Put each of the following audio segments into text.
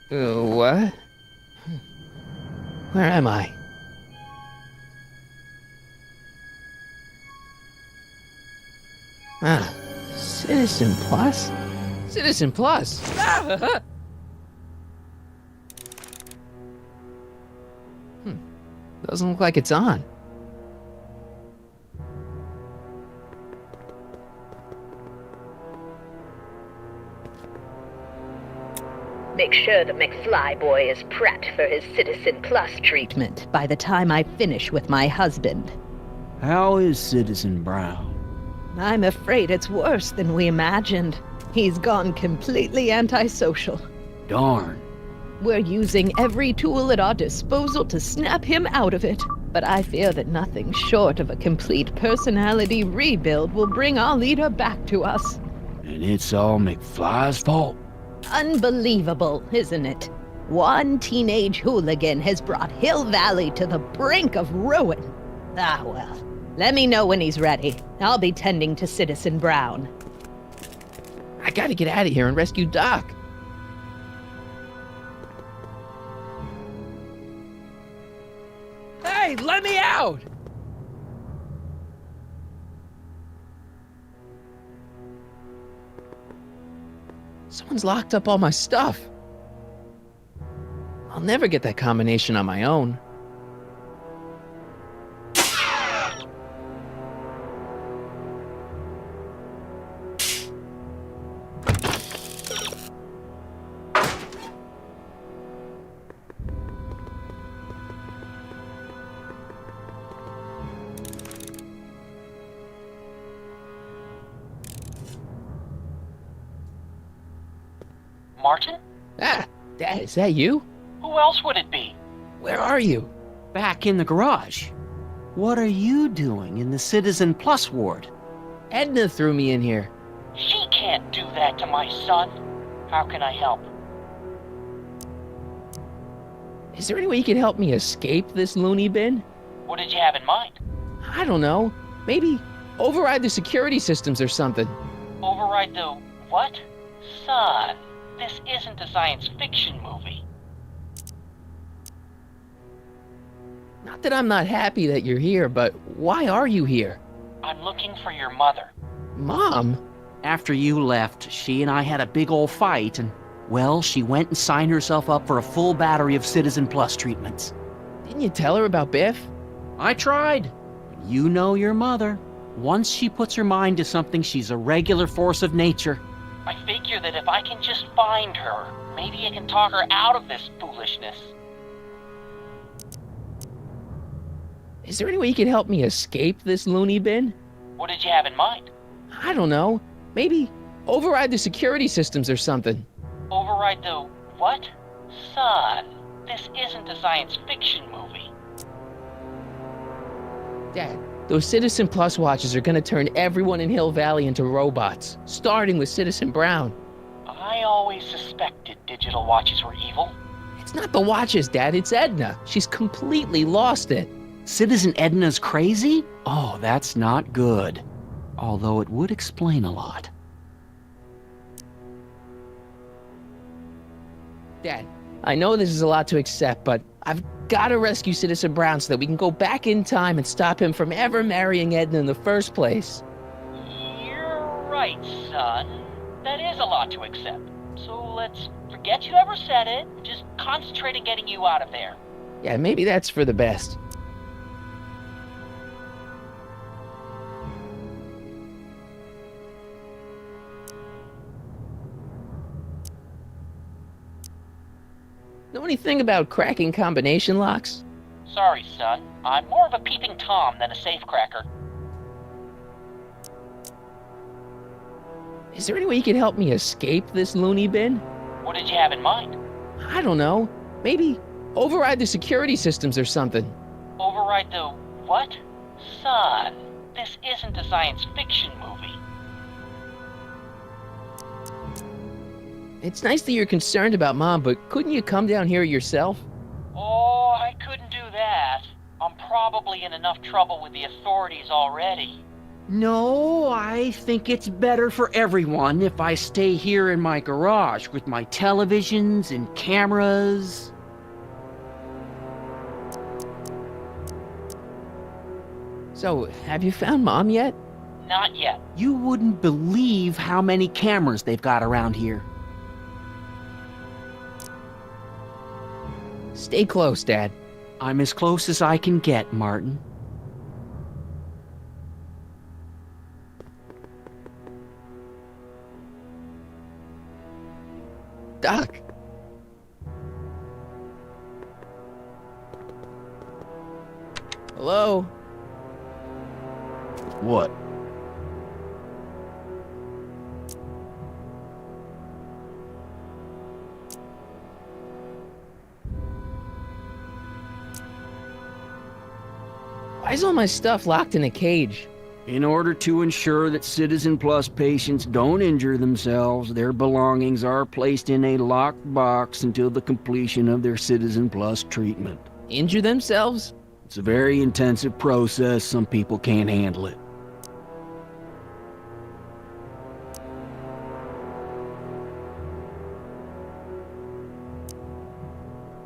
What? Where am I? Ah, Citizen Plus? Citizen Plus! Doesn't look like it's on. Make sure the McFlyboy is prepped for his Citizen Plus treatment by the time I finish with my husband. How is Citizen Brown? I'm afraid it's worse than we imagined. He's gone completely antisocial. Darn. We're using every tool at our disposal to snap him out of it. But I fear that nothing short of a complete personality rebuild will bring our leader back to us. And it's all McFly's fault? Unbelievable, isn't it? One teenage hooligan has brought Hill Valley to the brink of ruin. Ah, well. Let me know when he's ready. I'll be tending to Citizen Brown. I gotta get out of here and rescue Doc. Hey, let me out! Someone's locked up all my stuff. I'll never get that combination on my own. Martin? Ah, Dad, is that you? Who else would it be? Where are you? Back in the garage. What are you doing in the Citizen Plus ward? Edna threw me in here. She can't do that to my son. How can I help? Is there any way you can help me escape this loony bin? What did you have in mind? I don't know. Maybe override the security systems or something. Override the what? Son, this isn't a science fiction movie. Not that I'm not happy that you're here, but why are you here? I'm looking for your mother. Mom? After you left, she and I had a big old fight, and, well, she went and signed herself up for a full battery of Citizen Plus treatments. Didn't you tell her about Biff? I tried. You know your mother. Once she puts her mind to something, she's a regular force of nature. I figure that if I can just find her, maybe I can talk her out of this foolishness. Is there any way you can help me escape this loony bin? What did you have in mind? I don't know. Maybe override the security systems or something. Override the what? Son, this isn't a science fiction movie. Dad, those Citizen Plus watches are gonna turn everyone in Hill Valley into robots, starting with Citizen Brown. I always suspected digital watches were evil. It's not the watches, Dad, it's Edna. She's completely lost it. Citizen Edna's crazy? Oh, that's not good. Although it would explain a lot. Dad, I know this is a lot to accept, but I've gotta rescue Citizen Brown so that we can go back in time and stop him from ever marrying Edna in the first place. You're right, son. That is a lot to accept. So let's forget you ever said it. Just concentrate on getting you out of there. Yeah, maybe that's for the best. Know anything about cracking combination locks? Sorry, son. I'm more of a peeping Tom than a safecracker. Is there any way you can help me escape this loony bin? What did you have in mind? I don't know. Maybe override the security systems or something. Override the what? Son, this isn't a science fiction movie. It's nice that you're concerned about Mom, but couldn't you come down here yourself? Oh, I couldn't do that. I'm probably in enough trouble with the authorities already. No, I think it's better for everyone if I stay here in my garage with my televisions and cameras. So, have you found Mom yet? Not yet. You wouldn't believe how many cameras they've got around here. Stay close, Dad. I'm as close as I can get, Martin. Doc. Hello? What? Why is all my stuff locked in a cage? In order to ensure that Citizen Plus patients don't injure themselves, their belongings are placed in a locked box until the completion of their Citizen Plus treatment. Injure themselves? It's a very intensive process. Some people can't handle it.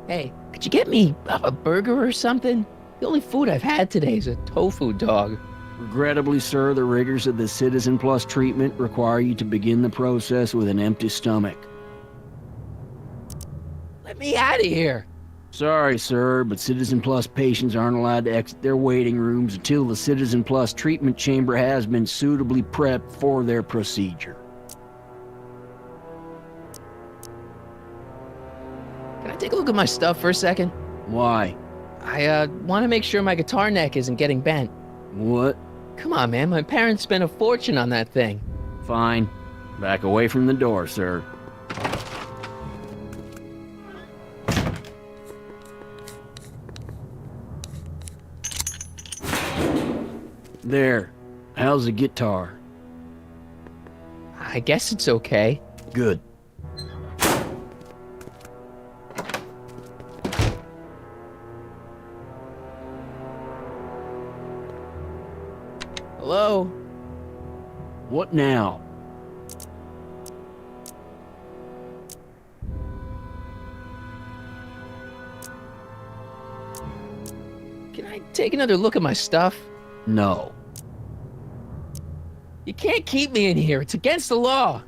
Hey, could you get me a burger or something? The only food I've had today is a tofu dog. Regrettably, sir, the rigors of the Citizen Plus treatment require you to begin the process with an empty stomach. Let me out of here. Sorry, sir, but Citizen Plus patients aren't allowed to exit their waiting rooms until the Citizen Plus treatment chamber has been suitably prepped for their procedure. Can I take a look at my stuff for a second? Why? I want to make sure my guitar neck isn't getting bent. What? Come on, man. My parents spent a fortune on that thing. Fine. Back away from the door, sir. There. How's the guitar? I guess it's okay. Good. Hello? What now? Can I take another look at my stuff? No. You can't keep me in here. It's against the law.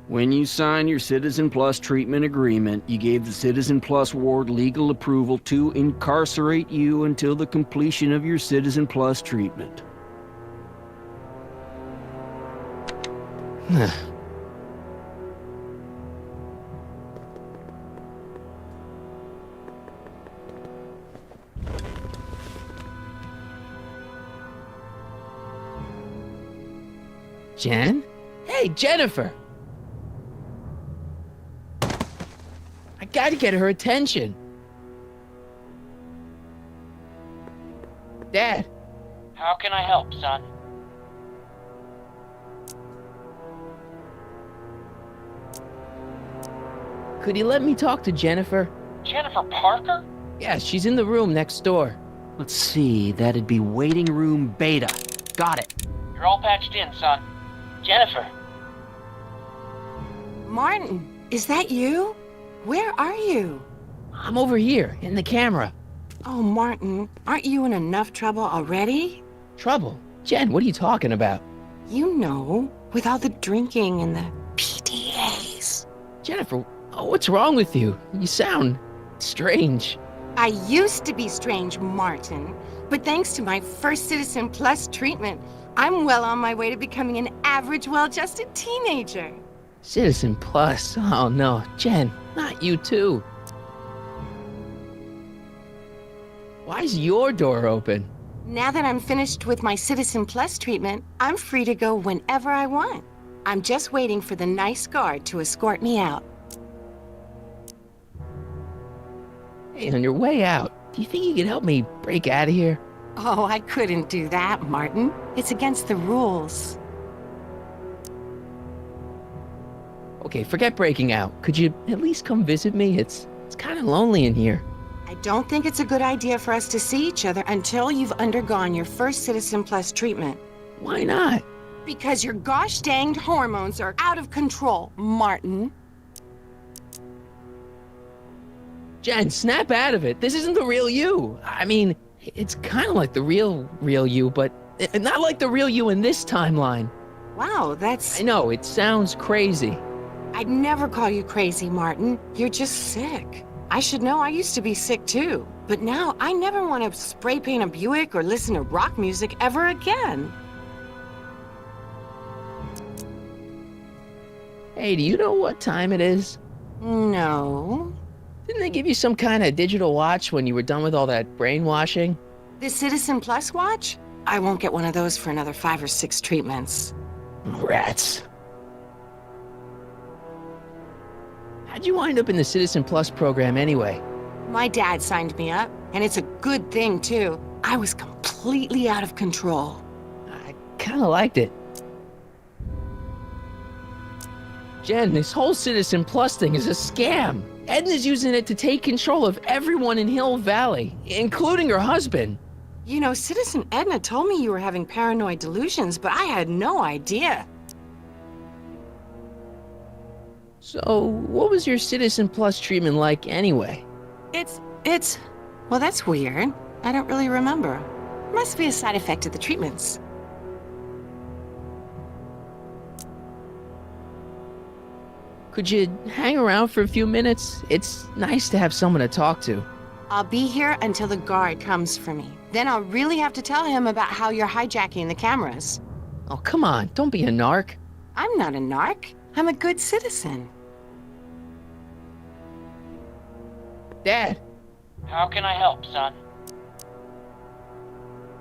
When you signed your Citizen Plus treatment agreement, you gave the Citizen Plus ward legal approval to incarcerate you until the completion of your Citizen Plus treatment. Jen? Hey, Jennifer! I gotta get her attention. Dad, How can I help, son? could you let me talk to Jennifer? Jennifer Parker? Yeah, she's in the room next door. Let's see, that'd be waiting room beta. Got it. You're all patched in, son. Jennifer. Martin, is that you? Where are you? I'm over here, in the camera. Oh, Martin, aren't you in enough trouble already? Trouble? Jen, what are you talking about? You know, with all the drinking and the PDAs. Jennifer, what's wrong with you? You sound strange. I used to be strange, Martin, but thanks to my first Citizen Plus treatment, I'm well on my way to becoming an average, well-adjusted teenager. Citizen Plus. Oh no, Jen, not you too. Why's your door open? Now that I'm finished with my Citizen Plus treatment, I'm free to go whenever I want. I'm just waiting for the nice guard to escort me out. Hey, on your way out, do you think you could help me break out of here? Oh, I couldn't do that, Martin. It's against the rules. Okay, forget breaking out. Could you at least come visit me? It's kind of lonely in here. I don't think it's a good idea for us to see each other until you've undergone your first Citizen Plus treatment. Why not? Because your gosh danged hormones are out of control, Martin. Jen, snap out of it. This isn't the real you. I mean, it's kind of like the real you, but not like the real you in this timeline. Wow, I know, it sounds crazy. I'd never call you crazy, Martin. You're just sick. I should know, I used to be sick too. But now I never want to spray paint a Buick or listen to rock music ever again. Hey, do you know what time it is? No. Didn't they give you some kind of digital watch when you were done with all that brainwashing? The Citizen Plus watch? I won't get one of those for another 5 or 6 treatments. Rats. How'd you wind up in the Citizen Plus program anyway? My dad signed me up, and it's a good thing too. I was completely out of control. I kind of liked it. Jen, this whole Citizen Plus thing is a scam. Edna's using it to take control of everyone in Hill Valley, including her husband. You know, Citizen Edna told me you were having paranoid delusions, but I had no idea. So, what was your Citizen Plus treatment like anyway? Well, that's weird. I don't really remember. Must be a side effect of the treatments. Could you hang around for a few minutes? It's nice to have someone to talk to. I'll be here until the guard comes for me. Then I'll really have to tell him about how you're hijacking the cameras. Oh, come on, don't be a narc. I'm not a narc. I'm a good citizen. Dad, How can I help, son?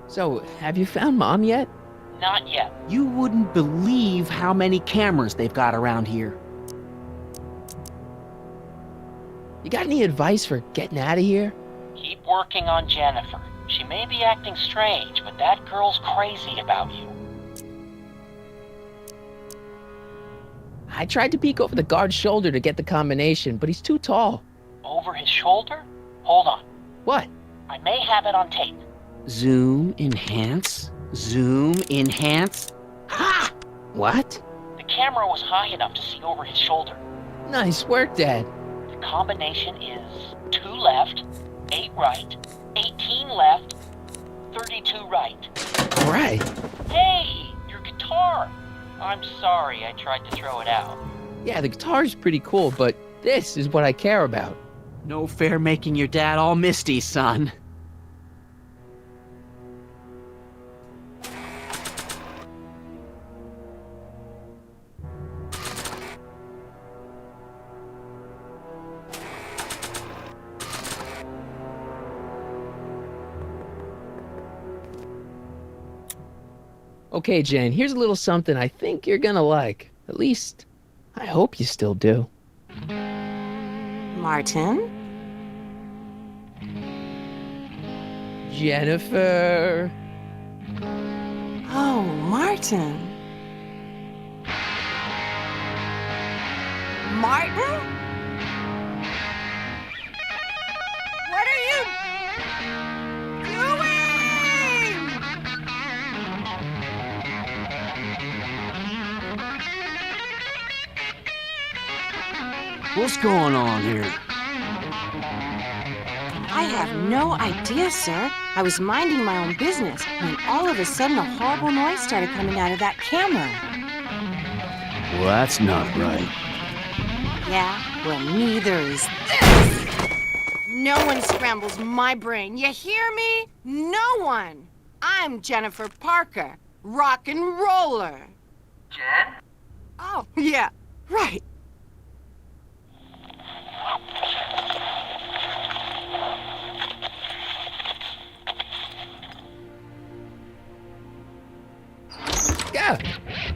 so have you found Mom yet? Not yet. You wouldn't believe how many cameras they've got around here. You got any advice for getting out of here? Keep working on Jennifer. She may be acting strange, but that girl's crazy about you. I tried to peek over the guard's shoulder to get the combination, but he's too tall. Over his shoulder? Hold on. What? I may have it on tape. Zoom, enhance, zoom, enhance. Ha! What? The camera was high enough to see over his shoulder. Nice work, Dad. The combination is 2 left, 8 right, 18 left, 32 right. All right. Hey, your guitar! I'm sorry I tried to throw it out. Yeah, the guitar's pretty cool, but this is what I care about. No fair making your dad all misty, son. Okay, Jane, here's a little something I think you're gonna like. At least, I hope you still do. Martin? Jennifer. Oh, Martin. Martin? What are you doing? What's going on here? I have no idea, sir. I was minding my own business when all of a sudden a horrible noise started coming out of that camera. Well, that's not right. Yeah, well, neither is this. No one scrambles my brain. You hear me? No one. I'm Jennifer Parker, rock and roller. Jen? Oh, yeah, right. Yeah,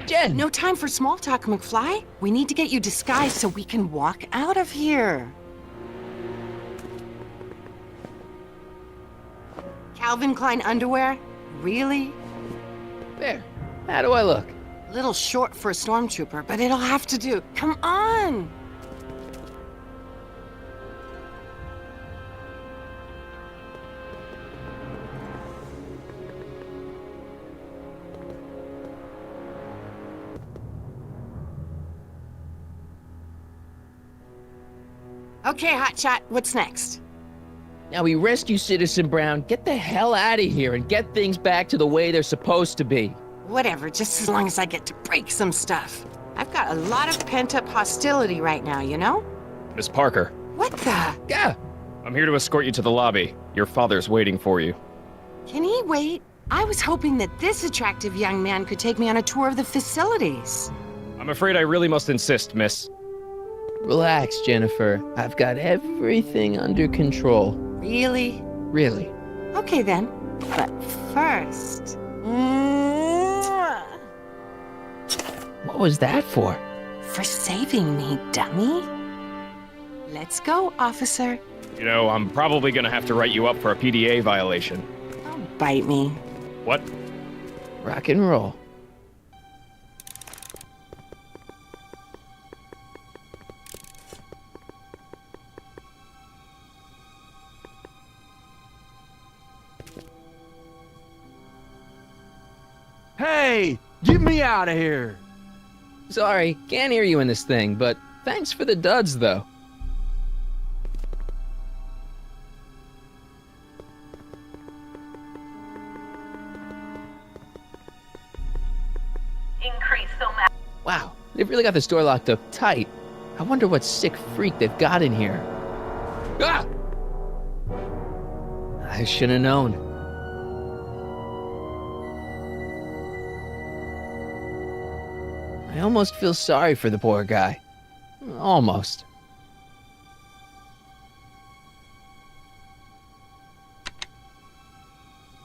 Jen. No time for small talk, McFly. We need to get you disguised so we can walk out of here. Calvin Klein underwear? Really? There. How do I look? Little short for a stormtrooper, but it'll have to do. Come on! Okay, Hotshot, what's next? Now we rescue Citizen Brown, get the hell out of here, and get things back to the way they're supposed to be. Whatever, just as long as I get to break some stuff. I've got a lot of pent-up hostility right now, you know? Miss Parker, What the? Yeah, I'm here to escort you to the lobby. Your father's waiting for you. Can he wait? I was hoping that this attractive young man could take me on a tour of the facilities. I'm afraid I really must insist, miss. relax, Jennifer. I've got everything under control. Really? Really. Okay then. But first... What was that for? For saving me, dummy. Let's go, officer. You know, I'm probably gonna have to write you up for a PDA violation. Don't bite me. What? Rock and roll. Hey, get me out of here. Sorry, can't hear you in this thing, but thanks for the duds, though. Increase so much. Wow, they've really got this door locked up tight. I wonder what sick freak they've got in here. Ah! I should have known. I almost feel sorry for the poor guy. Almost.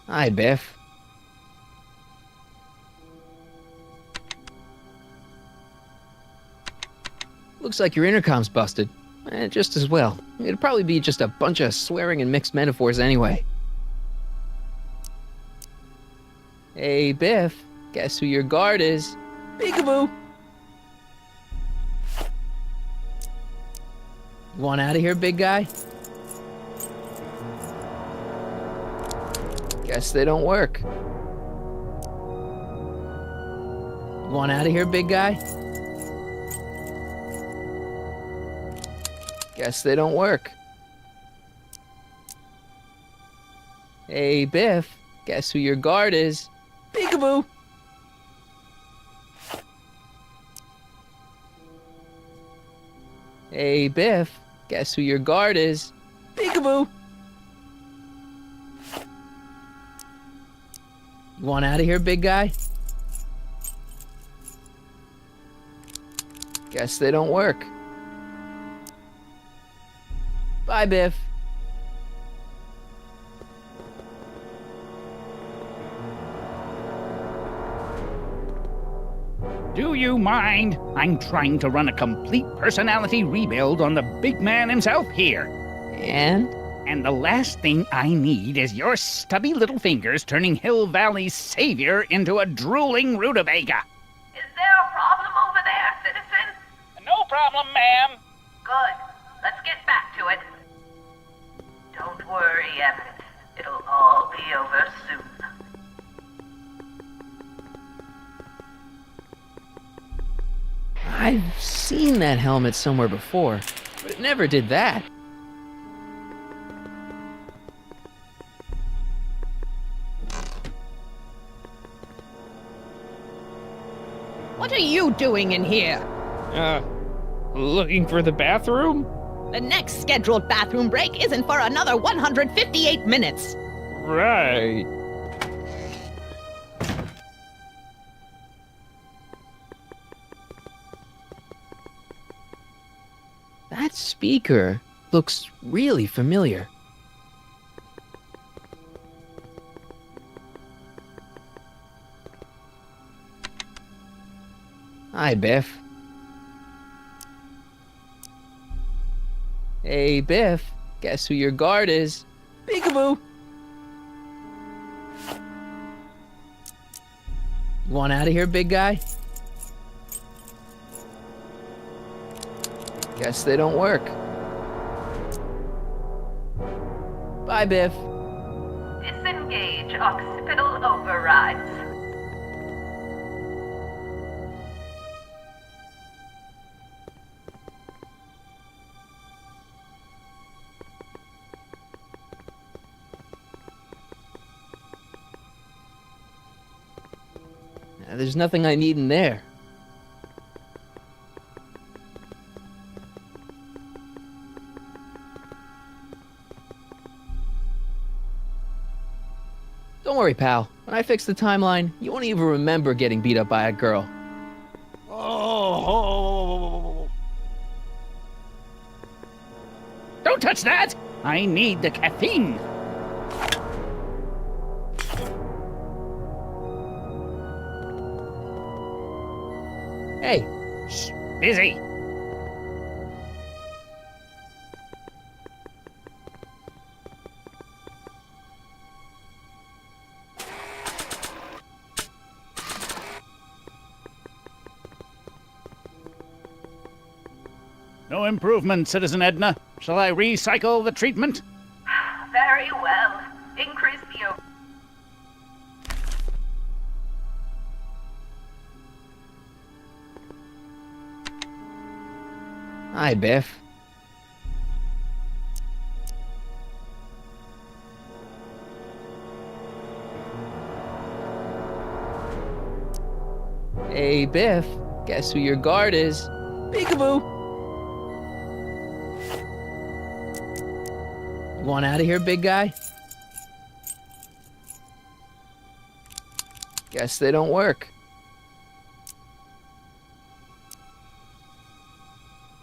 Hi, Biff. Looks like your intercom's busted. Just as well. It'd probably be just a bunch of swearing and mixed metaphors anyway. Hey, Biff. Guess who your guard is? Peekaboo! You want out of here, big guy? Guess they don't work. You want out of here, big guy? Guess they don't work. Hey, Biff. Guess who your guard is? Peekaboo! Hey, Biff. Guess who your guard is? Peekaboo! You want out of here, big guy? Guess they don't work. Bye, Biff. Do you mind? I'm trying to run a complete personality rebuild on the big man himself here. And? And the last thing I need is your stubby little fingers turning Hill Valley's savior into a drooling rutabaga. Is there a problem over there, citizen? No problem, ma'am. Good. Let's get back to it. Don't worry, Everett. It'll all be over soon. I've seen that helmet somewhere before, but it never did that. What are you doing in here? Looking for the bathroom? The next scheduled bathroom break isn't for another 158 minutes. Right. That speaker looks really familiar. Hi, Biff. Hey, Biff. Guess who your guard is? Peekaboo! You want out of here, big guy? Guess they don't work. Bye, Biff. Disengage occipital overrides. There's nothing I need in there. Don't worry, pal. When I fix the timeline, you won't even remember getting beat up by a girl. Don't touch that! I need the caffeine. Hey, Shh, busy. No improvement, Citizen Edna. Shall I recycle the treatment? Very well. Increase the hi, Biff. Hey, Biff. Guess who your guard is? Peekaboo! You want out of here, big guy? Guess they don't work.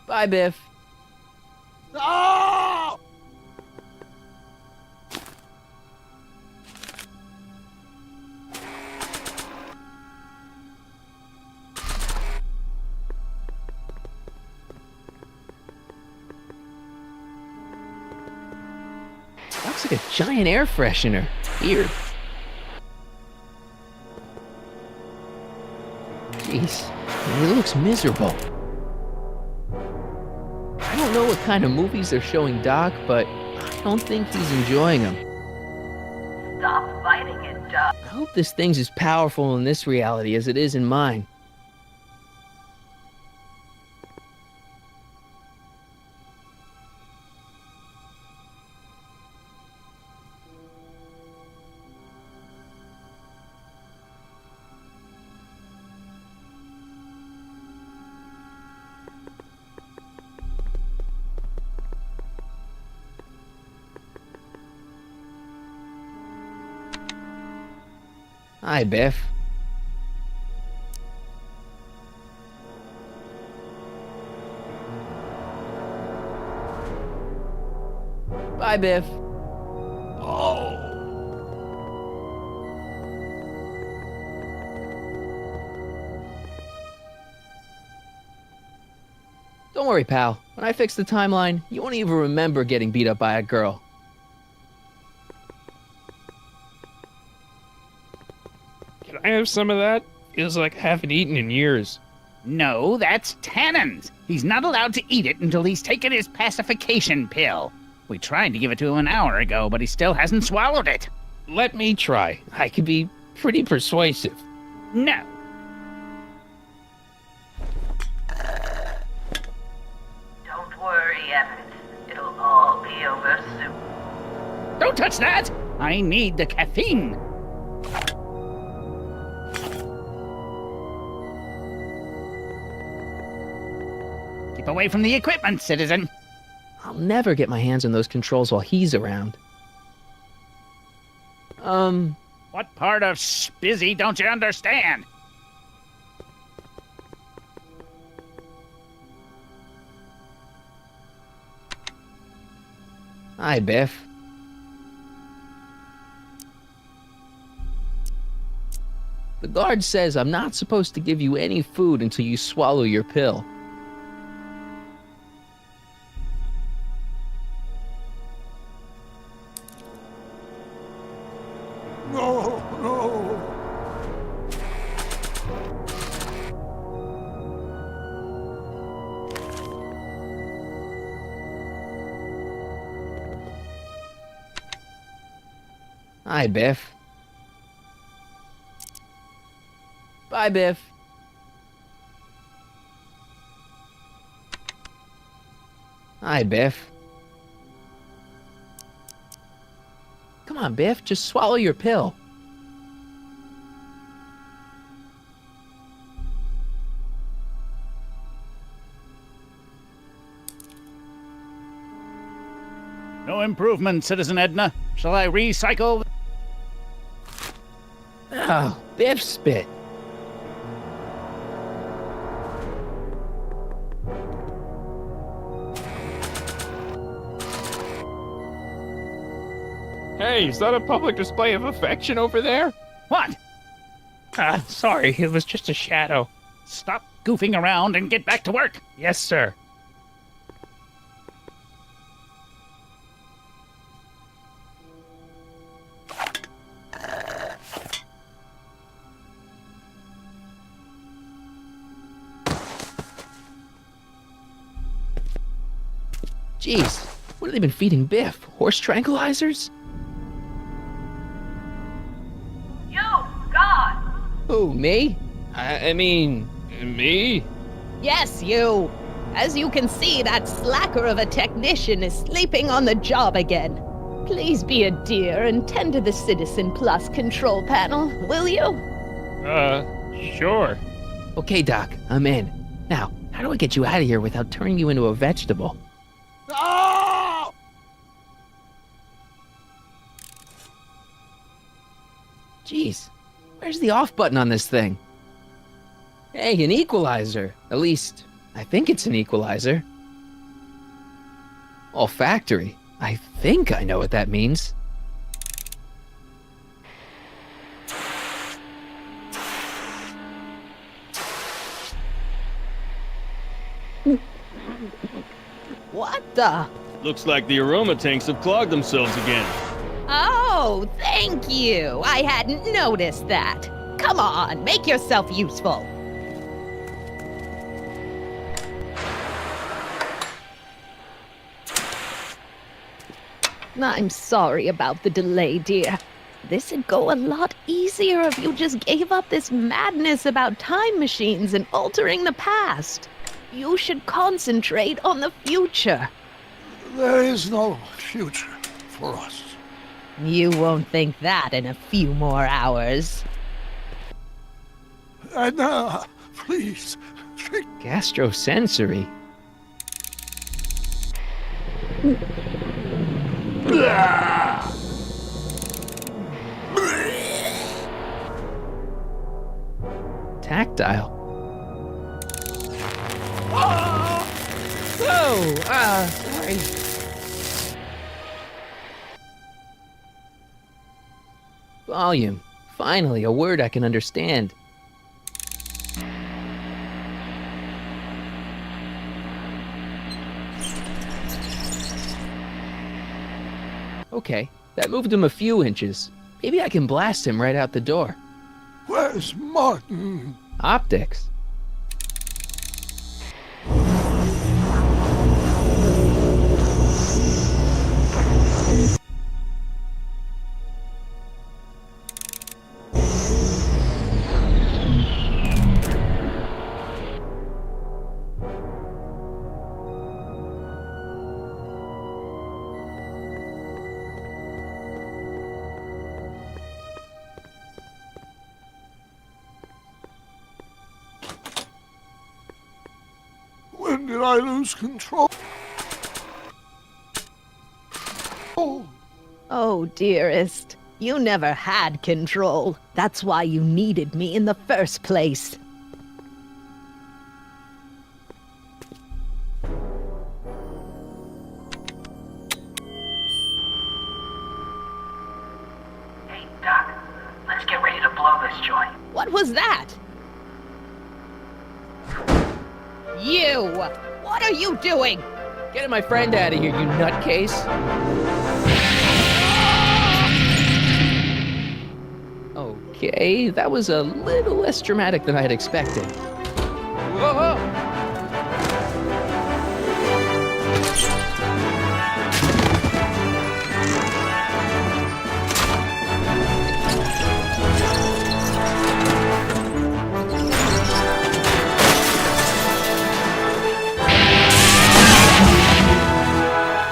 Bye, Biff. Looks like a giant air freshener. Weird. Jeez, he looks miserable. I don't know what kind of movies they're showing Doc, but I don't think he's enjoying them. Stop fighting it, Doc. I hope this thing's as powerful in this reality as it is in mine. Hi, Biff. Bye, Biff. Oh. Don't worry, pal. When I fix the timeline, you won't even remember getting beat up by a girl. Can I have some of that? Feels like I haven't eaten in years. No, that's Tannen's. He's not allowed to eat it until he's taken his pacification pill. We tried to give it to him an hour ago, but he still hasn't swallowed it. Let me try. I could be pretty persuasive. No. Don't worry, Everett. It'll all be over soon. Don't touch that! I need the caffeine. Keep away from the equipment, citizen. I'll never get my hands on those controls while he's around. What part of spizzy don't you understand? Hi, Biff. The guard says I'm not supposed to give you any food until you swallow your pill. Hi, Biff. Bye, Biff. Hi, Biff. Come on, Biff, just swallow your pill. No improvement, Citizen Edna. Shall I recycle? Oh, Biff spit. Hey, is that a public display of affection over there? What? Sorry, it was just a shadow. Stop goofing around and get back to work. Yes, sir. Jeez, what have they been feeding Biff? Horse tranquilizers? You, God! Who, me? I mean, me? Yes, you. As you can see, that slacker of a technician is sleeping on the job again. Please be a dear and tend to the Citizen Plus control panel, will you? Sure. Okay, Doc, I'm in. Now, how do I get you out of here without turning you into a vegetable? Oh! Jeez, where's the off button on this thing? Hey, an equalizer. At least, I think it's an equalizer. Olfactory. I think I know what that means. What the? Looks like the aroma tanks have clogged themselves again. Oh, thank you. I hadn't noticed that. Come on, make yourself useful. I'm sorry about the delay, dear. This'd go a lot easier if you just gave up this madness about time machines and altering the past. You should concentrate on the future. There is no future for us. You won't think that in a few more hours. Edna, please. Gastrosensory. Tactile. Whoa! Sorry. Volume. Finally, a word I can understand. Okay, that moved him a few inches. Maybe I can blast him right out the door. Where's Martin? Optics. When did I lose control? Oh, dearest, you never had control. That's why you needed me in the first place. Hey, Doc, let's get ready to blow this joint. What was that? You! What are you doing? Getting my friend out of here, you nutcase. Okay, that was a little less dramatic than I had expected. Whoa, whoa.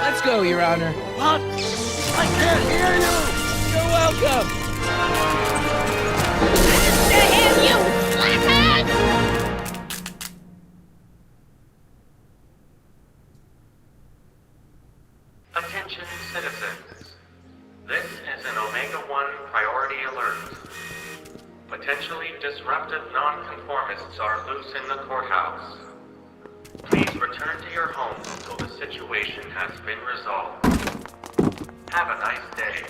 Let's go, Your Honor. What? I can't hear you! You're welcome. To him, you slackhead! Attention Attention citizens. This is an Omega-1 priority alert. Potentially disruptive nonconformists are loose in the courthouse. Please return to your homes until the situation has been resolved. Have a nice day.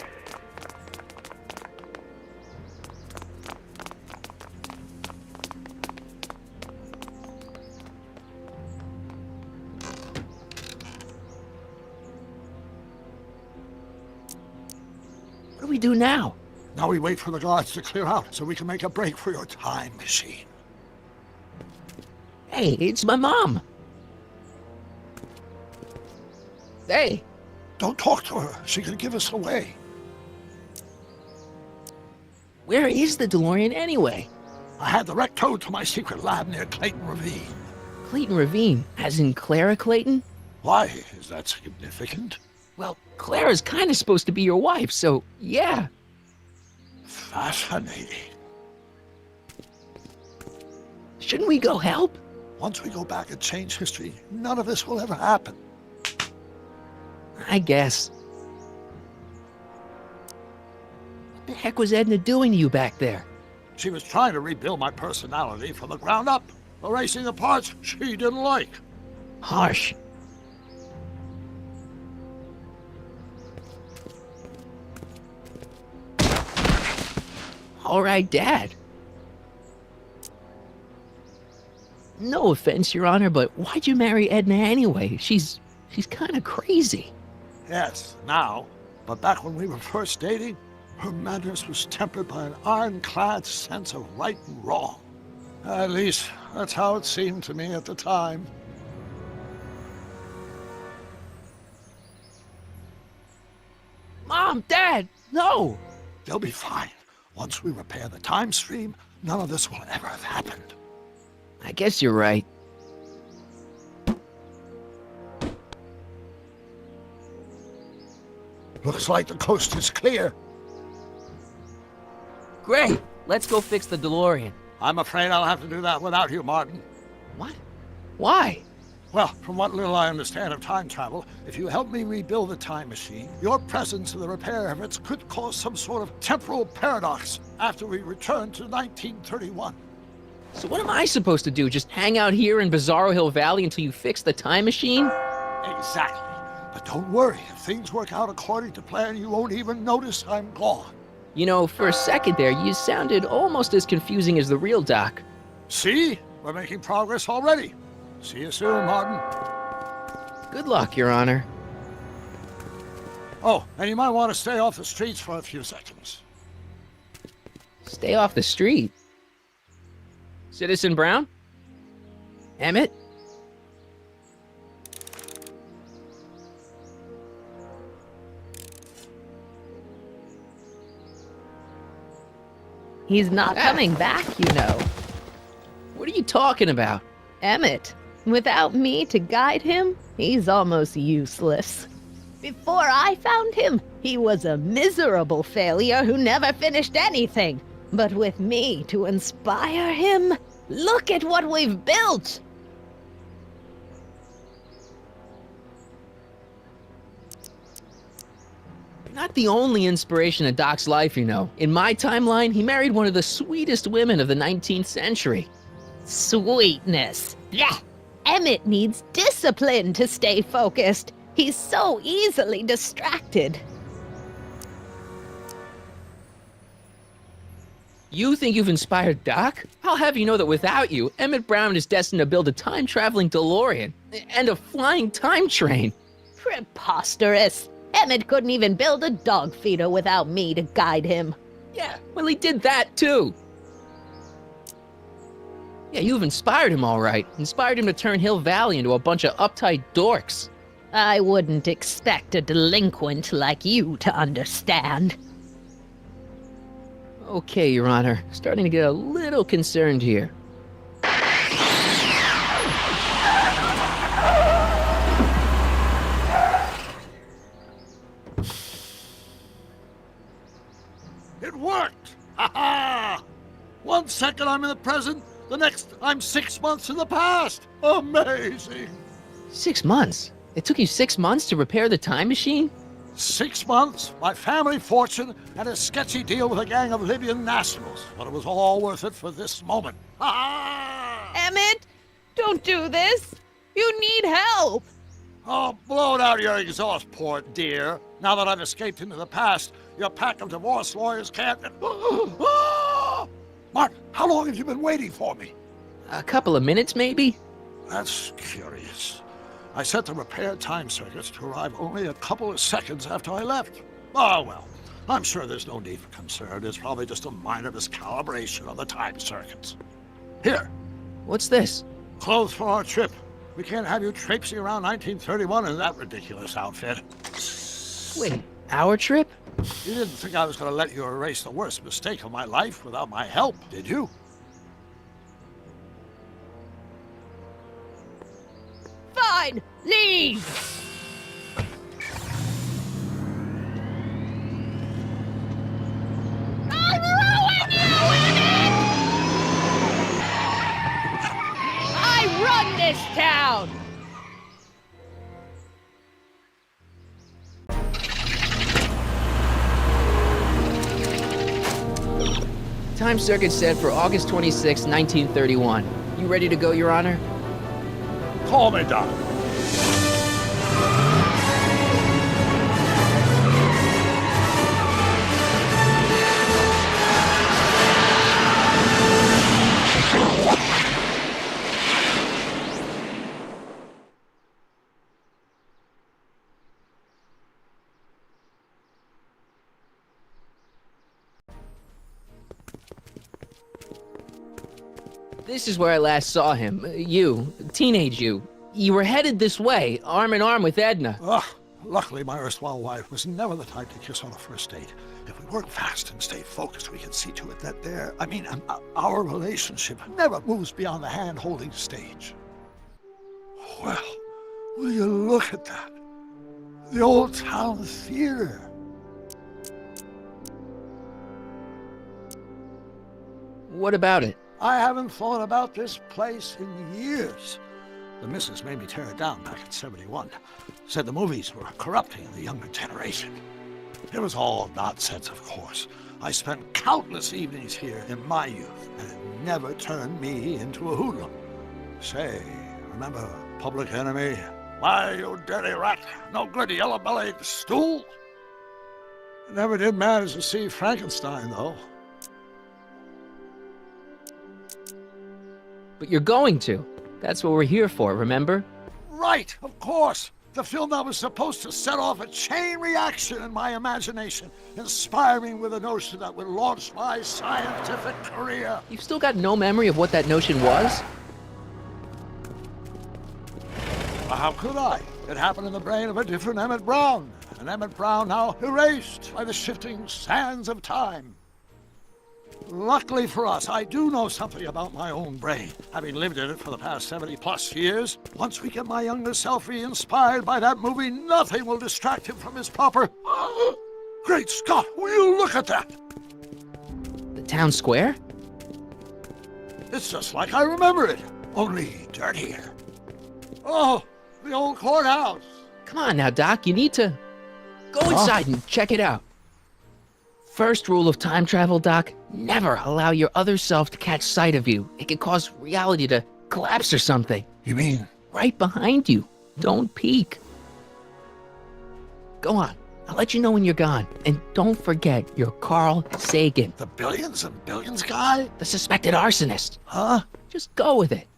What do we do now? Now we wait for the guards to clear out so we can make a break for your time machine. Hey, it's my mom. Hey. Don't talk to her. She could give us away. Where is the DeLorean anyway? I had the wreck towed to my secret lab near Clayton Ravine. Clayton Ravine, as in Clara Clayton? Why is that significant? Well, Clara's kind of supposed to be your wife, so yeah. Fascinating. Shouldn't we go help? Once we go back and change history, none of this will ever happen. I guess. What the heck was Edna doing to you back there? She was trying to rebuild my personality from the ground up, erasing the parts she didn't like. Harsh. All right, Dad. No offense, Your Honor, but why'd you marry Edna anyway? She's kind of crazy. Yes, now. But back when we were first dating, her manners was tempered by an ironclad sense of right and wrong. At least, that's how it seemed to me at the time. Mom, Dad, no! They'll be fine. Once we repair the time stream, none of this will ever have happened. I guess you're right. Looks like the coast is clear. Great! Let's go fix the DeLorean. I'm afraid I'll have to do that without you, Martin. What? Why? Well, from what little I understand of time travel, if you help me rebuild the time machine, your presence in the repair efforts could cause some sort of temporal paradox after we return to 1931. So what am I supposed to do? Just hang out here in Bizarro Hill Valley until you fix the time machine? Exactly. But don't worry, if things work out according to plan, you won't even notice I'm gone. You know, for a second there, you sounded almost as confusing as the real Doc. See? We're making progress already. See you soon, Martin. Good luck, Your Honor. Oh, and you might want to stay off the streets for a few seconds. Stay off the street. Citizen Brown? Emmett? He's not coming back, you know. What are you talking about? Emmett. Without me to guide him, he's almost useless. Before I found him, he was a miserable failure who never finished anything. But with me to inspire him, look at what we've built! You're not the only inspiration in Doc's life, you know. In my timeline, he married one of the sweetest women of the 19th century. Sweetness. Blech. Emmett needs discipline to stay focused. He's so easily distracted. You think you've inspired Doc? I'll have you know that without you, Emmett Brown is destined to build a time-traveling DeLorean and a flying time train. Preposterous. Emmett couldn't even build a dog feeder without me to guide him. Yeah, well, he did that too. Yeah, you've inspired him all right. Inspired him to turn Hill Valley into a bunch of uptight dorks. I wouldn't expect a delinquent like you to understand. Okay, Your Honor. Starting to get a little concerned here. It worked! Ha ha! 1 second I'm in the present, the next I'm 6 months in the past! Amazing! 6 months? It took you 6 months to repair the time machine? 6 months, my family fortune, and a sketchy deal with a gang of Libyan nationals. But it was all worth it for this moment. Emmett, don't do this. You need help. Oh, blow it out of your exhaust port, dear. Now that I've escaped into the past, your pack of divorce lawyers can't... Mark, how long have you been waiting for me? A couple of minutes, maybe? That's curious. I set the repair time circuits to arrive only a couple of seconds after I left. Oh, well, I'm sure there's no need for concern. It's probably just a minor miscalibration of the time circuits. Here. What's this? Clothes for our trip. We can't have you traipsing around 1931 in that ridiculous outfit. Wait, our trip? You didn't think I was going to let you erase the worst mistake of my life without my help, did you? Fine, leave. I'll ruin you, Emmett! I run this town! Time circuit set for August 26, 1931. You ready to go, Your Honor? Call me, Doc. This is where I last saw him. You, teenage you. You were headed this way, arm in arm with Edna. Ugh. Luckily, my erstwhile wife was never the type to kiss on a first date. If we work fast and stay focused, we can see to it that our relationship never moves beyond the hand-holding stage. Well, will you look at that? The old town theater. What about it? I haven't thought about this place in years. The missus made me tear it down back in '71. Said the movies were corrupting the younger generation. It was all nonsense, of course. I spent countless evenings here in my youth, and it never turned me into a hoodlum. Say, remember Public Enemy? Why, you dirty rat, no good yellow-bellied stool? Never did manage to see Frankenstein, though. But you're going to. That's what we're here for, remember? Right, of course. The film that was supposed to set off a chain reaction in my imagination, inspiring with a notion that would launch my scientific career. You've still got no memory of what that notion was? Well, how could I? It happened in the brain of a different Emmett Brown. An Emmett Brown now erased by the shifting sands of time. Luckily for us, I do know something about my own brain, having lived in it for the past 70-plus years. Once we get my younger self re-inspired by that movie, nothing will distract him from his proper... Great Scott, will you look at that? The town square? It's just like I remember it, only dirtier. Oh, the old courthouse. Come on now, Doc, you need to... Go inside and check it out. First rule of time travel, Doc, never allow your other self to catch sight of you. It can cause reality to collapse or something. You mean? Right behind you. Don't peek. Go on. I'll let you know when you're gone. And don't forget your Carl Sagan. The billions and billions guy? The suspected arsonist. Huh? Just go with it.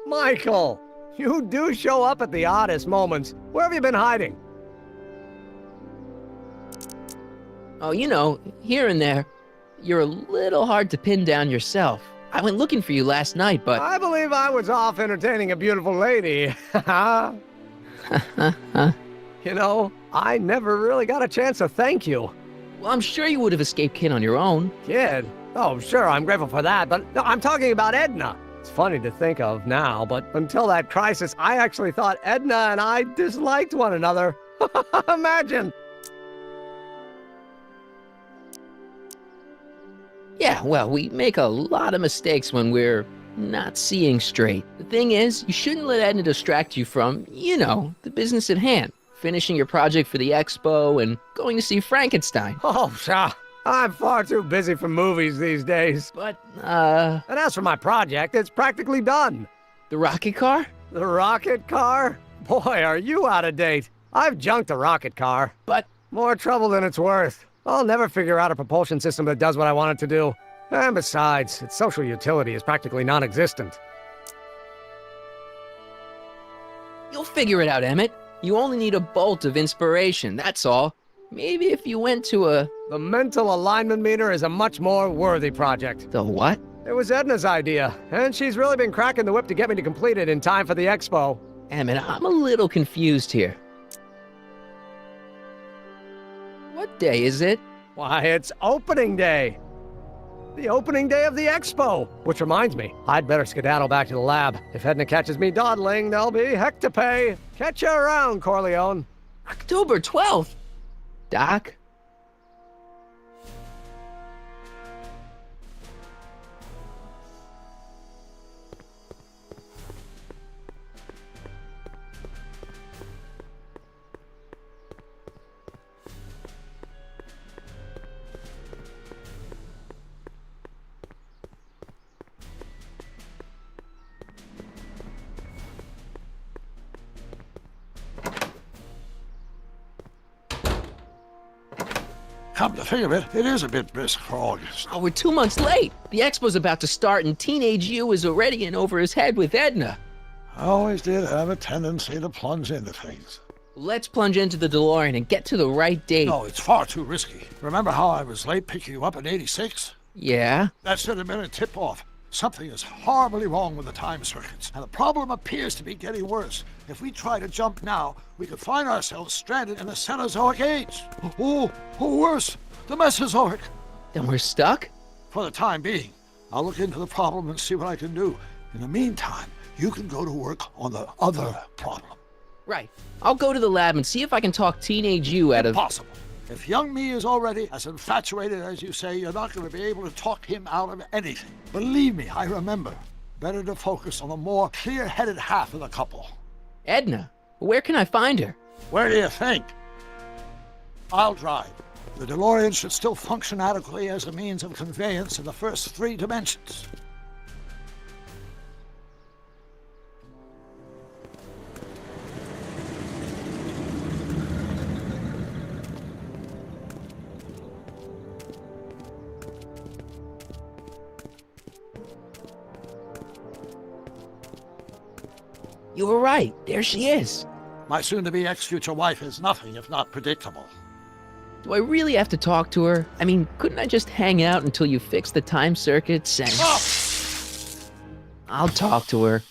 Michael, you do show up at the oddest moments. Where have you been hiding? Oh, you know, here and there. You're a little hard to pin down yourself. I went looking for you last night, but... I believe I was off entertaining a beautiful lady. You know, I never really got a chance to thank you. Well, I'm sure you would have escaped Kid on your own. Kid? Oh, sure, I'm grateful for that, but no, I'm talking about Edna. It's funny to think of now, but until that crisis, I actually thought Edna and I disliked one another. Imagine! Yeah, well, we make a lot of mistakes when we're not seeing straight. The thing is, you shouldn't let Edna distract you from, the business at hand. Finishing your project for the expo and going to see Frankenstein. Oh, pshaw. I'm far too busy for movies these days. But, And as for my project, it's practically done. The rocket car? The rocket car? Boy, are you out of date. I've junked the rocket car. But... more trouble than it's worth. I'll never figure out a propulsion system that does what I want it to do. And besides, its social utility is practically non-existent. You'll figure it out, Emmett. You only need a bolt of inspiration, that's all. Maybe if you went to a... The mental alignment meter is a much more worthy project. The what? It was Edna's idea, and she's really been cracking the whip to get me to complete it in time for the expo. Emmett, I'm a little confused here. What day is it? Why, it's opening day. The opening day of the expo. Which reminds me, I'd better skedaddle back to the lab. If Edna catches me dawdling, there'll be heck to pay. Catch you around, Corleone. October 12th? Doc? Come to think of it, it is a bit brisk for August. Oh, we're 2 months late. The expo's about to start and teenage you is already in over his head with Edna. I always did have a tendency to plunge into things. Let's plunge into the DeLorean and get to the right date. No, it's far too risky. Remember how I was late picking you up in '86? Yeah? That should have been a tip-off. Something is horribly wrong with the time circuits, and the problem appears to be getting worse. If we try to jump now, we could find ourselves stranded in the Cenozoic age. Or worse, the Mesozoic. Then we're stuck? For the time being. I'll look into the problem and see what I can do. In the meantime, you can go to work on the other problem. Right. I'll go to the lab and see if I can talk teenage you out of... Impossible. If young me is already as infatuated as you say, you're not going to be able to talk him out of anything. Believe me, I remember. Better to focus on the more clear-headed half of the couple. Edna? Where can I find her? Where do you think? I'll drive. The DeLorean should still function adequately as a means of conveyance in the first 3 dimensions. You were right. There she is. My soon-to-be ex-future wife is nothing if not predictable. Do I really have to talk to her? I mean, couldn't I just hang out until you fix the time circuits and... Oh! I'll talk to her.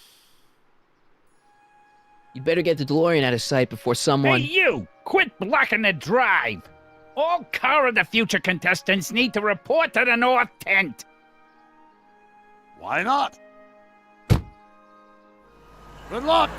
You'd better get the DeLorean out of sight before someone... Hey, you! Quit blocking the drive! All Car of the Future contestants need to report to the North Tent. Why not? Good luck!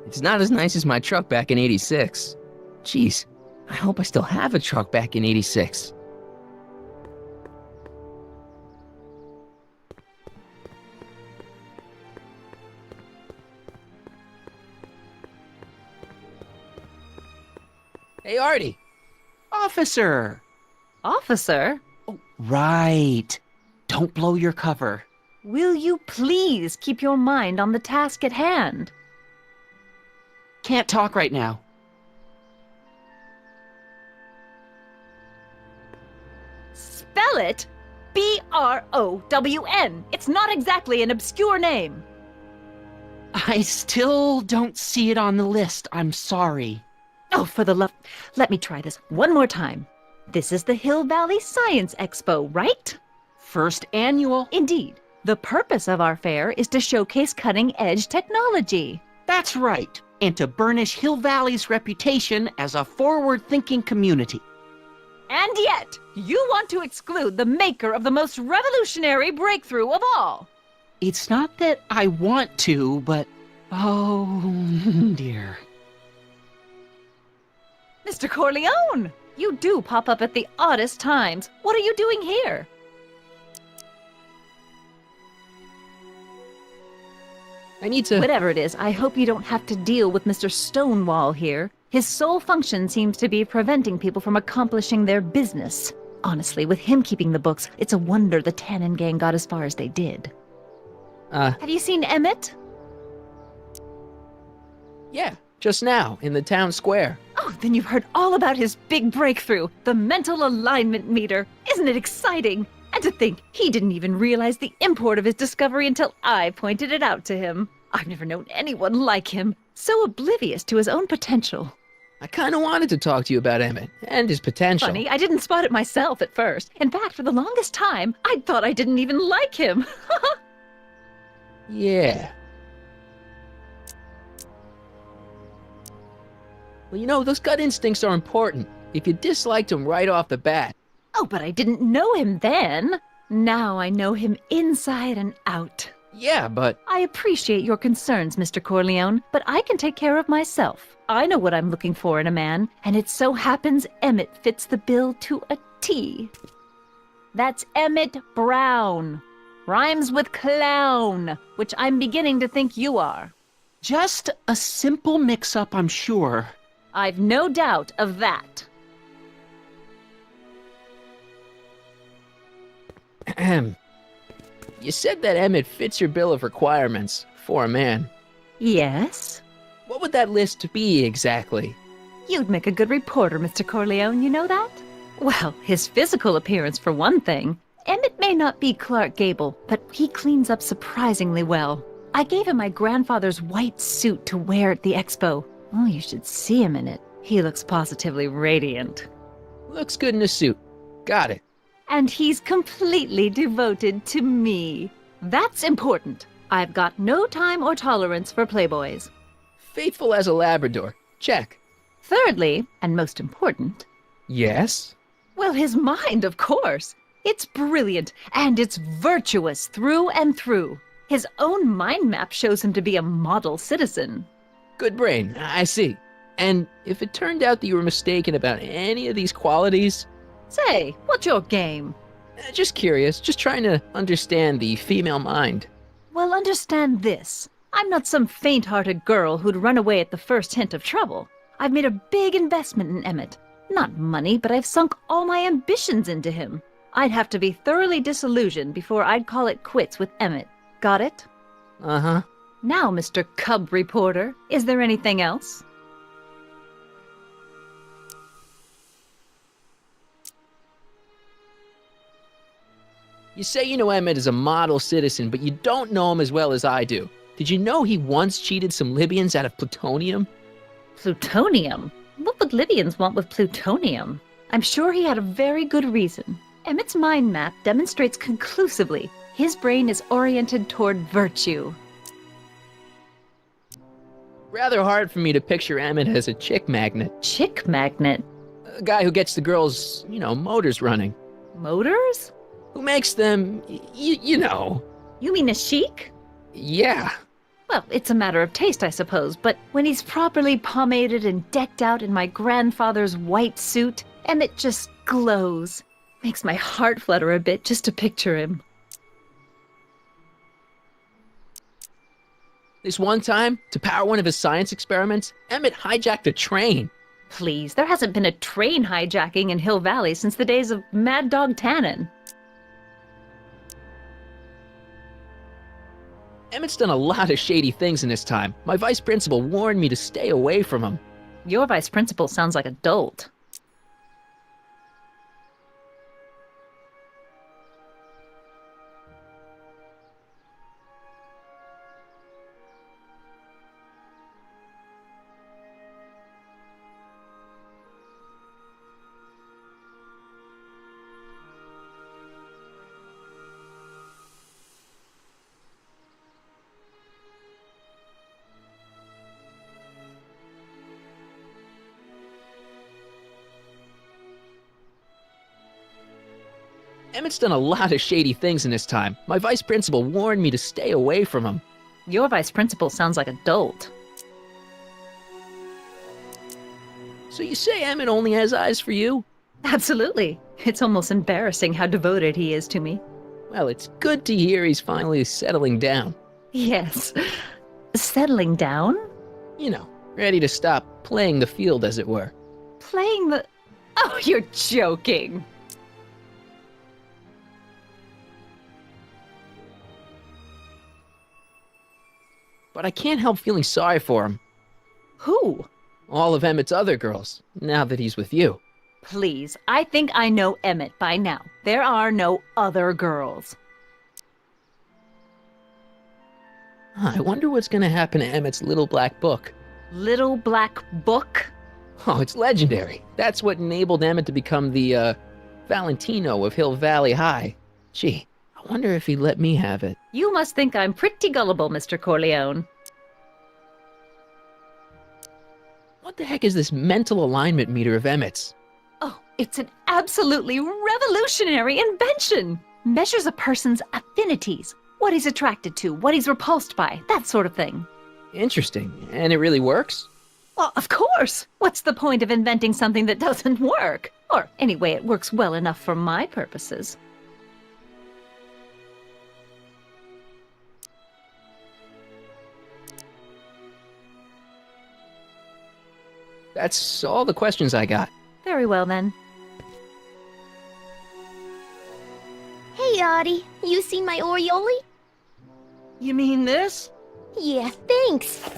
It's not as nice as my truck back in '86. Jeez, I hope I still have a truck back in '86. Hey, Artie. Officer. Officer? Oh, right. Don't blow your cover. Will you please keep your mind on the task at hand? Can't talk right now. Spell it B-R-O-W-N. It's not exactly an obscure name. I still don't see it on the list. I'm sorry. Oh, for the love... Let me try this one more time. This is the Hill Valley Science Expo, right? First annual. Indeed. The purpose of our fair is to showcase cutting-edge technology. That's right. And to burnish Hill Valley's reputation as a forward-thinking community. And yet, you want to exclude the maker of the most revolutionary breakthrough of all. It's not that I want to, but... oh, dear. Mr. Corleone! You do pop up at the oddest times. What are you doing here? I need to... Whatever it is, I hope you don't have to deal with Mr. Stonewall here. His sole function seems to be preventing people from accomplishing their business. Honestly, with him keeping the books, it's a wonder the Tannen gang got as far as they did. Have you seen Emmett? Yeah, just now, in the town square. Oh, then you've heard all about his big breakthrough, the mental alignment meter. Isn't it exciting? And to think, he didn't even realize the import of his discovery until I pointed it out to him. I've never known anyone like him, so oblivious to his own potential. I kind of wanted to talk to you about Emmett and his potential. Funny, I didn't spot it myself at first. In fact, for the longest time, I thought I didn't even like him. Yeah. Well, you know, those gut instincts are important. If you disliked him right off the bat. Oh, but I didn't know him then. Now I know him inside and out. Yeah, but... I appreciate your concerns, Mr. Corleone, but I can take care of myself. I know what I'm looking for in a man, and it so happens Emmett fits the bill to a T. That's Emmett Brown. Rhymes with clown, which I'm beginning to think you are. Just a simple mix-up, I'm sure. I've no doubt of that. Ahem. You said that Emmett fits your bill of requirements for a man. Yes? What would that list be exactly? You'd make a good reporter, Mr. Corleone, you know that? Well, his physical appearance for one thing. Emmett may not be Clark Gable, but he cleans up surprisingly well. I gave him my grandfather's white suit to wear at the expo. Oh, you should see him in it. He looks positively radiant. Looks good in a suit. Got it. And he's completely devoted to me. That's important. I've got no time or tolerance for playboys. Faithful as a Labrador. Check. Thirdly, and most important... Yes? Well, his mind, of course. It's brilliant, and it's virtuous through and through. His own mind map shows him to be a model citizen. Good brain, I see. And if it turned out that you were mistaken about any of these qualities... Say, what's your game? Just curious, just trying to understand the female mind. Well, understand this. I'm not some faint-hearted girl who'd run away at the first hint of trouble. I've made a big investment in Emmett. Not money, but I've sunk all my ambitions into him. I'd have to be thoroughly disillusioned before I'd call it quits with Emmett. Got it? Uh-huh. Now, Mr. Cub Reporter, is there anything else? You say you know Emmett is a model citizen, but you don't know him as well as I do. Did you know he once cheated some Libyans out of plutonium? Plutonium? What would Libyans want with plutonium? I'm sure he had a very good reason. Emmett's mind map demonstrates conclusively his brain is oriented toward virtue. Rather hard for me to picture Emmett as a chick magnet. Chick magnet? A guy who gets the girls, you know, motors running. Motors? Who makes them, you know. You mean a chic? Yeah. Well, it's a matter of taste, I suppose, but when he's properly pomaded and decked out in my grandfather's white suit, Emmett just glows. Makes my heart flutter a bit just to picture him. This one time, to power one of his science experiments, Emmett hijacked a train. Please, there hasn't been a train hijacking in Hill Valley since the days of Mad Dog Tannen. Emmett's done a lot of shady things in his time. My vice principal warned me to stay away from him. Your vice principal sounds like a dolt. Emmett's done a lot of shady things in his time. My vice principal warned me to stay away from him. Your vice principal sounds like a dolt. So you say Emmett only has eyes for you? Absolutely. It's almost embarrassing how devoted he is to me. Well, it's good to hear he's finally settling down. Yes. Settling down? You know, ready to stop playing the field, as it were. Playing the... Oh, you're joking. But I can't help feeling sorry for him. Who? All of Emmett's other girls, now that he's with you. Please, I think I know Emmett by now. There are no other girls. I wonder what's gonna happen to Emmett's little black book. Little black book? Oh, it's legendary. That's what enabled Emmett to become the, Valentino of Hill Valley High. Gee, I wonder if he'd let me have it. You must think I'm pretty gullible, Mr. Corleone. What the heck is this mental alignment meter of Emmett's? Oh, it's an absolutely revolutionary invention! Measures a person's affinities, what he's attracted to, what he's repulsed by, that sort of thing. Interesting. And it really works? Well, of course! What's the point of inventing something that doesn't work? Or, anyway, it works well enough for my purposes. That's all the questions I got. Very well, then. Hey, Artie. You seen my Oriole? You mean this? Yeah, thanks.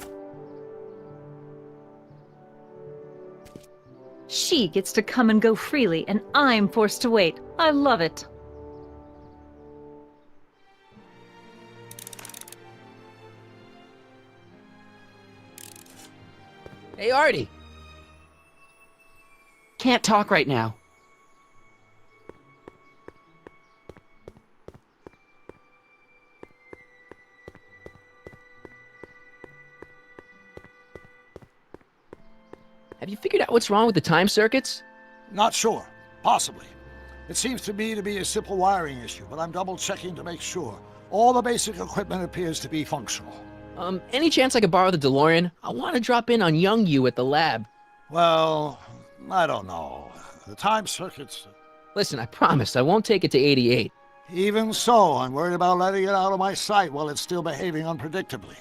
She gets to come and go freely, and I'm forced to wait. I love it. Hey, Artie! Can't talk right now. Have you figured out what's wrong with the time circuits? Not sure. Possibly. It seems to me to be a simple wiring issue, but I'm double-checking to make sure. All the basic equipment appears to be functional. Any chance I could borrow the DeLorean? I want to drop in on young you at the lab. Well, I don't know. The time circuits... Listen, I promise I won't take it to 88. Even so, I'm worried about letting it out of my sight while it's still behaving unpredictably.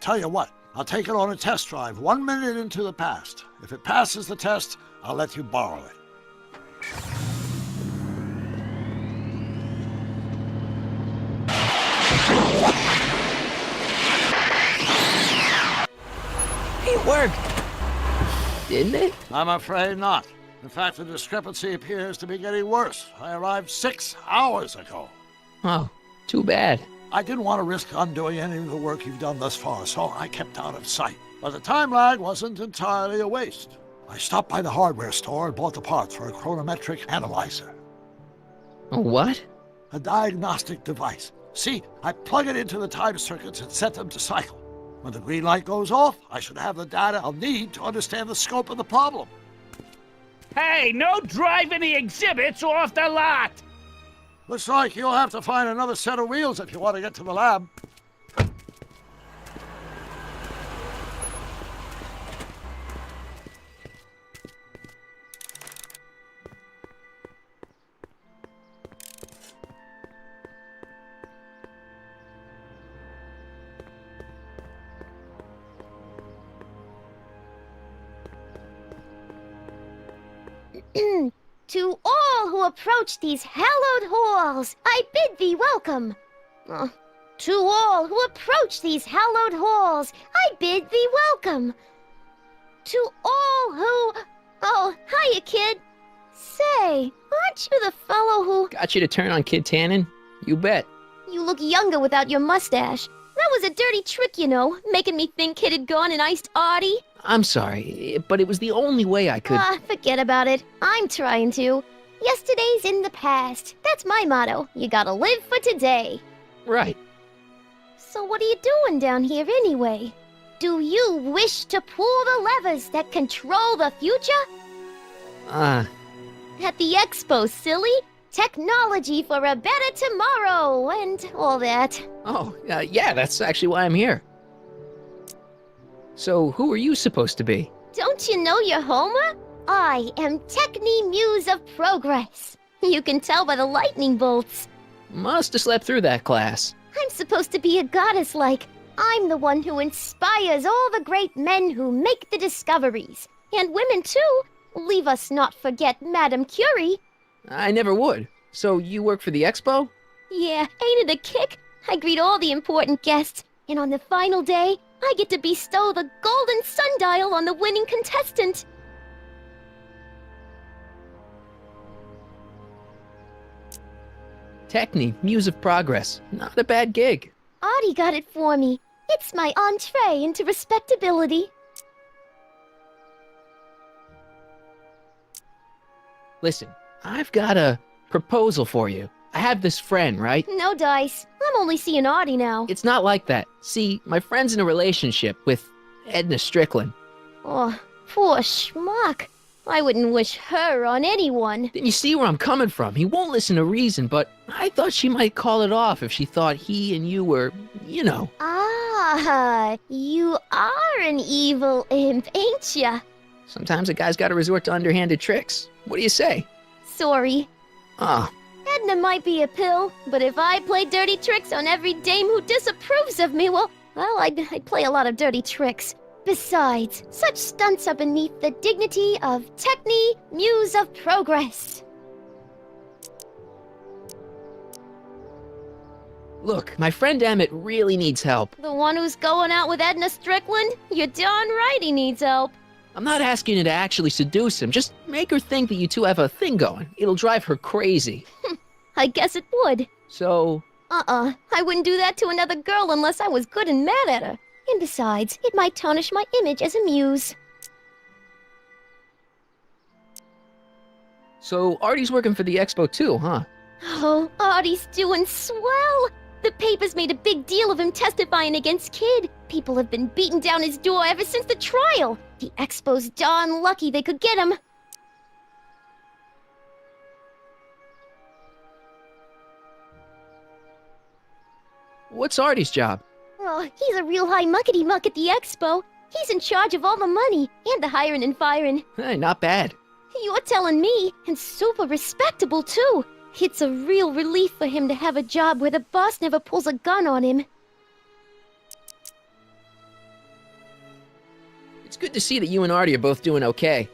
Tell you what, I'll take it on a test drive 1 minute into the past. If it passes the test, I'll let you borrow it. It worked! Didn't it? I'm afraid not. In fact, the discrepancy appears to be getting worse. I arrived 6 hours ago. Oh, too bad. I didn't want to risk undoing any of the work you've done thus far, so I kept out of sight. But the time lag wasn't entirely a waste. I stopped by the hardware store and bought the parts for a chronometric analyzer. A what? A diagnostic device. See, I plug it into the time circuits and set them to cycle. When the green light goes off, I should have the data I'll need to understand the scope of the problem. Hey, no driving the exhibits off the lot! Looks like you'll have to find another set of wheels if you want to get to the lab. To all who approach these hallowed halls, I bid thee welcome. To all who approach these hallowed halls, I bid thee welcome. To all who... Oh, hiya, kid. Say, aren't you the fellow who... Got you to turn on Kid Tannen? You bet. You look younger without your mustache. That was a dirty trick, you know, making me think Kid had gone and iced Artie. I'm sorry, but it was the only way I could... Forget about it. I'm trying to. Yesterday's in the past. That's my motto. You gotta live for today. Right. So what are you doing down here anyway? Do you wish to pull the levers that control the future? At the expo, silly. Technology for a better tomorrow, and all that. Oh, yeah, that's actually why I'm here. So, who are you supposed to be? Don't you know your Homer? I am Techni Muse of Progress. You can tell by the lightning bolts. Must have slept through that class. I'm supposed to be a goddess like. I'm the one who inspires all the great men who make the discoveries. And women too. Leave us not forget Madame Curie. I never would. So you work for the expo? Yeah, ain't it a kick? I greet all the important guests, and on the final day, I get to bestow the golden sundial on the winning contestant. Techni, Muse of Progress. Not a bad gig. Artie got it for me. It's my entree into respectability. Listen, I've got a proposal for you. I have this friend, right? No dice. I'm only seeing Artie now. It's not like that. See, my friend's in a relationship with Edna Strickland. Oh, poor schmuck. I wouldn't wish her on anyone. Then you see where I'm coming from. He won't listen to reason, but I thought she might call it off if she thought he and you were, you know. Ah, you are an evil imp, ain't ya? Sometimes a guy's gotta resort to underhanded tricks. What do you say? Sorry. Ah. Edna might be a pill, but if I play dirty tricks on every dame who disapproves of me, well, I'd play a lot of dirty tricks. Besides, such stunts are beneath the dignity of Techni, Muse of Progress. Look, my friend Emmett really needs help. The one who's going out with Edna Strickland? You're darn right he needs help. I'm not asking you to actually seduce him. Just make her think that you two have a thing going. It'll drive her crazy. I guess it would. So... I wouldn't do that to another girl unless I was good and mad at her. And besides, it might tarnish my image as a muse. So Artie's working for the expo too, huh? Oh, Artie's doing swell! The papers made a big deal of him testifying against Kid. People have been beating down his door ever since the trial. The expo's darn lucky they could get him. What's Artie's job? Oh, he's a real high muckety-muck at the expo. He's in charge of all the money, and the hiring and firing. Hey, not bad. You're telling me, and super respectable too. It's a real relief for him to have a job where the boss never pulls a gun on him. It's good to see that you and Artie are both doing okay.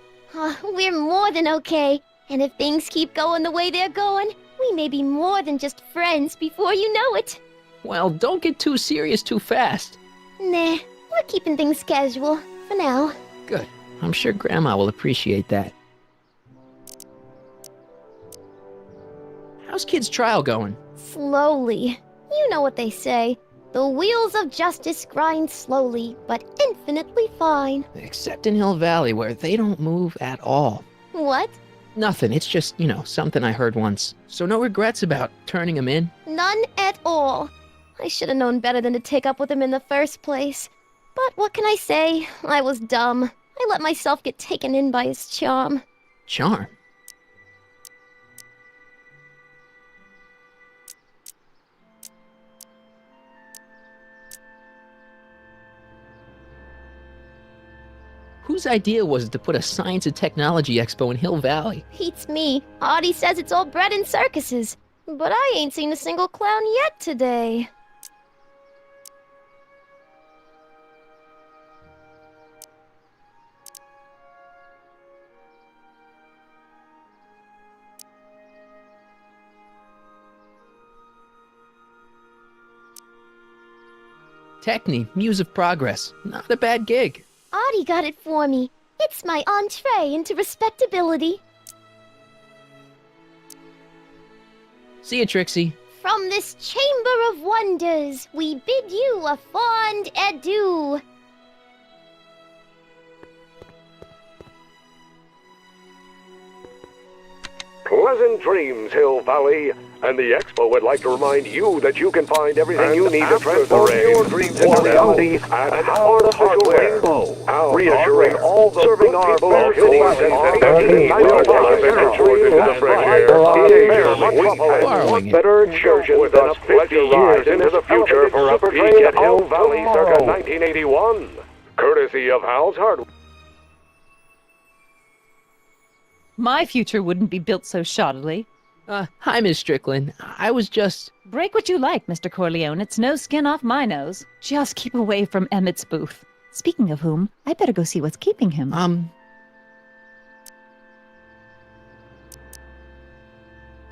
We're more than okay. And if things keep going the way they're going, we may be more than just friends before you know it. Well, don't get too serious too fast. Nah, we're keeping things casual, for now. Good. I'm sure Grandma will appreciate that. How's Kid's trial going? Slowly. You know what they say. The wheels of justice grind slowly, but infinitely fine. Except in Hill Valley, where they don't move at all. What? Nothing. It's just, something I heard once. So no regrets about turning him in? None at all. I should have known better than to take up with him in the first place. But what can I say? I was dumb. I let myself get taken in by his charm. Charm? Whose idea was it to put a science and technology expo in Hill Valley? Beats me. Audie says it's all bred in circuses. But I ain't seen a single clown yet today. Techne, Muse of Progress. Not a bad gig. Audie got it for me. It's my entree into respectability. See ya, Trixie. From this chamber of wonders, we bid you a fond adieu. Pleasant dreams, Hill Valley. And the Expo would like to remind you that you can find everything you need to transform your dreams into reality at Artificial Rainbow. Reassuring all the serving our full cities and better excursions than 50 years into the future for a peek at Hill Valley circa 1981. Courtesy of Hal's Hardware. My future wouldn't be built so shoddily. Hi, Miss Strickland. I was just... Break what you like, Mr. Corleone. It's no skin off my nose. Just keep away from Emmett's booth. Speaking of whom, I better go see what's keeping him.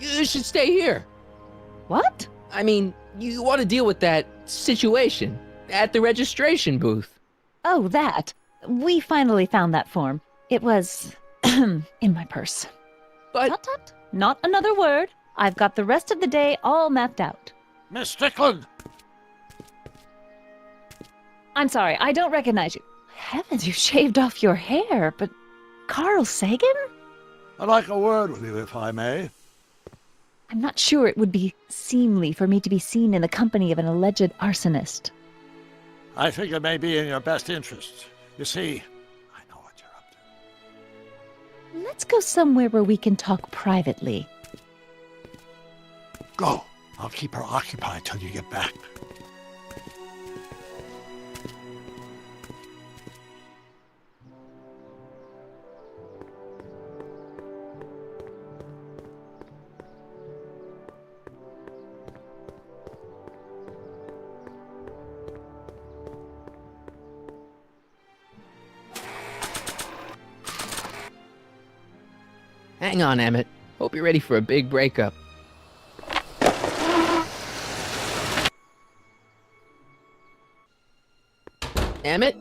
You should stay here. What? I mean, you want to deal with that situation at the registration booth. Oh, that. We finally found that form. It was... in my purse. But... Tut, tut. Not another word. I've got the rest of the day all mapped out. Miss Strickland! I'm sorry, I don't recognize you. Heavens, you shaved off your hair, but... Carl Sagan? I'd like a word with you, if I may. I'm not sure it would be seemly for me to be seen in the company of an alleged arsonist. I think it may be in your best interest. You see, Let's go somewhere where we can talk privately. go. I'll keep her occupied till you get back. Hang on, Emmett. Hope you're ready for a big breakup. Emmett?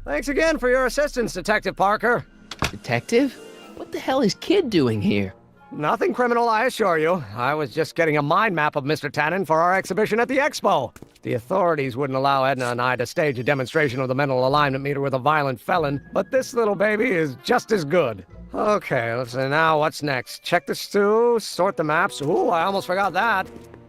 Thanks again for your assistance, Detective Parker. Detective? What the hell is Kid doing here? Nothing criminal, I assure you. I was just getting a mind map of Mr. Tannen for our exhibition at the Expo. The authorities wouldn't allow Edna and I to stage a demonstration of the mental alignment meter with a violent felon, but this little baby is just as good. Okay, let's see now what's next. Check the stew, sort the maps. Ooh, I almost forgot that.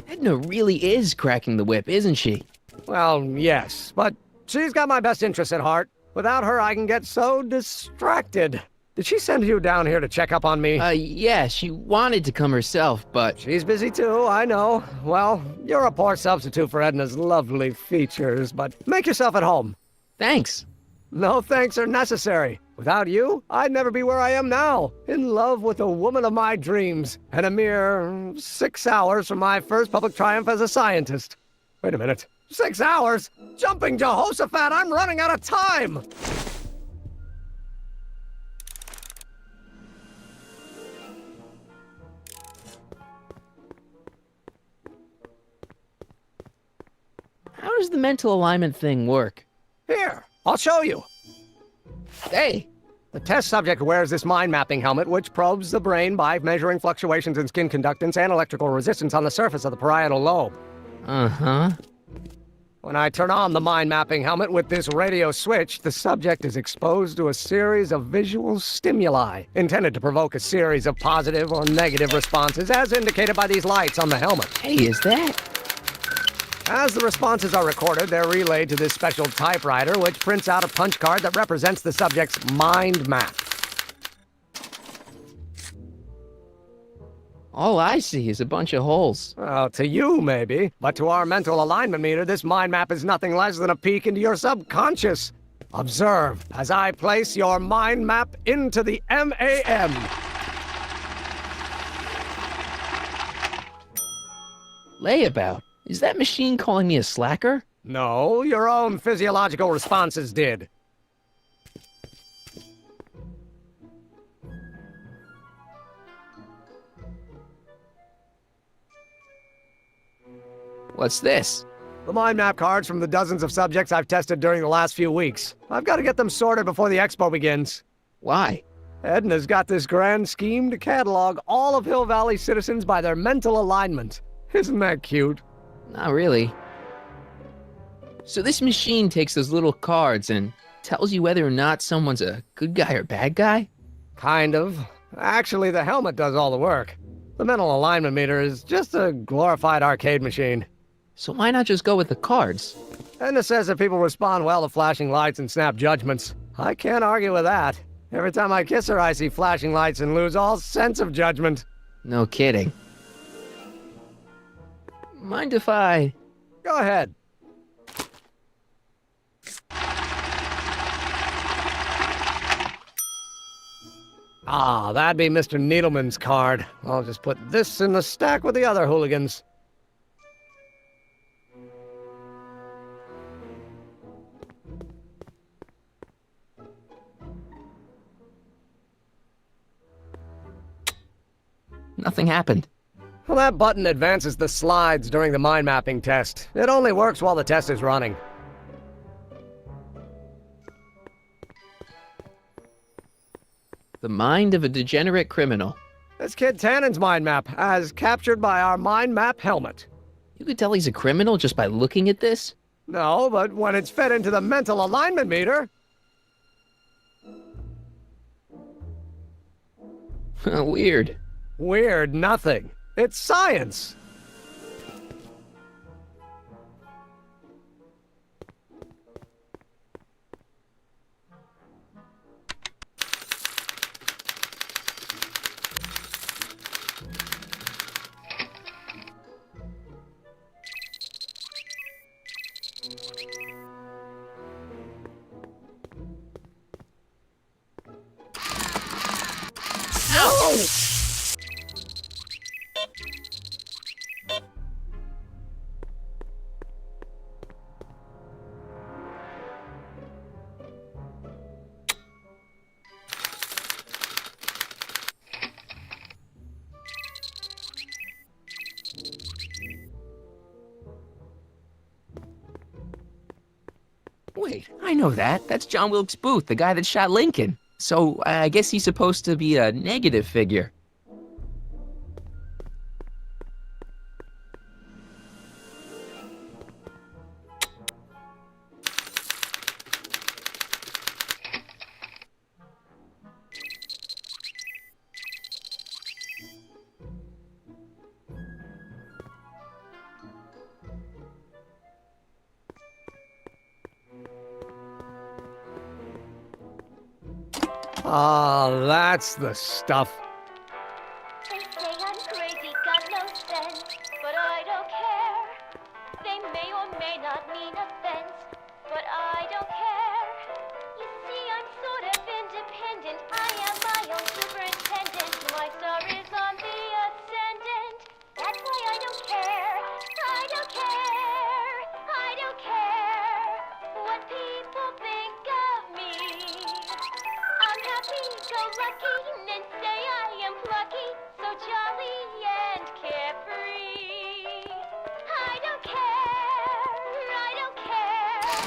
Edna really is cracking the whip, isn't she? Well, yes, but she's got my best interests at heart. Without her, I can get so distracted. Did she send you down here to check up on me? Yeah, she wanted to come herself, but... She's busy too, I know. Well, you're a poor substitute for Edna's lovely features, but make yourself at home. Thanks. No thanks are necessary. Without you, I'd never be where I am now, in love with the woman of my dreams, and a mere 6 hours from my first public triumph as a scientist. Wait a minute. 6 hours? Jumping Jehoshaphat, I'm running out of time! How does the mental alignment thing work? Here, I'll show you. Hey! The test subject wears this mind mapping helmet, which probes the brain by measuring fluctuations in skin conductance and electrical resistance on the surface of the parietal lobe. Uh-huh. When I turn on the mind mapping helmet with this radio switch, the subject is exposed to a series of visual stimuli, intended to provoke a series of positive or negative responses, as indicated by these lights on the helmet. Hey, is that... As the responses are recorded, they're relayed to this special typewriter, which prints out a punch card that represents the subject's mind map. All I see is a bunch of holes. Well, to you, maybe. But to our mental alignment meter, this mind map is nothing less than a peek into your subconscious. Observe as I place your mind map into the MAM. Layabout? Is that machine calling me a slacker? No, your own physiological responses did. What's this? The mind map cards from the dozens of subjects I've tested during the last few weeks. I've got to get them sorted before the expo begins. Why? Edna's got this grand scheme to catalog all of Hill Valley citizens by their mental alignment. Isn't that cute? Not really. So this machine takes those little cards and tells you whether or not someone's a good guy or bad guy? Kind of. Actually, the helmet does all the work. The mental alignment meter is just a glorified arcade machine. So why not just go with the cards? Edna says that people respond well to flashing lights and snap judgments. I can't argue with that. Every time I kiss her, I see flashing lights and lose all sense of judgment. No kidding. Mind if I... Go ahead. Ah, that'd be Mr. Needleman's card. I'll just put this in the stack with the other hooligans. Nothing happened. Well, that button advances the slides during the mind mapping test. It only works while the test is running. The mind of a degenerate criminal. It's Kid Tannen's mind map, as captured by our mind map helmet. You could tell he's a criminal just by looking at this? No, but when it's fed into the mental alignment meter... Weird. Weird nothing. It's science. Wait, I know that. That's John Wilkes Booth, the guy that shot Lincoln. So I guess he's supposed to be a negative figure. Ah, that's the stuff. They say I'm crazy, got no sense, but I don't care. They may or may not mean offense, but I don't care. You see, I'm sort of independent. I am my own superintendent. My star is on the ascendant. That's why I don't care. I don't care. I don't care what people think of me. I'm happy-go-lucky and say I am plucky, so jolly and carefree. I don't care, I don't care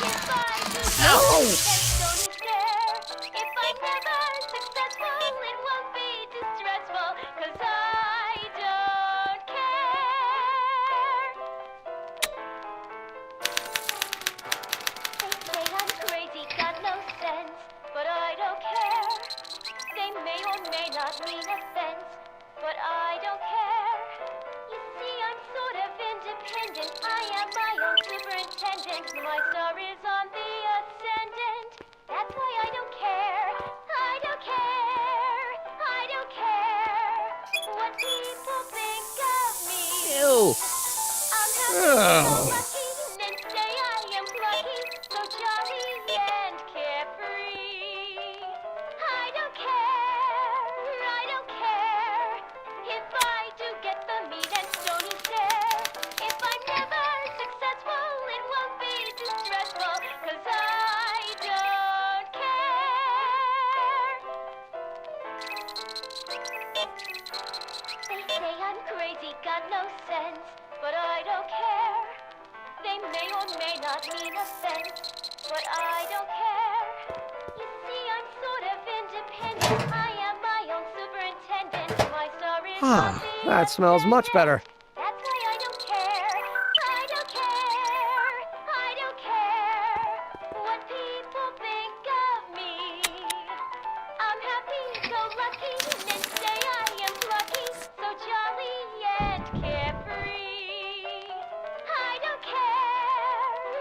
if I do something that's so stare. If I'm never successful, it won't be distressful, 'cause I don't care. They say I'm crazy, got no sense, but I don't care. They may or may not mean offense, but I don't care. You see, I'm sort of independent. I am my own superintendent. My star is on the ascendant. That's why I don't care. I don't care. I don't care what people think of me. Ew. I'm happy-go-lucky and say I am plucky, so jolly and carefree. I don't care if I do get the meat and stony stare. If I'm never successful, it won't be distressful, 'cause I don't care. They say I'm crazy, got no sense, but I don't care. taking offense, but I don't care. You see, I'm sort of independent. I am my own superintendent. My star is Ah, that smells much better. that's why I don't care. I don't care. I don't care what people think of me. I'm happy, so lucky, and say I am plucky, so jolly and carefree. I don't care.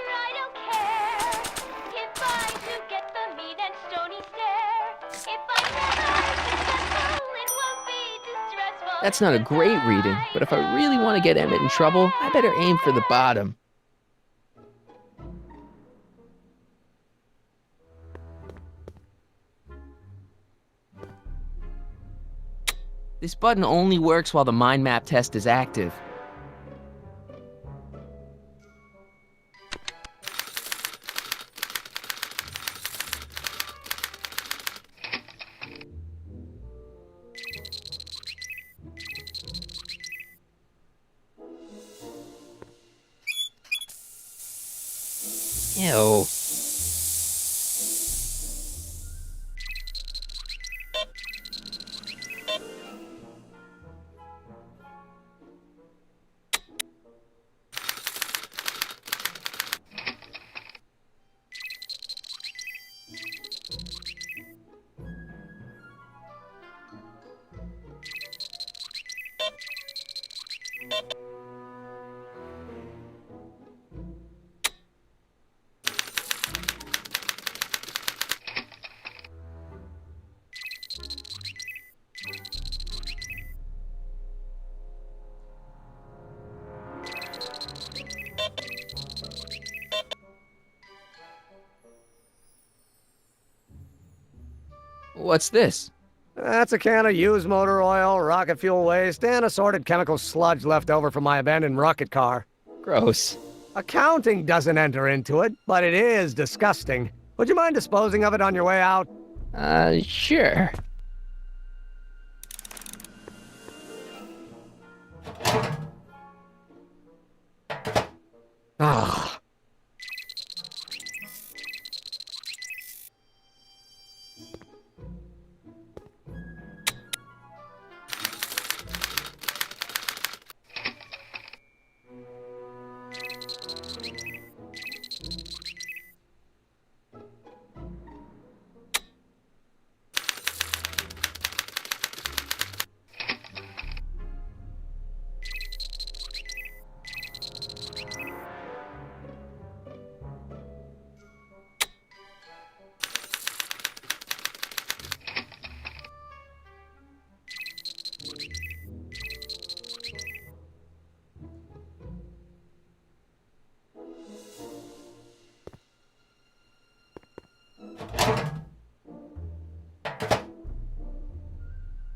I don't care if I do get the mean and stony stare. If I'm never successful, it won't be distressful. That's not a great reading, but if I really want to get Emmett in trouble, I better aim for the bottom. This button only works while the mind map test is active. Ew. What's this? That's a can of used motor oil, rocket fuel waste, and assorted chemical sludge left over from my abandoned rocket car. Gross. Accounting doesn't enter into it, but it is disgusting. Would you mind disposing of it on your way out? Sure. Ah.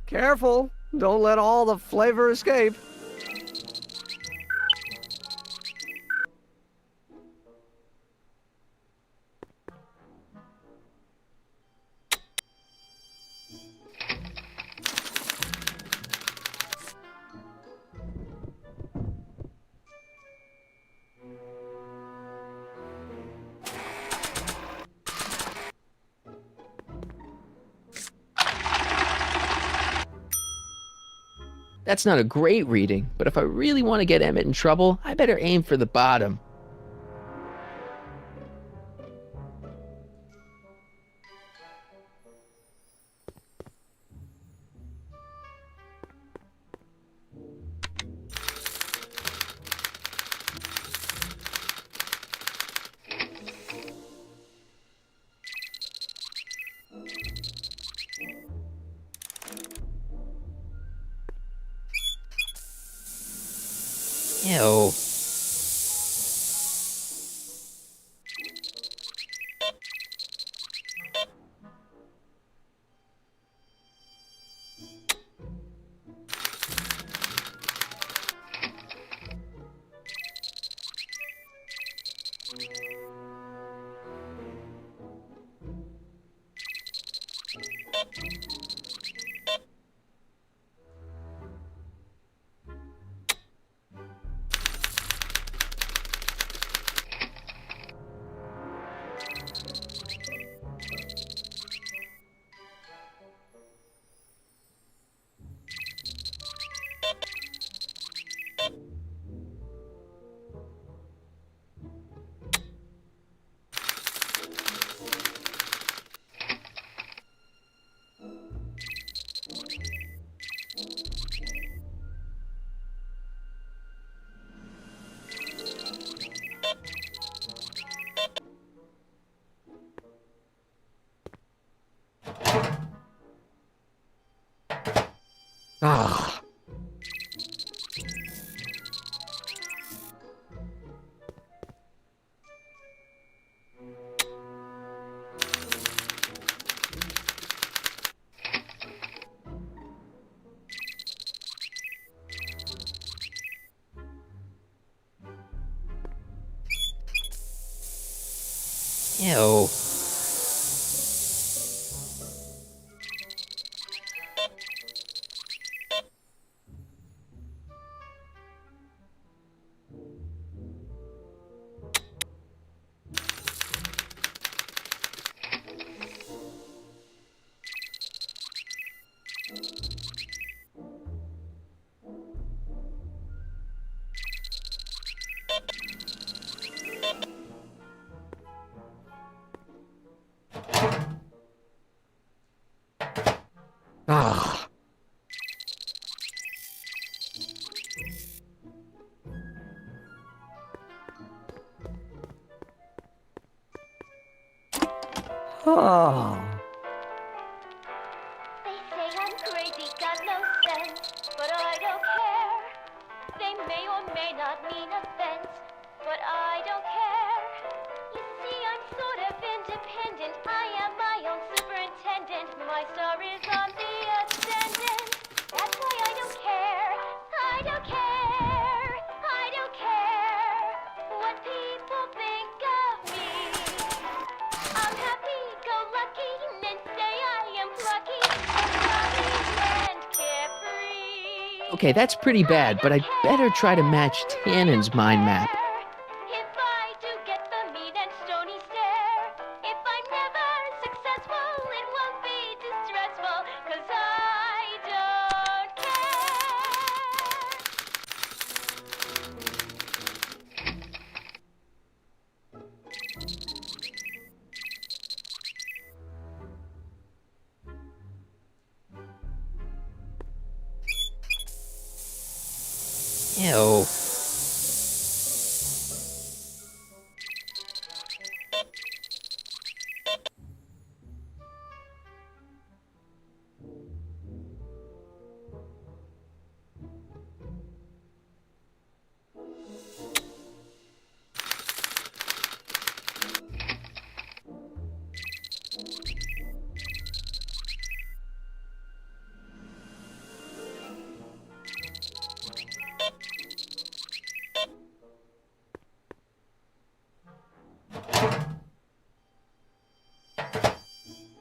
Careful, don't let all the flavor escape. That's not a great reading, but if I really want to get Emmett in trouble, I better aim for the bottom. Ew. Ah. Ew. Ah. Oh. They say I'm crazy, got no sense, but I don't care. They may or may not mean offense, but I don't care. You see, I'm sort of independent. I am my own superintendent. My star is on the ascendant. That's why I don't care. I don't care. I don't care what people think of me. I'm happy-go-lucky, men say I am plucky, jolly and carefree. Okay, that's pretty bad, but I'd better try to match Tannen's mind map. If I do get the mean and stony stare, if I'm never successful, it won't be distressful, 'cause I don't care. Ew.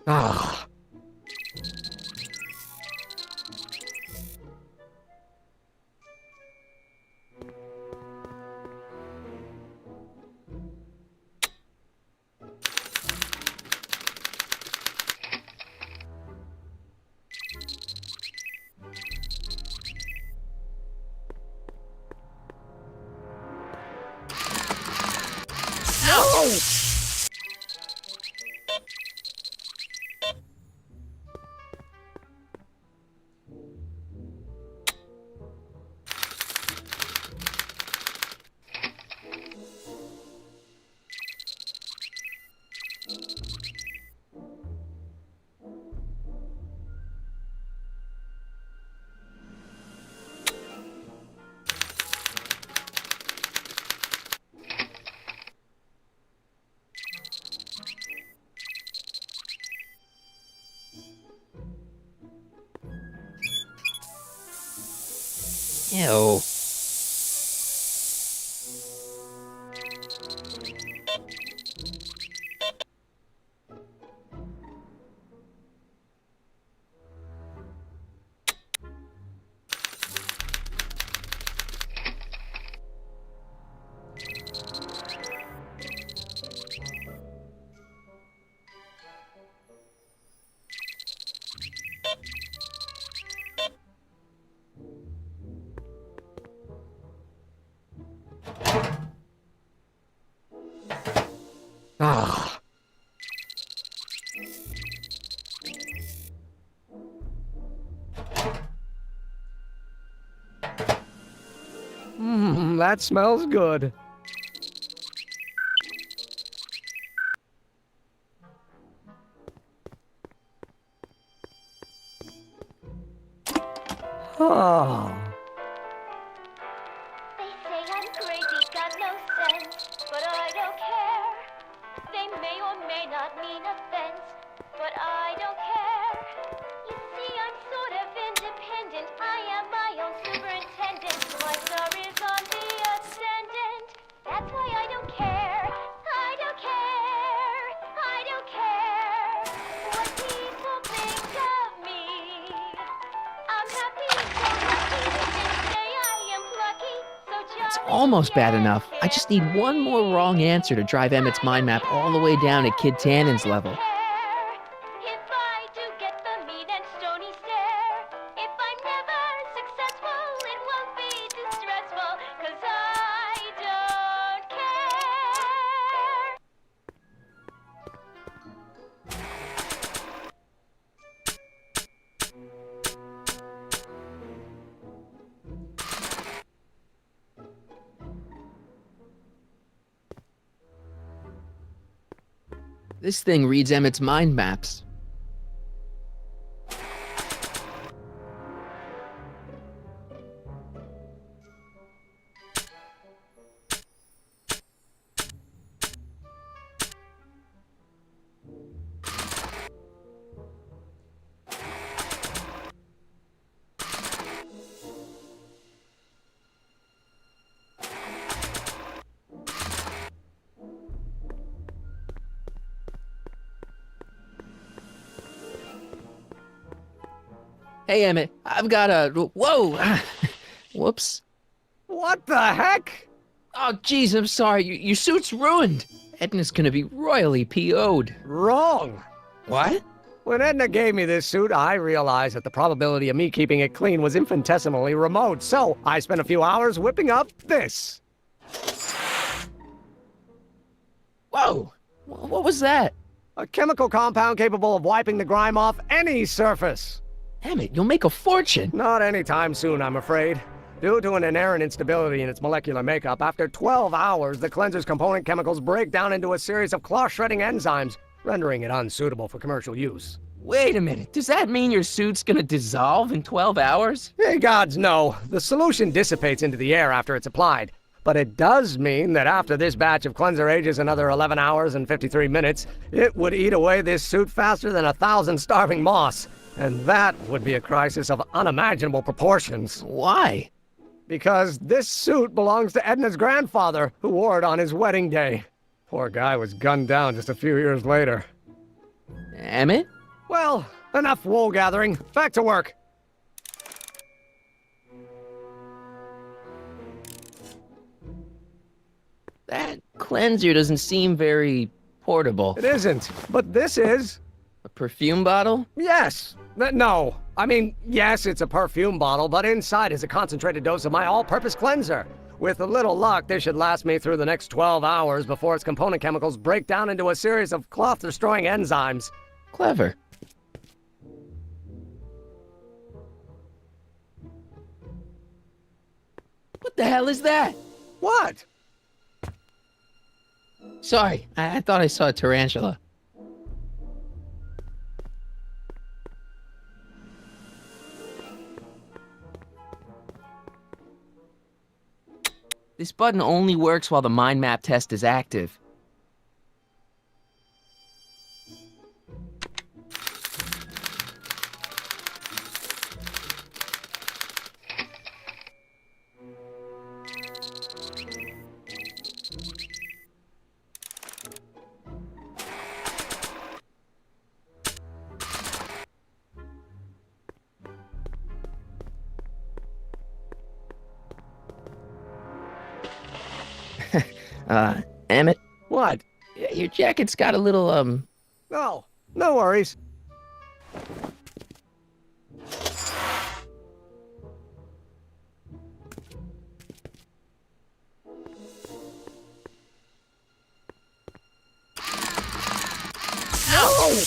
Ah. Ew. Ah. That smells good. Oh. They say I'm crazy, got no sense, but I don't care. They may or may not mean offense, but I don't care. You see, I'm sort of independent. I am my own superintendent. My star is on the ascendant. That's why I don't care. I don't care. I don't care what people think of me. I'm happy, so lucky. They say I am plucky, so It's jolly. almost bad enough. I just need one more wrong answer to drive Emmett's mind map all the way down to Kid Tannen's level. If I do get the mean and stony stare, if I'm never successful, it won't be distressful, 'cause I don't care. This thing reads Emmett's mind maps. Hey, Emmett, I've got a... Whoa! Whoops. What the heck? Oh, jeez, I'm sorry. Your suit's ruined. Edna's gonna be royally PO'd. Wrong. What? When Edna gave me this suit, I realized that the probability of me keeping it clean was infinitesimally remote, so I spent a few hours whipping up this. Whoa! What was that? A chemical compound capable of wiping the grime off any surface. Emmett, you'll make a fortune. Not anytime soon, I'm afraid. Due to an inherent instability in its molecular makeup, after 12 hours, the cleanser's component chemicals break down into a series of cloth-shredding enzymes, rendering it unsuitable for commercial use. Wait a minute. Does that mean your suit's gonna dissolve in 12 hours? Hey, gods, no. The solution dissipates into the air after it's applied. But it does mean that after this batch of cleanser ages another 11 hours and 53 minutes, it would eat away this suit faster than 1,000 starving moths. And that would be a crisis of unimaginable proportions. Why? Because this suit belongs to Edna's grandfather, who wore it on his wedding day. Poor guy was gunned down just a few years later. Emmett? Well, enough wool gathering. Back to work. That cleanser doesn't seem very portable. It isn't, but this is. A perfume bottle? Yes. No. I mean, yes, it's a perfume bottle, but inside is a concentrated dose of my all-purpose cleanser. With a little luck, this should last me through the next 12 hours before its component chemicals break down into a series of cloth-destroying enzymes. Clever. What the hell is that? What? Sorry, I thought I saw a tarantula. This button only works while the mind map test is active. Emmett? What? Your jacket's got a little, No, no worries. No!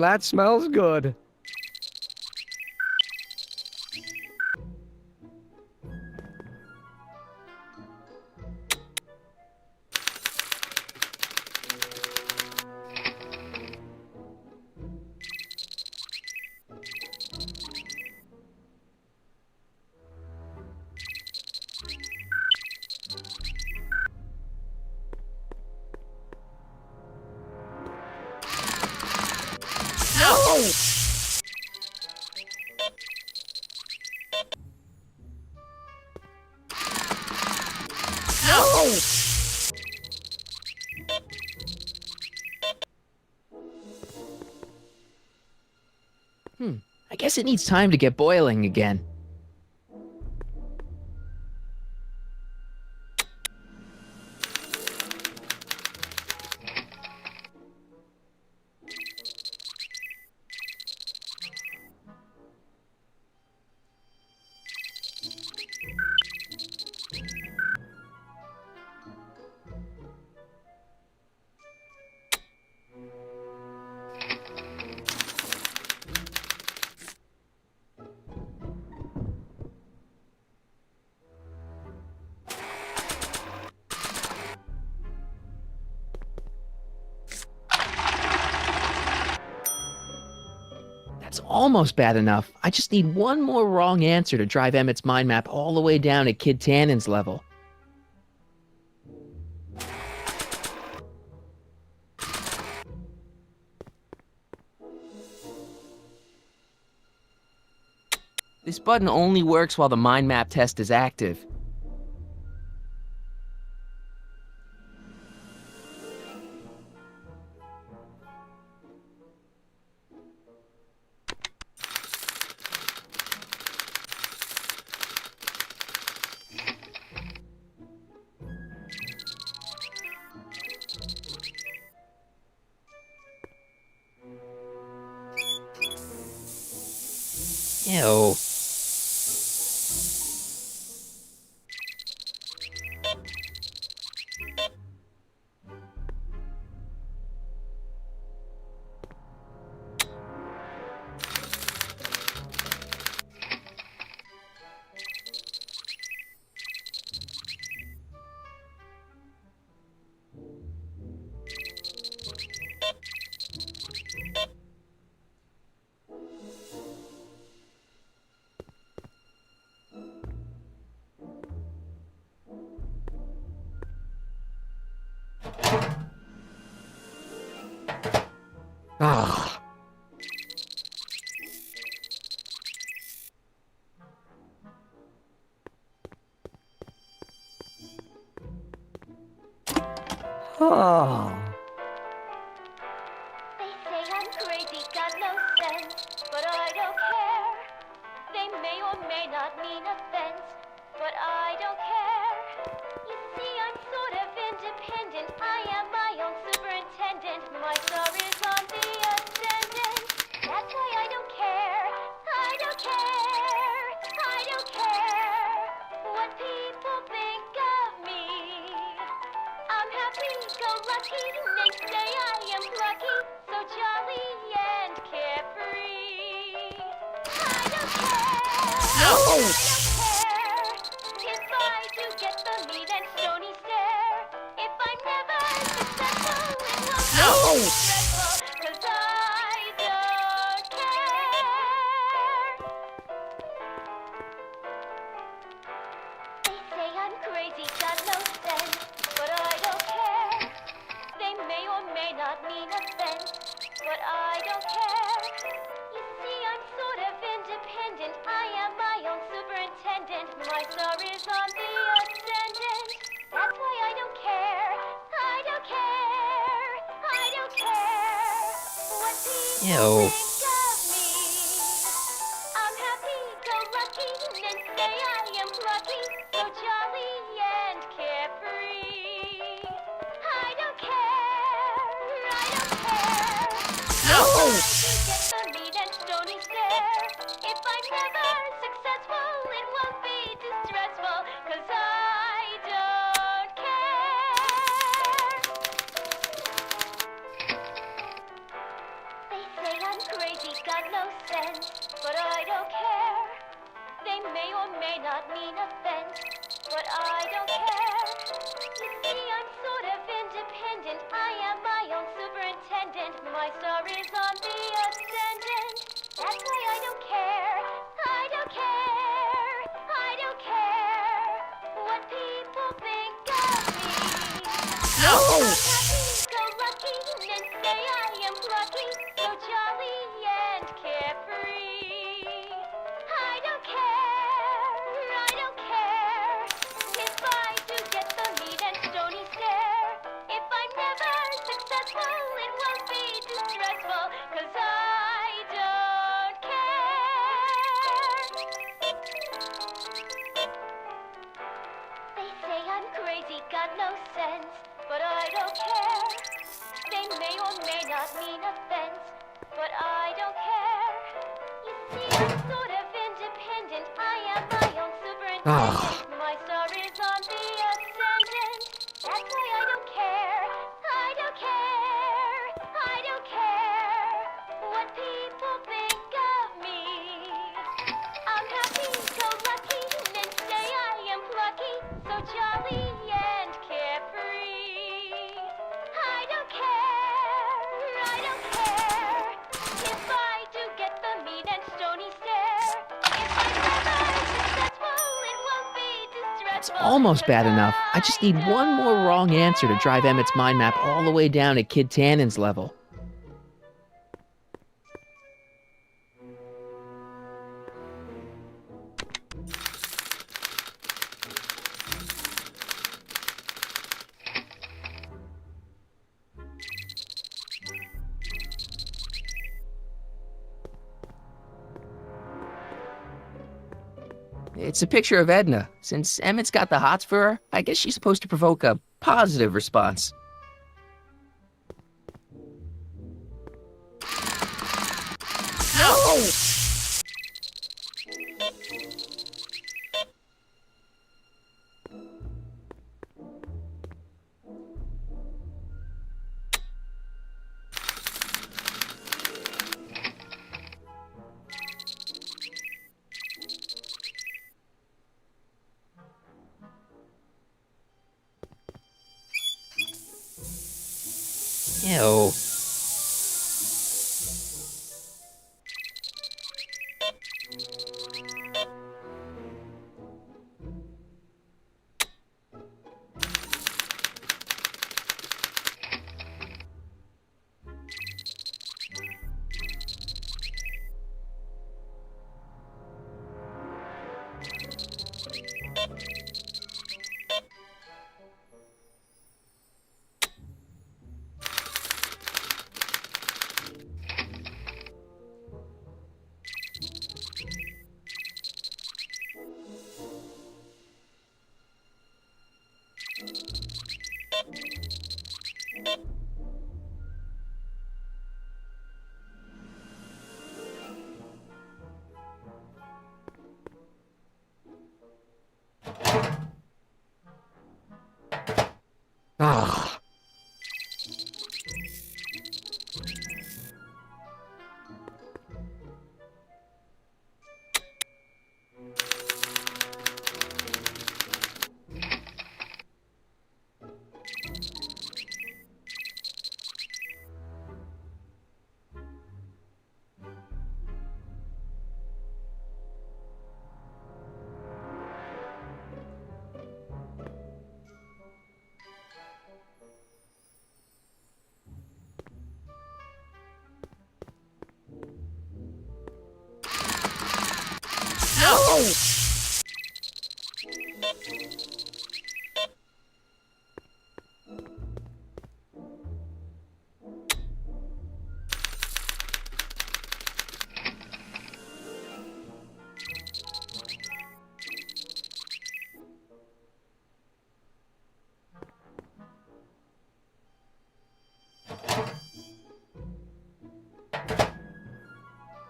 That smells good. I guess it needs time to get boiling again. That's almost bad enough. I just need one more wrong answer to drive Emmett's mind map all the way down to Kid Tannen's level. This button only works while the mind map test is active. Ew. Ah. Oh. They say I'm crazy, got no sense, but I don't care. They may or may not mean offense, but I don't care. You see, I'm sort of independent. I am my own superintendent. My star is on the ascendant. That's why I don't care. I don't care. I don't care what people think of me. I'm happy-go-lucky. They say I am lucky, so jolly and carefree. I don't care. No! I don't care if I do get the mean and stony stare. If I'm never successful, it won't No! be dreadful, 'cause I don't care. They say I'm crazy, got no sense, but I don't care. They may or may not mean offense, but I don't care. You see, I'm sort of independent. I am my own superintendent. My star is on the ascendant. That's why I don't care. I don't care. I don't care what people Ew. I'm happy, go lucky, and say I am lucky, so jolly and carefree. I don't care, I don't care. Ow! Get the meat and stony stare. If I'm never successful, it won't be distressful, 'cause I don't care. They say I'm crazy, got no sense, but I don't care. They may or may not mean offense, but I don't care. You see, I'm sort of independent. I am my own superintendent. My star is on the ascendant. That's why I don't care. I don't care. I don't care what people think of me. No! I'm happy, go lucky, and say I am plucky, so jolly and carefree. I don't care, I don't care if I do get the meat and stony stare. If I'm never successful, it won't be distressful, 'cause I don't care. They say I'm crazy, got no sense, but I don't care. They may or may not mean offense, but I don't care. You see, I'm sort of independent. I am my own superintendent. My star is on the ascendant. That's why I don't care. I don't care. I don't care what people think of me. I'm happy, go lucky, and say I am plucky, so jolly and carefree. I don't care, I don't care if I do get the meat and stony stare. If I'm never successful, it won't be distressful. Almost bad enough. I just need one more wrong answer to drive Emmett's mind map all the way down to Kid Tannen's level. It's a picture of Edna. Since Emmett's got the hots for her, I guess she's supposed to provoke a positive response. No! Ew. Ah. No!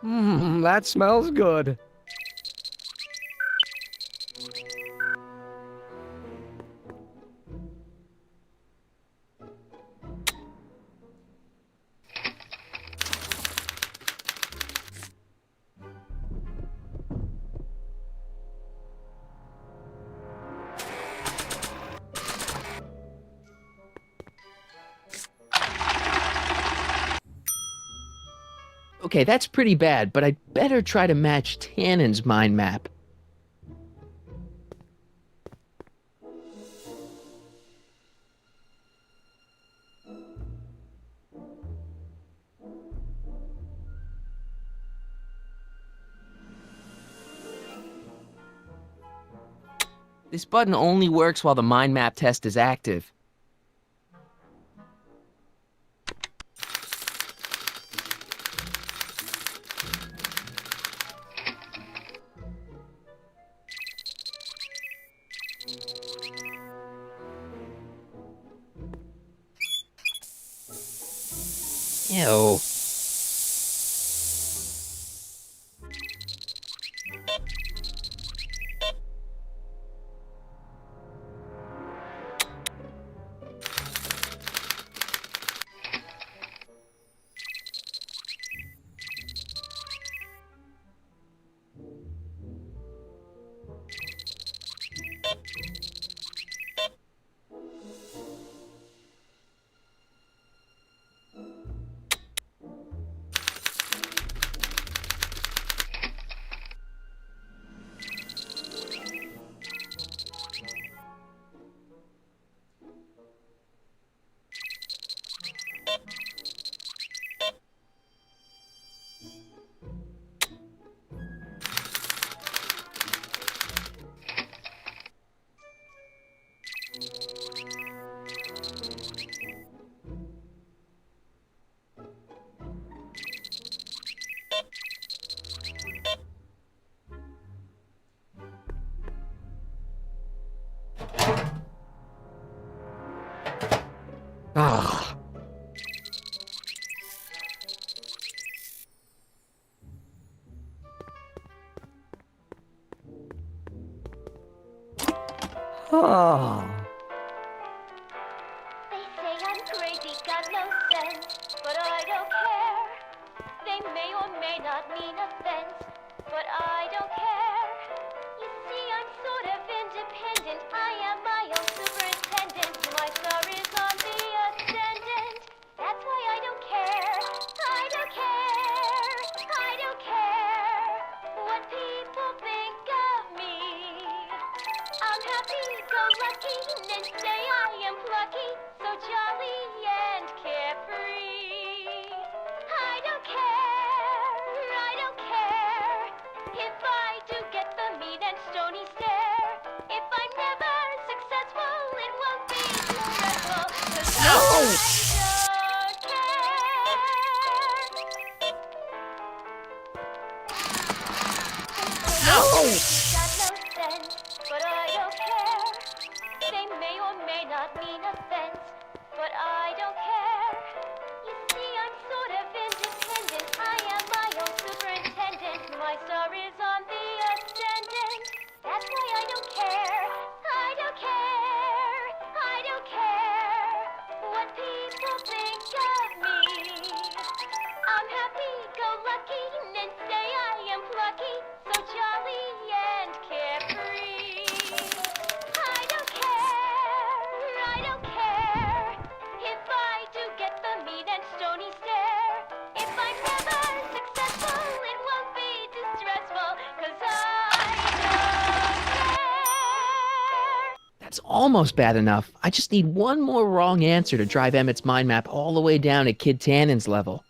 That smells good. Okay, that's pretty bad, but I'd better try to match Tannen's mind map. This button only works while the mind map test is active. Ew. Ah. Ah. They say I'm crazy, got no sense, but I don't care. They may or may not mean offense, but I don't care. You see, I'm sort of independent. I am my own superintendent. My star is on the ascendant. That's why I don't care. I don't care. I don't care what people think of me. I'm happy-go-lucky, and say I am plucky, so jolly and carefree. I don't care if I do get the mean and stony stare. If I'm never successful, it won't be stressful, 'cause I don't care. No! Got no sense, but I don't care. They may or may not mean offense, but I don't care. You see, I'm sort of independent. I am my own superintendent. My star is on the ascendant. That's why I don't care. I don't care. I don't care what people think of me. I'm happy-go-lucky, and say I am plucky, so jolly and carefree. I don't care if I do get the mean and stony stare. If I'm never successful, it won't be distressful, 'cause I don't care. That's almost bad enough. I just need one more wrong answer to drive Emmett's mind map all the way down to Kid Tannen's level.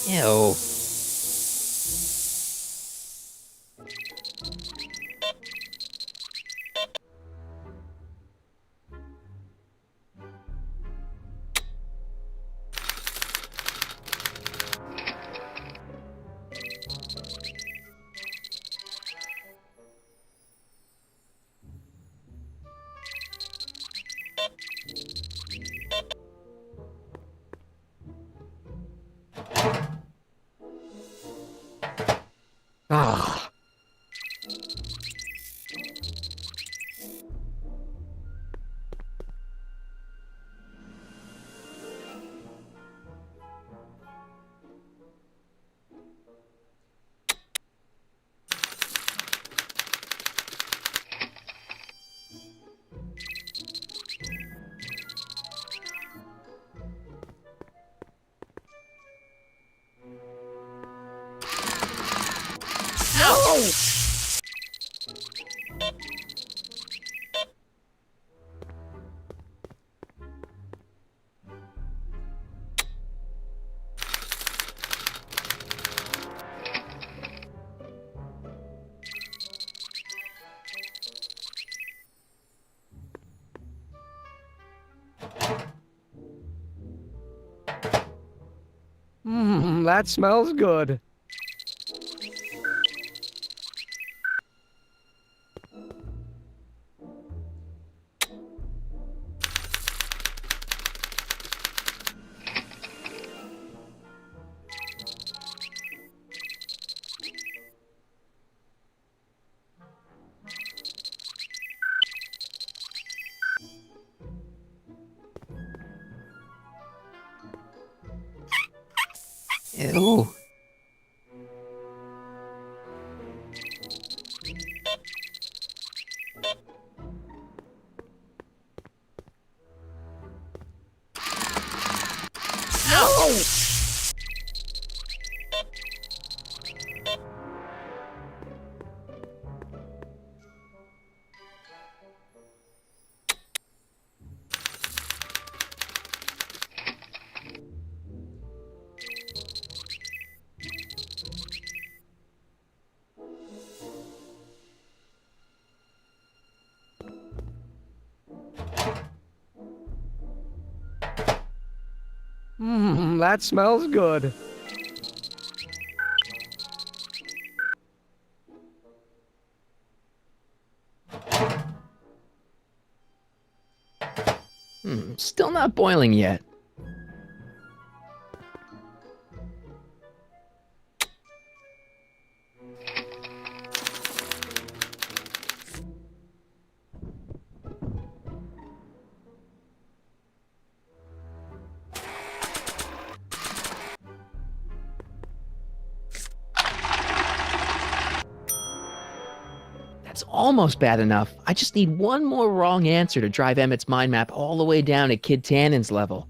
Ew. Ah. No! That smells good. Ew. No! That smells good. Still not boiling yet. That's almost bad enough. I just need one more wrong answer to drive Emmett's mind map all the way down to Kid Tannen's level.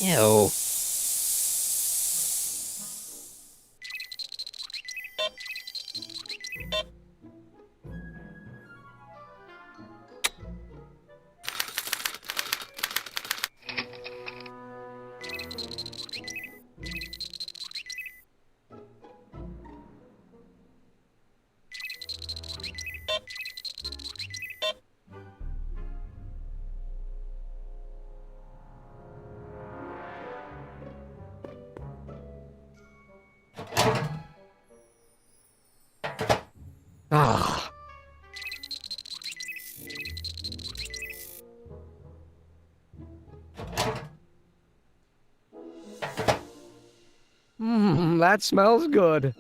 Ew. Ah. That smells good.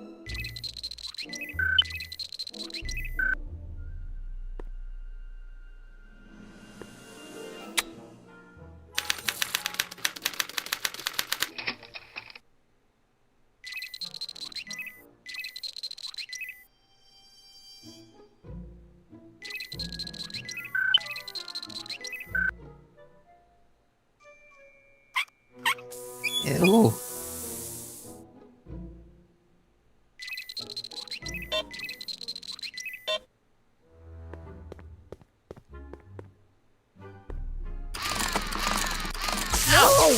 Ew. No!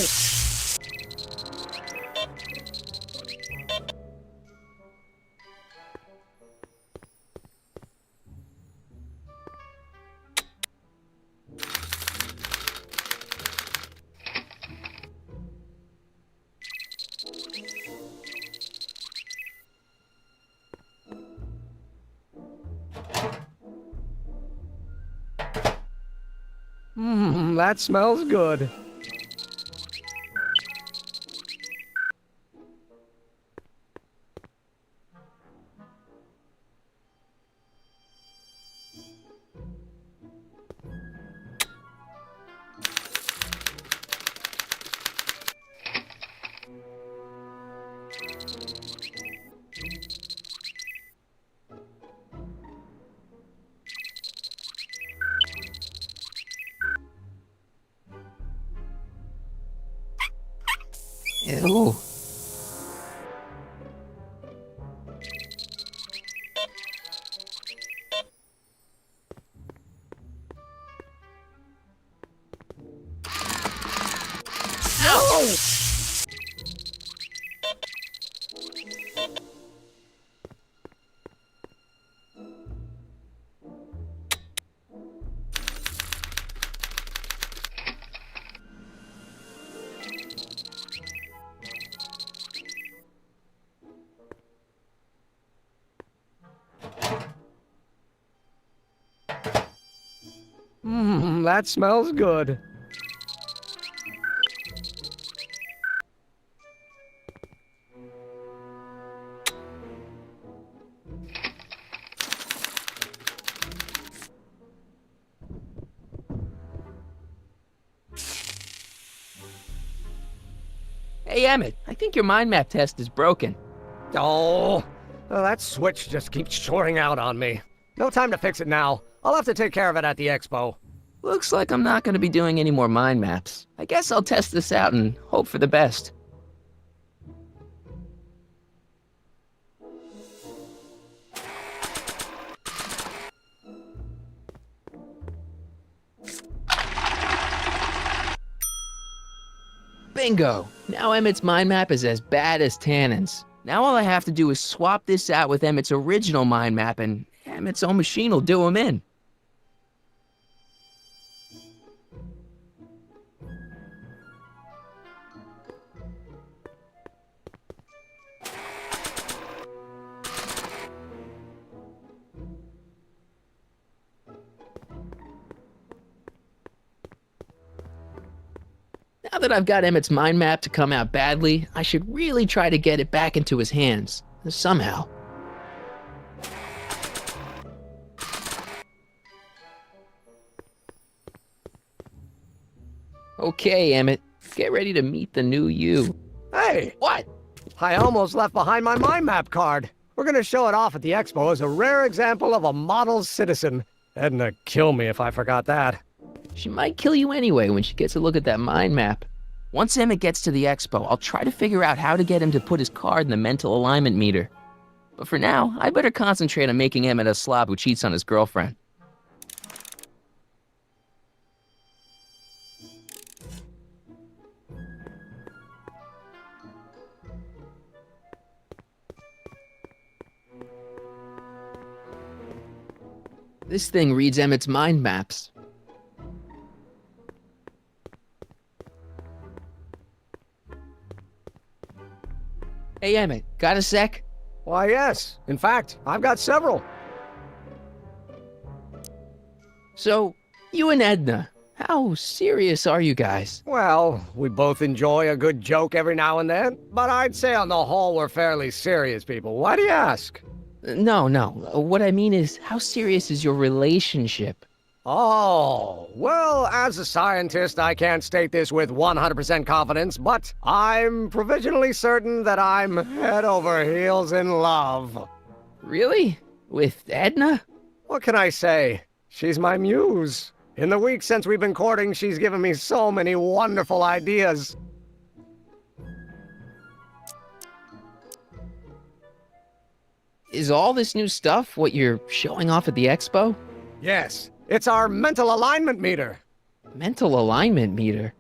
That smells good. Ew. That smells good. Hey, Emmett, I think your mind map test is broken. Oh, that switch just keeps shorting out on me. No time to fix it now. I'll have to take care of it at the expo. Looks like I'm not going to be doing any more mind maps. I guess I'll test this out and hope for the best. Bingo! Now Emmett's mind map is as bad as Tannen's. Now all I have to do is swap this out with Emmett's original mind map and Emmett's own machine will do him in. Now that I've got Emmett's mind map to come out badly, I should really try to get it back into his hands. Somehow. Okay, Emmett. Get ready to meet the new you. Hey! What? I almost left behind my mind map card. We're gonna show it off at the expo as a rare example of a model citizen. Edna, kill me if I forgot that. She might kill you anyway when she gets a look at that mind map. Once Emmett gets to the expo, I'll try to figure out how to get him to put his card in the mental alignment meter. But for now, I better concentrate on making Emmett a slob who cheats on his girlfriend. This thing reads Emmett's mind maps. Hey, Emmett, got a sec? Why, yes. In fact, I've got several. So, you and Edna, how serious are you guys? Well, we both enjoy a good joke every now and then, but I'd say on the whole we're fairly serious people. Why do you ask? No. What I mean is, how serious is your relationship? Oh, well, as a scientist, I can't state this with 100% confidence, but I'm provisionally certain that I'm head over heels in love. Really? With Edna? What can I say? She's my muse. In the week since we've been courting, she's given me so many wonderful ideas. Is all this new stuff what you're showing off at the expo? Yes. It's our mental alignment meter. Mental alignment meter?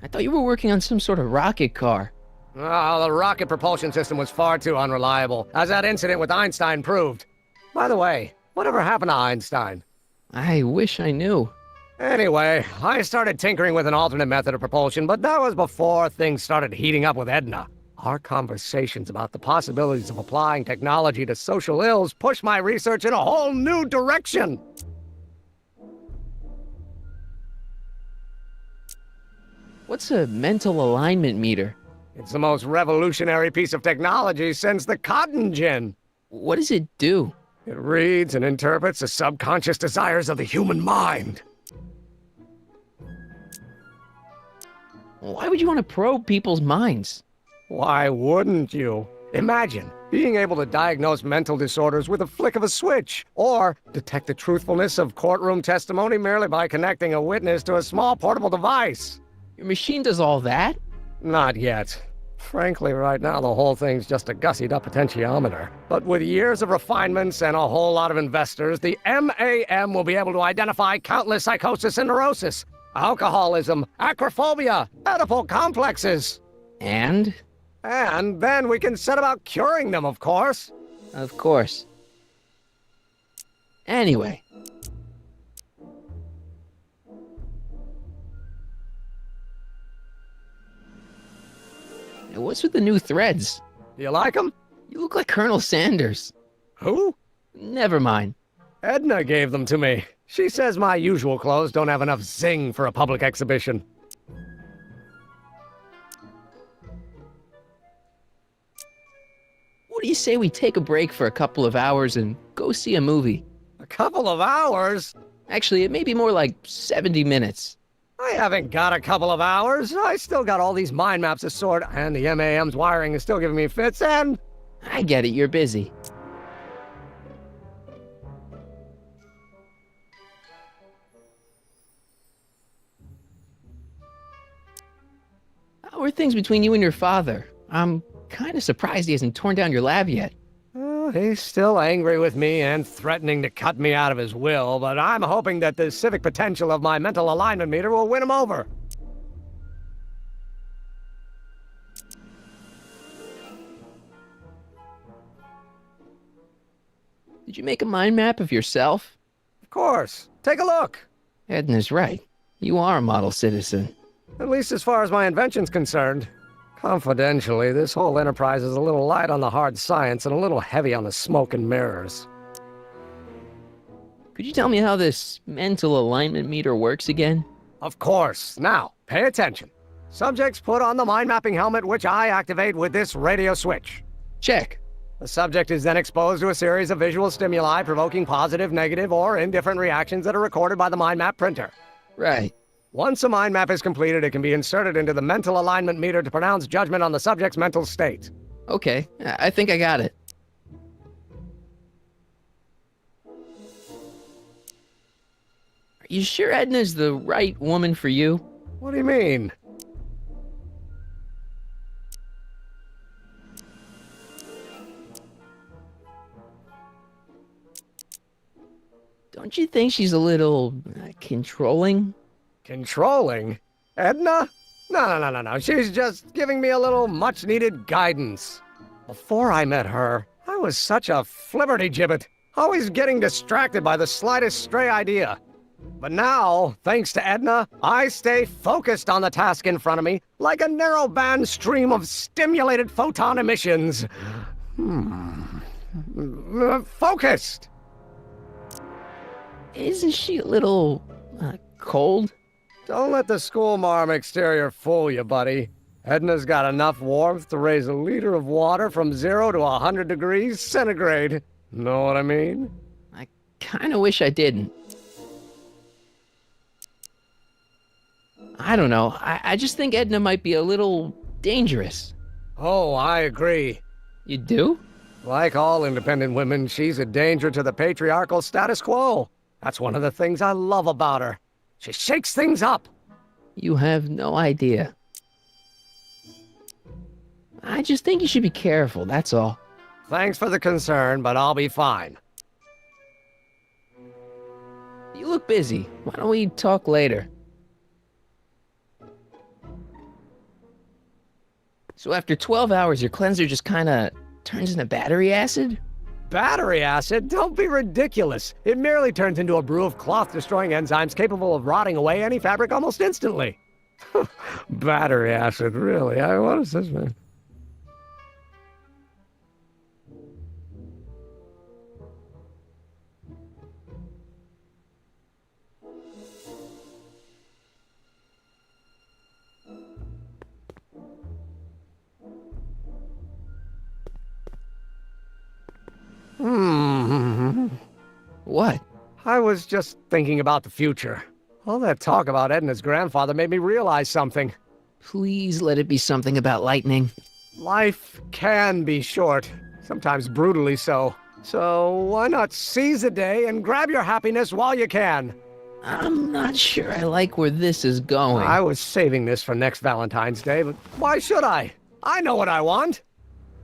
I thought you were working on some sort of rocket car. Oh, the rocket propulsion system was far too unreliable, as that incident with Einstein proved. By the way, whatever happened to Einstein? I wish I knew. Anyway, I started tinkering with an alternate method of propulsion, but that was before things started heating up with Edna. Our conversations about the possibilities of applying technology to social ills push my research in a whole new direction. What's a mental alignment meter? It's the most revolutionary piece of technology since the cotton gin. What does it do? It reads and interprets the subconscious desires of the human mind. Why would you want to probe people's minds? Why wouldn't you? Imagine being able to diagnose mental disorders with a flick of a switch, or detect the truthfulness of courtroom testimony merely by connecting a witness to a small portable device. Your machine does all that? Not yet. Frankly, right now the whole thing's just a gussied-up potentiometer. But with years of refinements and a whole lot of investors, the MAM will be able to identify countless psychosis and neurosis, alcoholism, acrophobia, Oedipal complexes. And then we can set about curing them, of course. Of course. Anyway. What's with the new threads? You like them? You look like Colonel Sanders. Who? Never mind. Edna gave them to me. She says my usual clothes don't have enough zing for a public exhibition. What do you say we take a break for a couple of hours and go see a movie? A couple of hours? Actually, it may be more like 70 minutes. I haven't got a couple of hours. I still got all these mind maps to sort, and the MAM's wiring is still giving me fits, and... I get it, you're busy. How are things between you and your father? I'm kind of surprised he hasn't torn down your lab yet. He's still angry with me and threatening to cut me out of his will, but I'm hoping that the civic potential of my mental alignment meter will win him over. Did you make a mind map of yourself? Of course. Take a look. Edna's right. You are a model citizen. At least as far as my invention's concerned. Confidentially, this whole enterprise is a little light on the hard science and a little heavy on the smoke and mirrors. Could you tell me how this mental alignment meter works again? Of course. Now, pay attention. Subjects put on the mind-mapping helmet, which I activate with this radio switch. Check. The subject is then exposed to a series of visual stimuli provoking positive, negative, or indifferent reactions that are recorded by the mind map printer. Right. Once a mind map is completed, it can be inserted into the mental alignment meter to pronounce judgment on the subject's mental state. Okay, I think I got it. Are you sure Edna's the right woman for you? What do you mean? Don't you think she's a little controlling? Controlling? Edna? No. She's just giving me a little much-needed guidance. Before I met her, I was such a flibberty-gibbet, always getting distracted by the slightest stray idea. But now, thanks to Edna, I stay focused on the task in front of me, like a narrow-band stream of stimulated photon emissions. Focused! Isn't she a little, cold? Don't let the schoolmarm exterior fool you, buddy. Edna's got enough warmth to raise a liter of water from 0 to 100 degrees centigrade. Know what I mean? I kinda wish I didn't. I don't know. I just think Edna might be a little dangerous. Oh, I agree. You do? Like all independent women, she's a danger to the patriarchal status quo. That's one of the things I love about her. She shakes things up. You have no idea. I just think you should be careful, that's all. Thanks for the concern, but I'll be fine. You look busy. Why don't we talk later? So after 12 hours, your cleanser just kinda turns into battery acid? Battery acid? Don't be ridiculous. It merely turns into a brew of cloth-destroying enzymes capable of rotting away any fabric almost instantly. Battery acid, really? What is this, man? was just thinking about the future. All that talk about Edna's grandfather made me realize something. Please let it be something about lightning. Life can be short, sometimes brutally so. So why not seize the day and grab your happiness while you can? I'm not sure I like where this is going. I was saving this for next Valentine's Day, but why should I? I know what I want.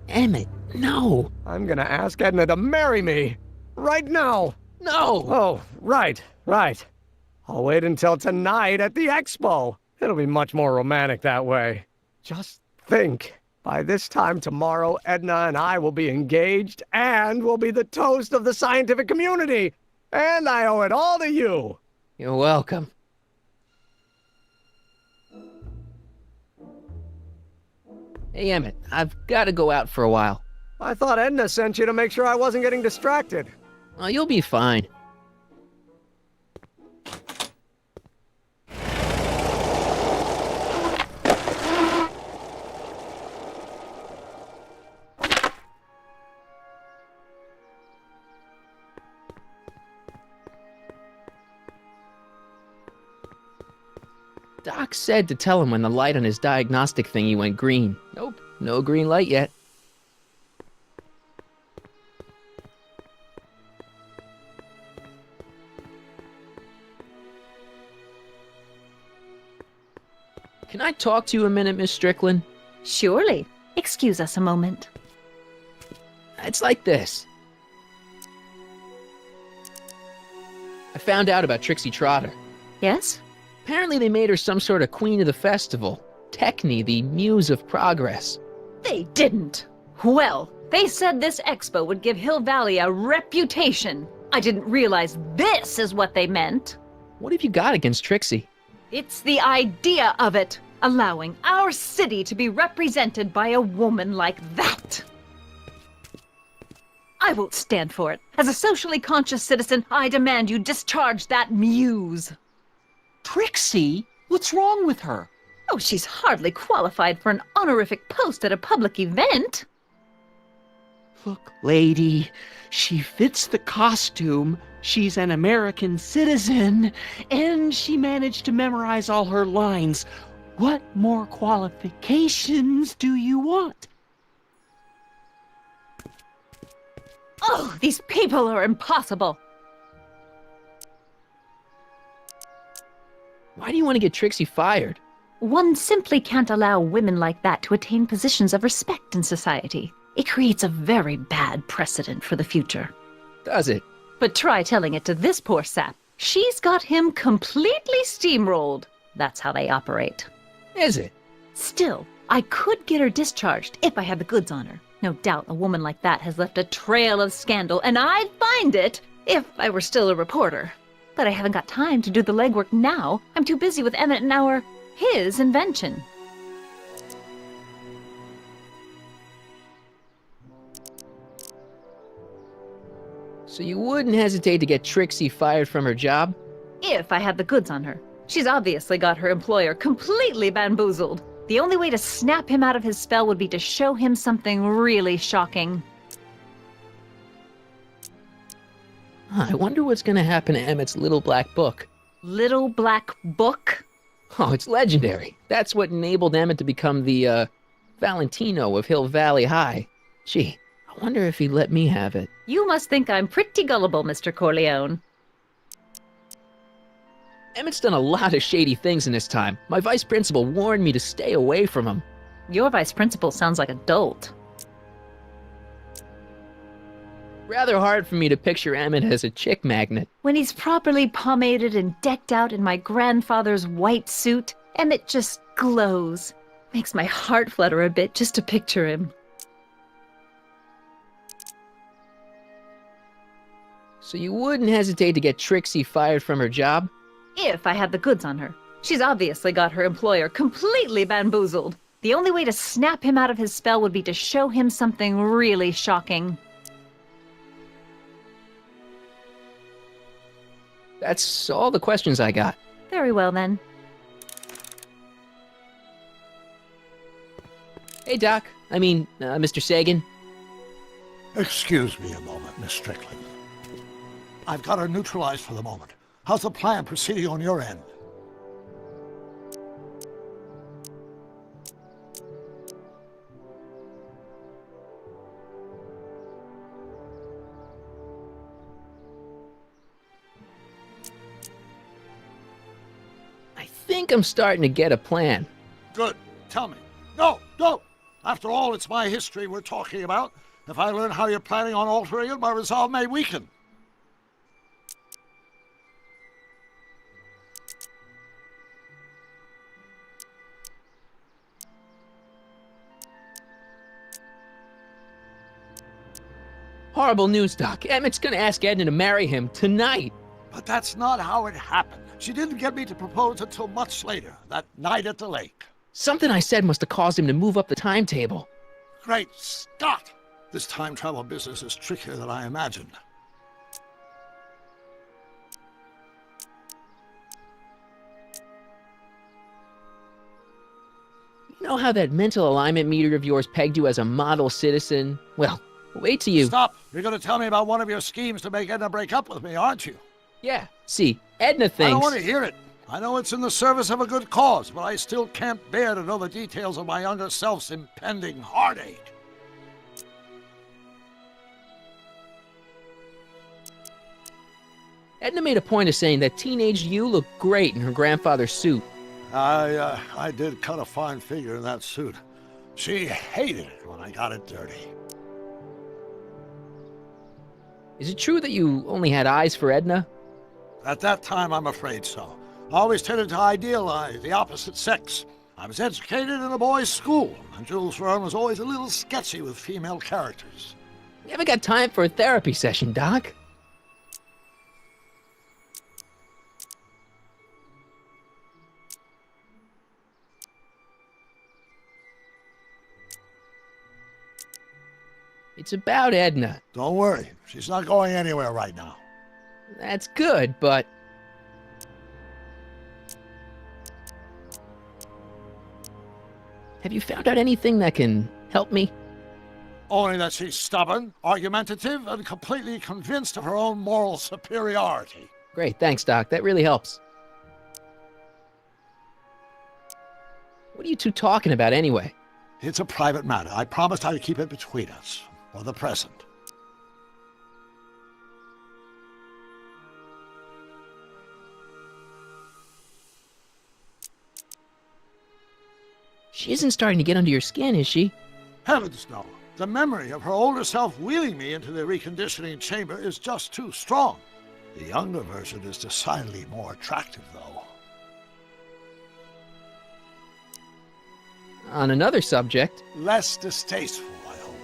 Emmett, no. I'm gonna ask Edna to marry me. Right now. No! Oh, right. I'll wait until tonight at the expo. It'll be much more romantic that way. Just think. By this time tomorrow, Edna and I will be engaged and will be the toast of the scientific community. And I owe it all to you. You're welcome. Hey, Emmett, I've got to go out for a while. I thought Edna sent you to make sure I wasn't getting distracted. Oh, you'll be fine. Doc said to tell him when the light on his diagnostic thingy went green. Nope, no green light yet. Can I talk to you a minute, Miss Strickland? Surely. Excuse us a moment. It's like this. I found out about Trixie Trotter. Yes? Apparently they made her some sort of queen of the festival. Techne, the muse of progress. They didn't. Well, they said this expo would give Hill Valley a reputation. I didn't realize this is what they meant. What have you got against Trixie? It's the idea of it, allowing our city to be represented by a woman like that. I won't stand for it. As a socially conscious citizen, I demand you discharge that muse. Trixie? What's wrong with her? Oh, she's hardly qualified for an honorific post at a public event. Look, lady, she fits the costume. She's an American citizen, and she managed to memorize all her lines. What more qualifications do you want? Oh, these people are impossible. Why do you want to get Trixie fired? One simply can't allow women like that to attain positions of respect in society. It creates a very bad precedent for the future. Does it? But try telling it to this poor sap. She's got him completely steamrolled. That's how they operate. Is it? Still, I could get her discharged if I had the goods on her. No doubt a woman like that has left a trail of scandal, and I'd find it if I were still a reporter. But I haven't got time to do the legwork now. I'm too busy with Emmett and his invention. So you wouldn't hesitate to get Trixie fired from her job? If I had the goods on her. She's obviously got her employer completely bamboozled. The only way to snap him out of his spell would be to show him something really shocking. I wonder what's going to happen to Emmett's little black book. Little black book? Oh, it's legendary. That's what enabled Emmett to become the, Valentino of Hill Valley High. Gee, I wonder if he'd let me have it. You must think I'm pretty gullible, Mr. Corleone. Emmett's done a lot of shady things in his time. My vice principal warned me to stay away from him. Your vice principal sounds like a dolt. Rather hard for me to picture Emmett as a chick magnet. When he's properly pomaded and decked out in my grandfather's white suit, Emmett just glows. Makes my heart flutter a bit just to picture him. So you wouldn't hesitate to get Trixie fired from her job? If I had the goods on her. She's obviously got her employer completely bamboozled. The only way to snap him out of his spell would be to show him something really shocking. That's all the questions I got. Very well, then. Hey, Doc. Mr. Sagan. Excuse me a moment, Miss Strickland. I've got her neutralized for the moment. How's the plan proceeding on your end? I think I'm starting to get a plan. Good. Tell me. No, don't! After all, it's my history we're talking about. If I learn how you're planning on altering it, my resolve may weaken. Horrible news, Doc. Emmett's gonna ask Edna to marry him tonight. But that's not how it happened. She didn't get me to propose until much later, that night at the lake. Something I said must have caused him to move up the timetable. Great Scott! This time travel business is trickier than I imagined. You know how that mental alignment meter of yours pegged you as a model citizen? Well, wait till you... Stop! You're going to tell me about one of your schemes to make Edna break up with me, aren't you? Yeah, see, Edna thinks... I don't want to hear it. I know it's in the service of a good cause, but I still can't bear to know the details of my younger self's impending heartache. Edna made a point of saying that teenage you looked great in her grandfather's suit. I did cut a fine figure in that suit. She hated it when I got it dirty. Is it true that you only had eyes for Edna? At that time, I'm afraid so. I always tended to idealize the opposite sex. I was educated in a boys' school, and Jules Verne was always a little sketchy with female characters. You haven't got time for a therapy session, Doc. It's about Edna. Don't worry, she's not going anywhere right now. That's good, but... Have you found out anything that can help me? Only that she's stubborn, argumentative, and completely convinced of her own moral superiority. Great, thanks, Doc. That really helps. What are you two talking about anyway? It's a private matter. I promised I'd keep it between us, for the present. She isn't starting to get under your skin, is she? Heavens, no. The memory of her older self wheeling me into the reconditioning chamber is just too strong. The younger version is decidedly more attractive, though. On another subject... Less distasteful, I hope.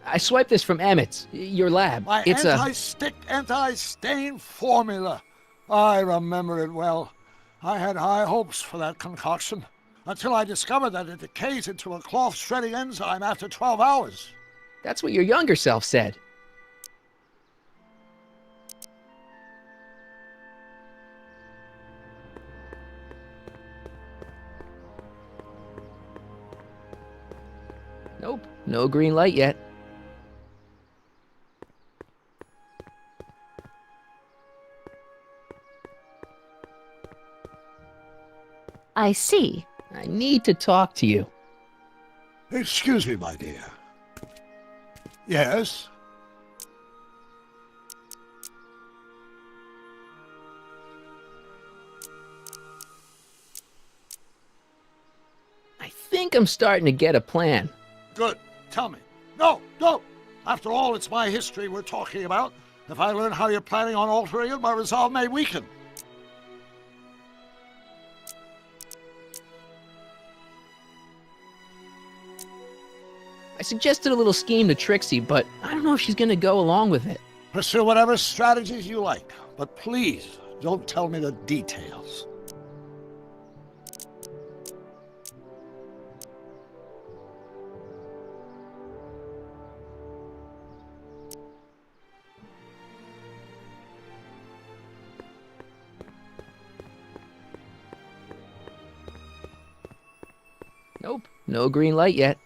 I swiped this from Emmett's, your lab. My It's anti-stick, anti-stain formula. I remember it well. I had high hopes for that concoction, until I discovered that it decays into a cloth-shredding enzyme after 12 hours. That's what your younger self said. Nope, no green light yet. I see. I need to talk to you. Excuse me, my dear. Yes? I think I'm starting to get a plan. Good. Tell me. No, don't! After all, it's my history we're talking about. If I learn how you're planning on altering it, my resolve may weaken. I suggested a little scheme to Trixie, but I don't know if she's gonna go along with it. Pursue whatever strategies you like, but please don't tell me the details. Nope, no green light yet.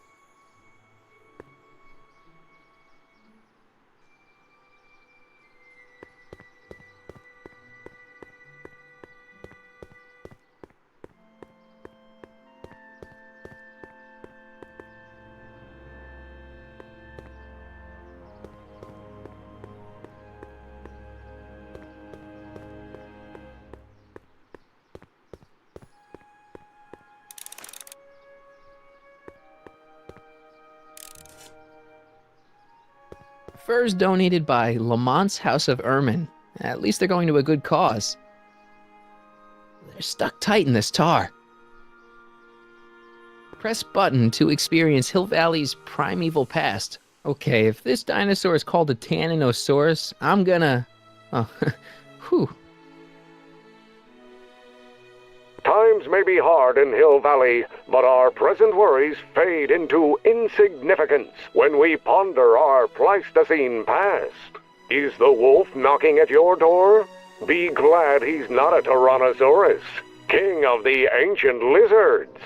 Furs donated by Lamont's House of Ermine. At least they're going to a good cause. They're stuck tight in this tar. Press button to experience Hill Valley's primeval past. Okay, if this dinosaur is called a Tanninosaurus, I'm gonna... Oh, whew. Times may be hard in Hill Valley, but our present worries fade into insignificance when we ponder our Pleistocene past. Is the wolf knocking at your door? Be glad he's not a Tyrannosaurus, king of the ancient lizards.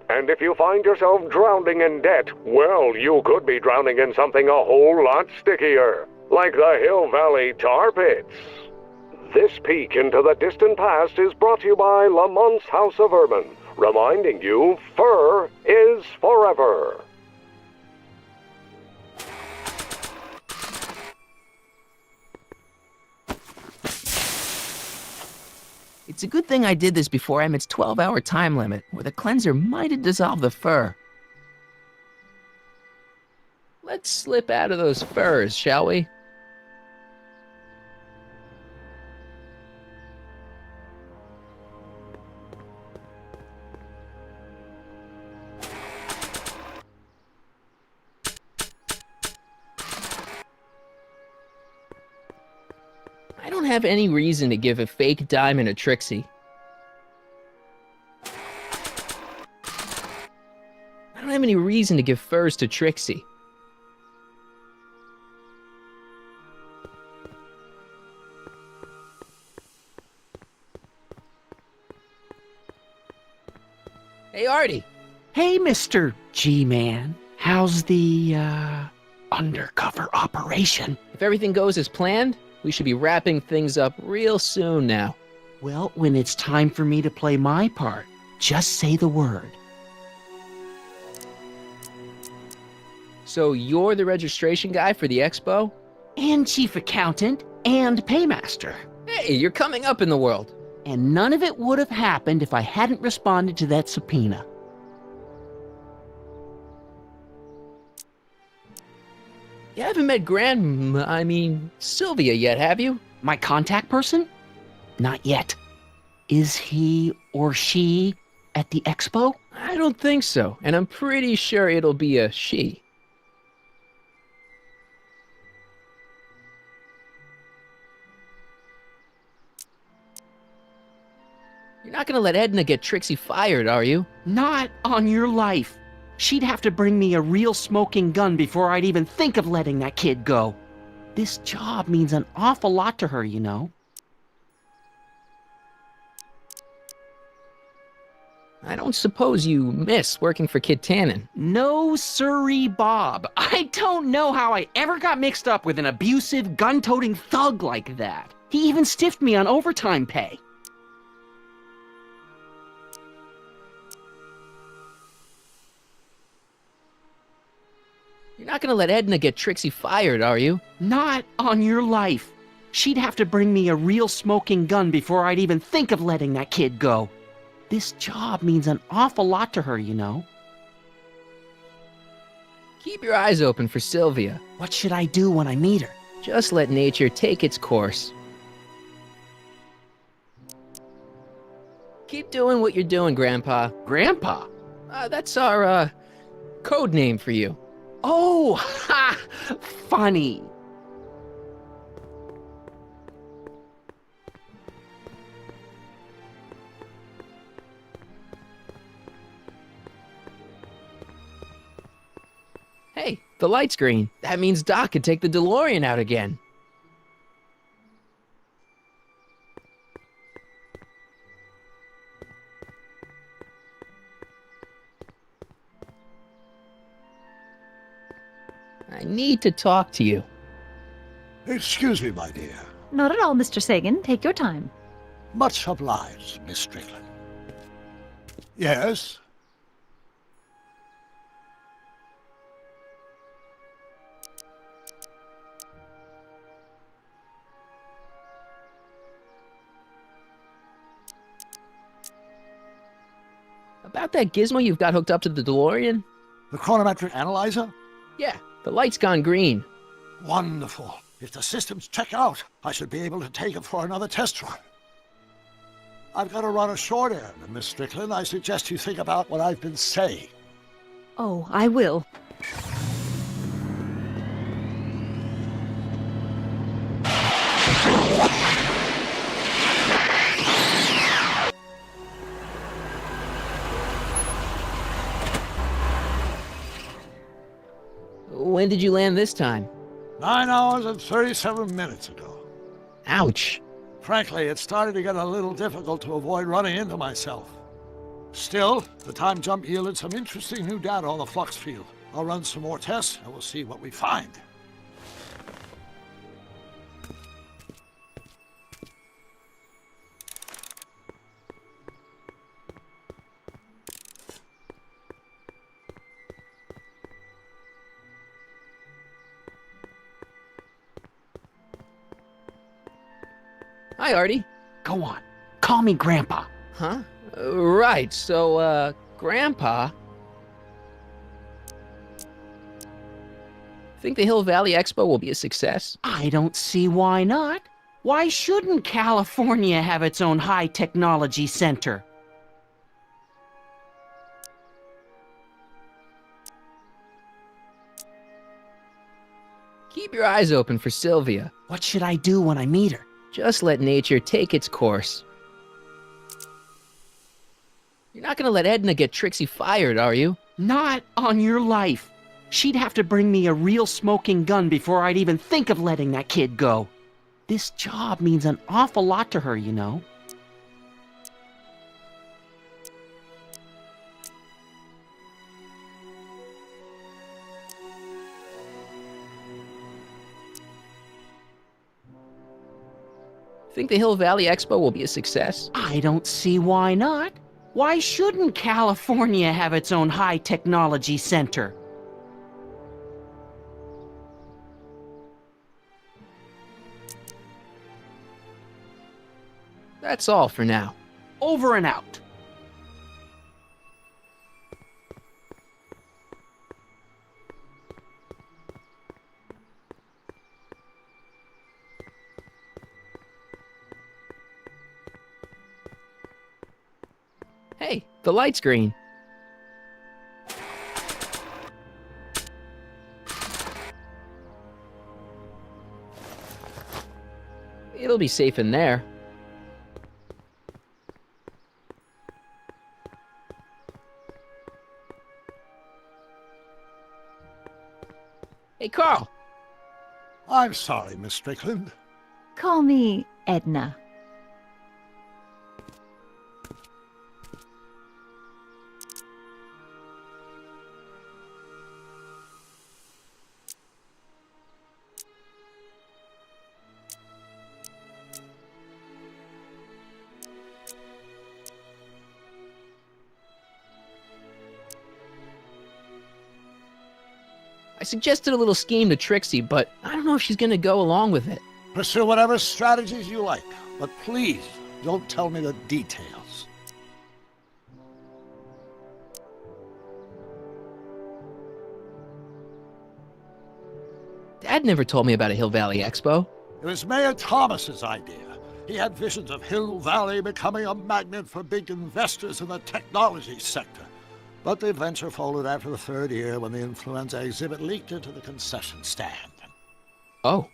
And if you find yourself drowning in debt, well, you could be drowning in something a whole lot stickier, like the Hill Valley tar pits. This peek into the distant past is brought to you by Lamont's House of Ermine, reminding you fur is forever. It's a good thing I did this before Emmett's 12-hour time limit, or the cleanser might have dissolved the fur. Let's slip out of those furs, shall we? I don't have any reason to give a fake diamond to Trixie. I don't have any reason to give furs to Trixie. Hey, Artie. Hey, Mr. G-Man. How's the, undercover operation? If everything goes as planned, we should be wrapping things up real soon now. Well, when it's time for me to play my part, just say the word. So you're the registration guy for the expo? And chief accountant and paymaster. Hey, you're coming up in the world. And none of it would have happened if I hadn't responded to that subpoena. You haven't met Sylvia yet, have you? My contact person? Not yet. Is he or she at the expo? I don't think so, and I'm pretty sure it'll be a she. You're not gonna let Edna get Trixie fired, are you? Not on your life. She'd have to bring me a real smoking gun before I'd even think of letting that kid go. This job means an awful lot to her, you know. I don't suppose you miss working for Kid Tannen. No siree, Bob. I don't know how I ever got mixed up with an abusive, gun-toting thug like that. He even stiffed me on overtime pay. You're not gonna let Edna get Trixie fired, are you? Not on your life. She'd have to bring me a real smoking gun before I'd even think of letting that kid go. This job means an awful lot to her, you know. Keep your eyes open for Sylvia. What should I do when I meet her? Just let nature take its course. Keep doing what you're doing, Grandpa. Grandpa? That's our, code name for you. Oh, ha! Funny. Hey, the light's green. That means Doc could take the DeLorean out again. I need to talk to you. Excuse me, my dear. Not at all, Mr. Sagan. Take your time. Much obliged, Miss Strickland. Yes? About that gizmo you've got hooked up to the DeLorean? The chronometric analyzer? Yeah, the light's gone green. Wonderful. If the systems check out, I should be able to take it for another test run. I've got to run a short errand, Miss Strickland. I suggest you think about what I've been saying. Oh, I will. When did you land this time? 9 hours and 37 minutes ago. Ouch. Frankly, it started to get a little difficult to avoid running into myself. Still, the time jump yielded some interesting new data on the flux field. I'll run some more tests and we'll see what we find. Hi, Artie. Go on. Call me Grandpa. Huh? Right, so, Grandpa... Think the Hill Valley Expo will be a success? I don't see why not. Why shouldn't California have its own high-technology center? Keep your eyes open for Sylvia. What should I do when I meet her? Just let nature take its course. You're not gonna let Edna get Trixie fired, are you? Not on your life. She'd have to bring me a real smoking gun before I'd even think of letting that kid go. This job means an awful lot to her, you know. Think the Hill Valley Expo will be a success? I don't see why not. Why shouldn't California have its own high-technology center? That's all for now. Over and out. Hey, the light's green. It'll be safe in there. Hey, Carl. I'm sorry, Miss Strickland. Call me Edna. I suggested a little scheme to Trixie, but I don't know if she's gonna go along with it. Pursue whatever strategies you like, but please don't tell me the details. Dad never told me about a Hill Valley Expo. It was Mayor Thomas's idea. He had visions of Hill Valley becoming a magnet for big investors in the technology sector. But the venture folded after the third year when the influenza exhibit leaked into the concession stand. Oh.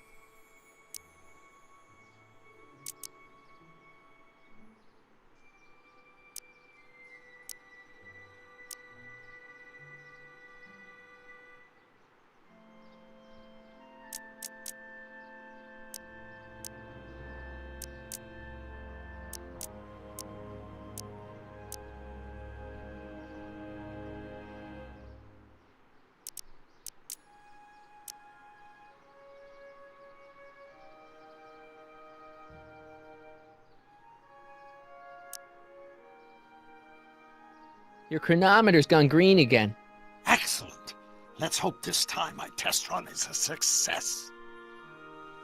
Your chronometer's gone green again. Excellent. Let's hope this time my test run is a success.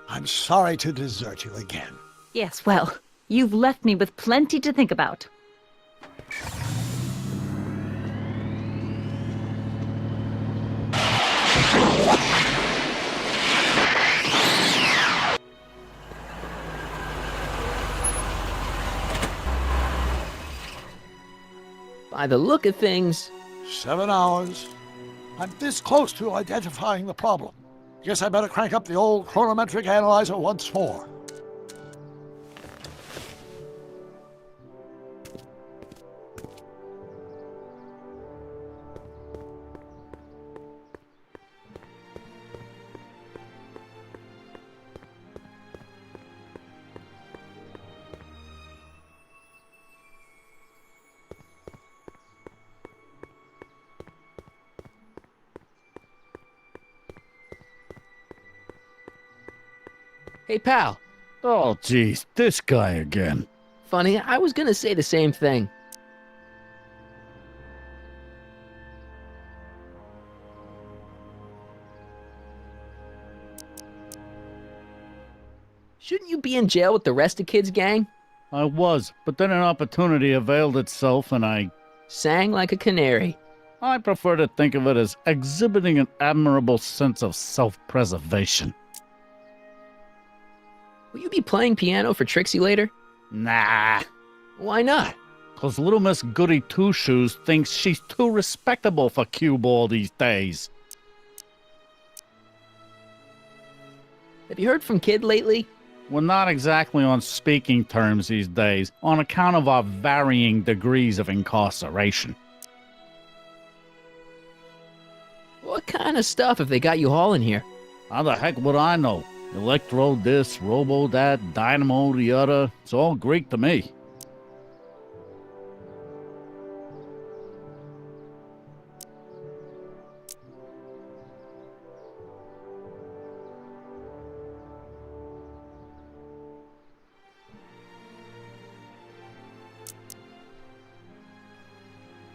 I'm sorry to desert you again. Yes, well, you've left me with plenty to think about. By the look of things... 7 hours. I'm this close to identifying the problem. Guess I better crank up the old chronometric analyzer once more. Hey, pal. Oh, geez, this guy again. Funny, I was gonna say the same thing. Shouldn't you be in jail with the rest of kids' gang? I was, but then an opportunity availed itself and I... Sang like a canary. I prefer to think of it as exhibiting an admirable sense of self-preservation. Will you be playing piano for Trixie later? Nah. Why not? 'Cause little Miss Goody Two-Shoes thinks she's too respectable for cue ball these days. Have you heard from Kid lately? We're not exactly on speaking terms these days, on account of our varying degrees of incarceration. What kind of stuff have they got you hauling here? How the heck would I know? Electro this, robo that, dynamo the other. It's all Greek to me.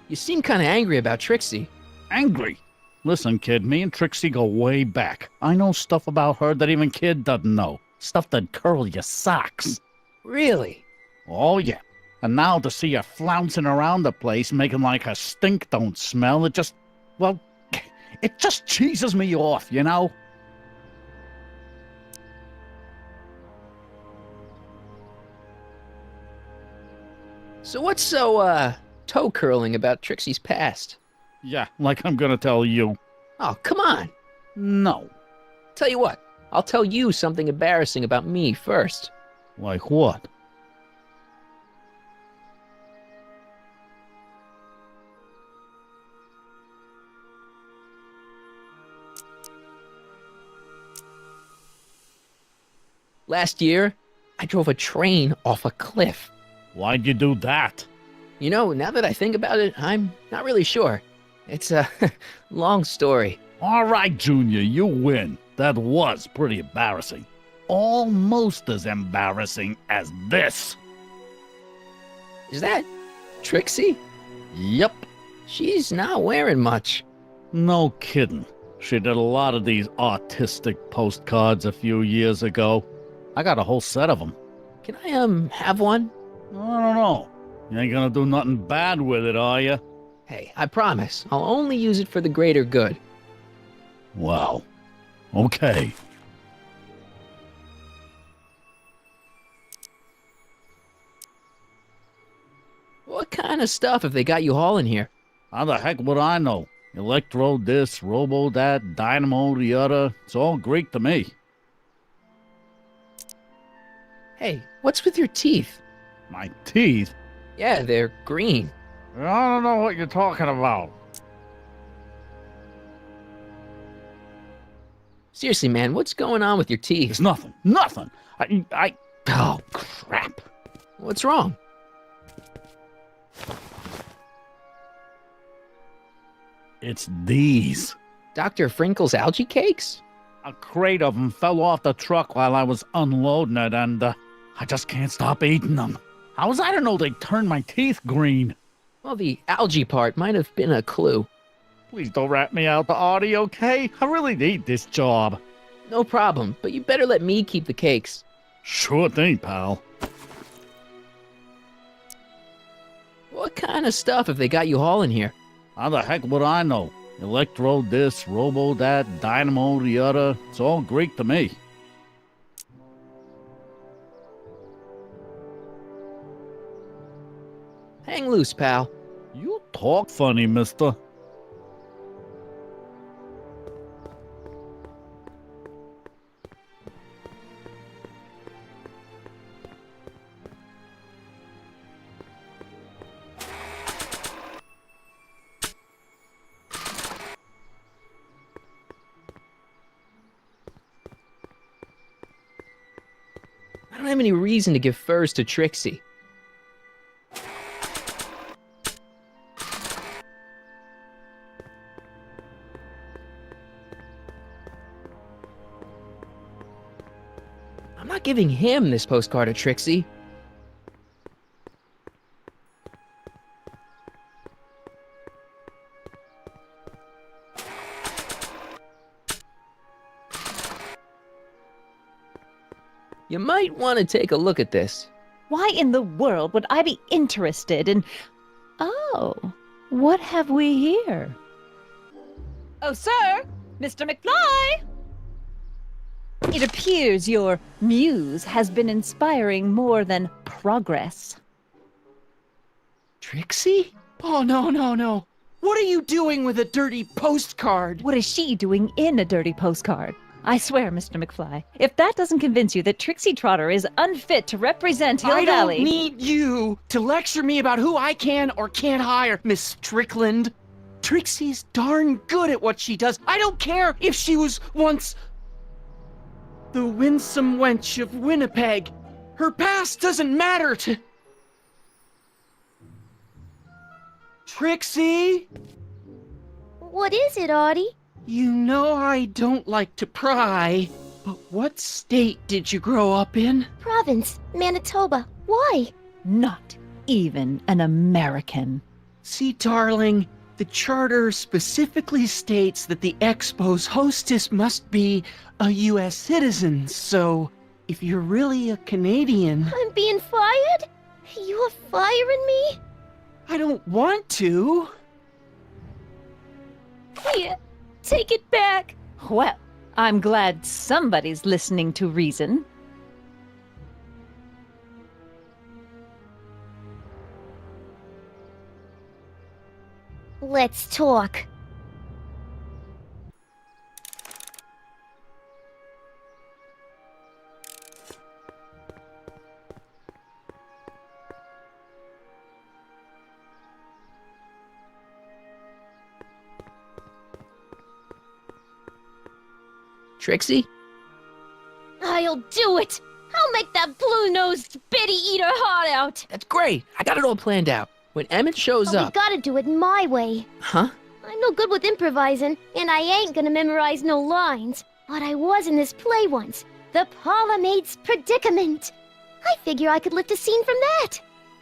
You seem kind of angry about Trixie. Angry? Listen, kid, me and Trixie go way back. I know stuff about her that even Kid doesn't know. Stuff that'd curl your socks. Really? Oh, yeah. And now to see her flouncing around the place, making like her stink don't smell, it just... well, it just cheeses me off, you know? So what's so, toe-curling about Trixie's past? Yeah, like I'm gonna tell you. Oh, come on. No. Tell you what, I'll tell you something embarrassing about me first. Like what? Last year, I drove a train off a cliff. Why'd you do that? You know, now that I think about it, I'm not really sure. It's a long story. All right, Junior, you win. That was pretty embarrassing. Almost as embarrassing as this. Is that Trixie? Yep. She's not wearing much. No kidding. She did a lot of these artistic postcards a few years ago. I got a whole set of them. Can I, have one? I don't know. You ain't gonna do nothing bad with it, are you? Hey, I promise. I'll only use it for the greater good. Wow. Okay. What kind of stuff have they got you hauling here? How the heck would I know? Electro this, robo that, dynamo the other. It's all Greek to me. Hey, what's with your teeth? My teeth? Yeah, they're green. I don't know what you're talking about. Seriously, man, what's going on with your teeth? It's nothing. Nothing. Oh, crap. What's wrong? It's these. Dr. Frinkle's algae cakes? A crate of them fell off the truck while I was unloading it, and I just can't stop eating them. How was I to know they'd turn my teeth green? Well, the algae part might have been a clue. Please don't rat me out to Artie, okay? I really need this job. No problem, but you better let me keep the cakes. Sure thing, pal. What kind of stuff have they got you hauling here? How the heck would I know? Electro this, robo that, dynamo the other. It's all Greek to me. Hang loose, pal. You talk funny, mister. I don't have any reason to give furs to Trixie. I'm not giving him this postcard of Trixie. You might want to take a look at this. Why in the world would I be interested in... Oh, what have we here? Oh, sir! Mr. McFly! It appears your muse has been inspiring more than progress. Trixie? Oh, no, no, no. What are you doing with a dirty postcard? What is she doing in a dirty postcard? I swear, Mr. McFly, if that doesn't convince you that Trixie Trotter is unfit to represent Hill I Valley... don't need you to lecture me about who I can or can't hire, Miss Strickland. Trixie's darn good at what she does. I don't care if she was once the winsome wench of Winnipeg. Her past doesn't matter to... Trixie? What is it, Artie? You know I don't like to pry, but what state did you grow up in? Province, Manitoba. Why? Not even an American. See, darling, the charter specifically states that the Expo's hostess must be a U.S. citizen, so if you're really a Canadian... I'm being fired? You are firing me? I don't want to. Here, take it back. Well, I'm glad somebody's listening to reason. Let's talk. Trixie? I'll do it! I'll make that blue-nosed bitty eat her heart out! That's great. I got it all planned out. When Emmett shows But up... we gotta do it my way. Huh? I'm no good with improvising, and I ain't gonna memorize no lines. But I was in this play once. The Parlourmaid's Predicament. I figure I could lift a scene from that.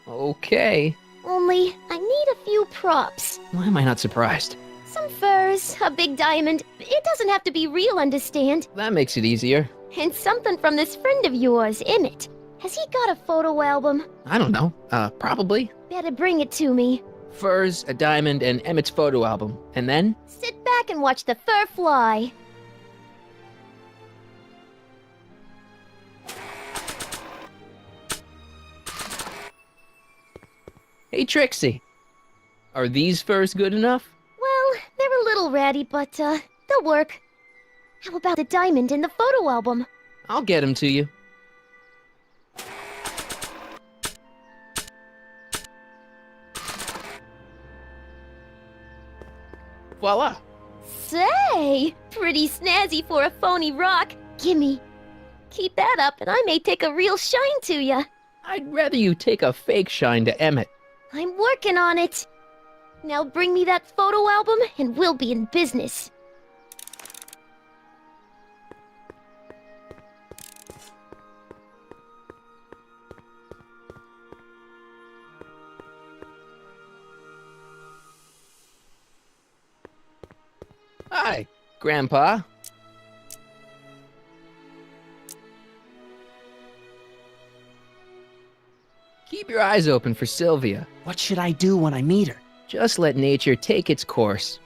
Okay. Only, I need a few props. Why am I not surprised? Some furs, a big diamond. It doesn't have to be real, understand? That makes it easier. And something from this friend of yours, Emmett. Has he got a photo album? I don't know. Probably. Better bring it to me. Furs, a diamond, and Emmett's photo album. And then? Sit back and watch the fur fly. Hey, Trixie. Are these furs good enough? Well, they're a little ratty, but, they'll work. How about the diamond in the photo album? I'll get them to you. Voila! Say, pretty snazzy for a phony rock. Gimme. Keep that up and I may take a real shine to ya. I'd rather you take a fake shine to Emmett. I'm working on it. Now bring me that photo album and we'll be in business. Hi, Grandpa. Keep your eyes open for Sylvia. What should I do when I meet her? Just let nature take its course.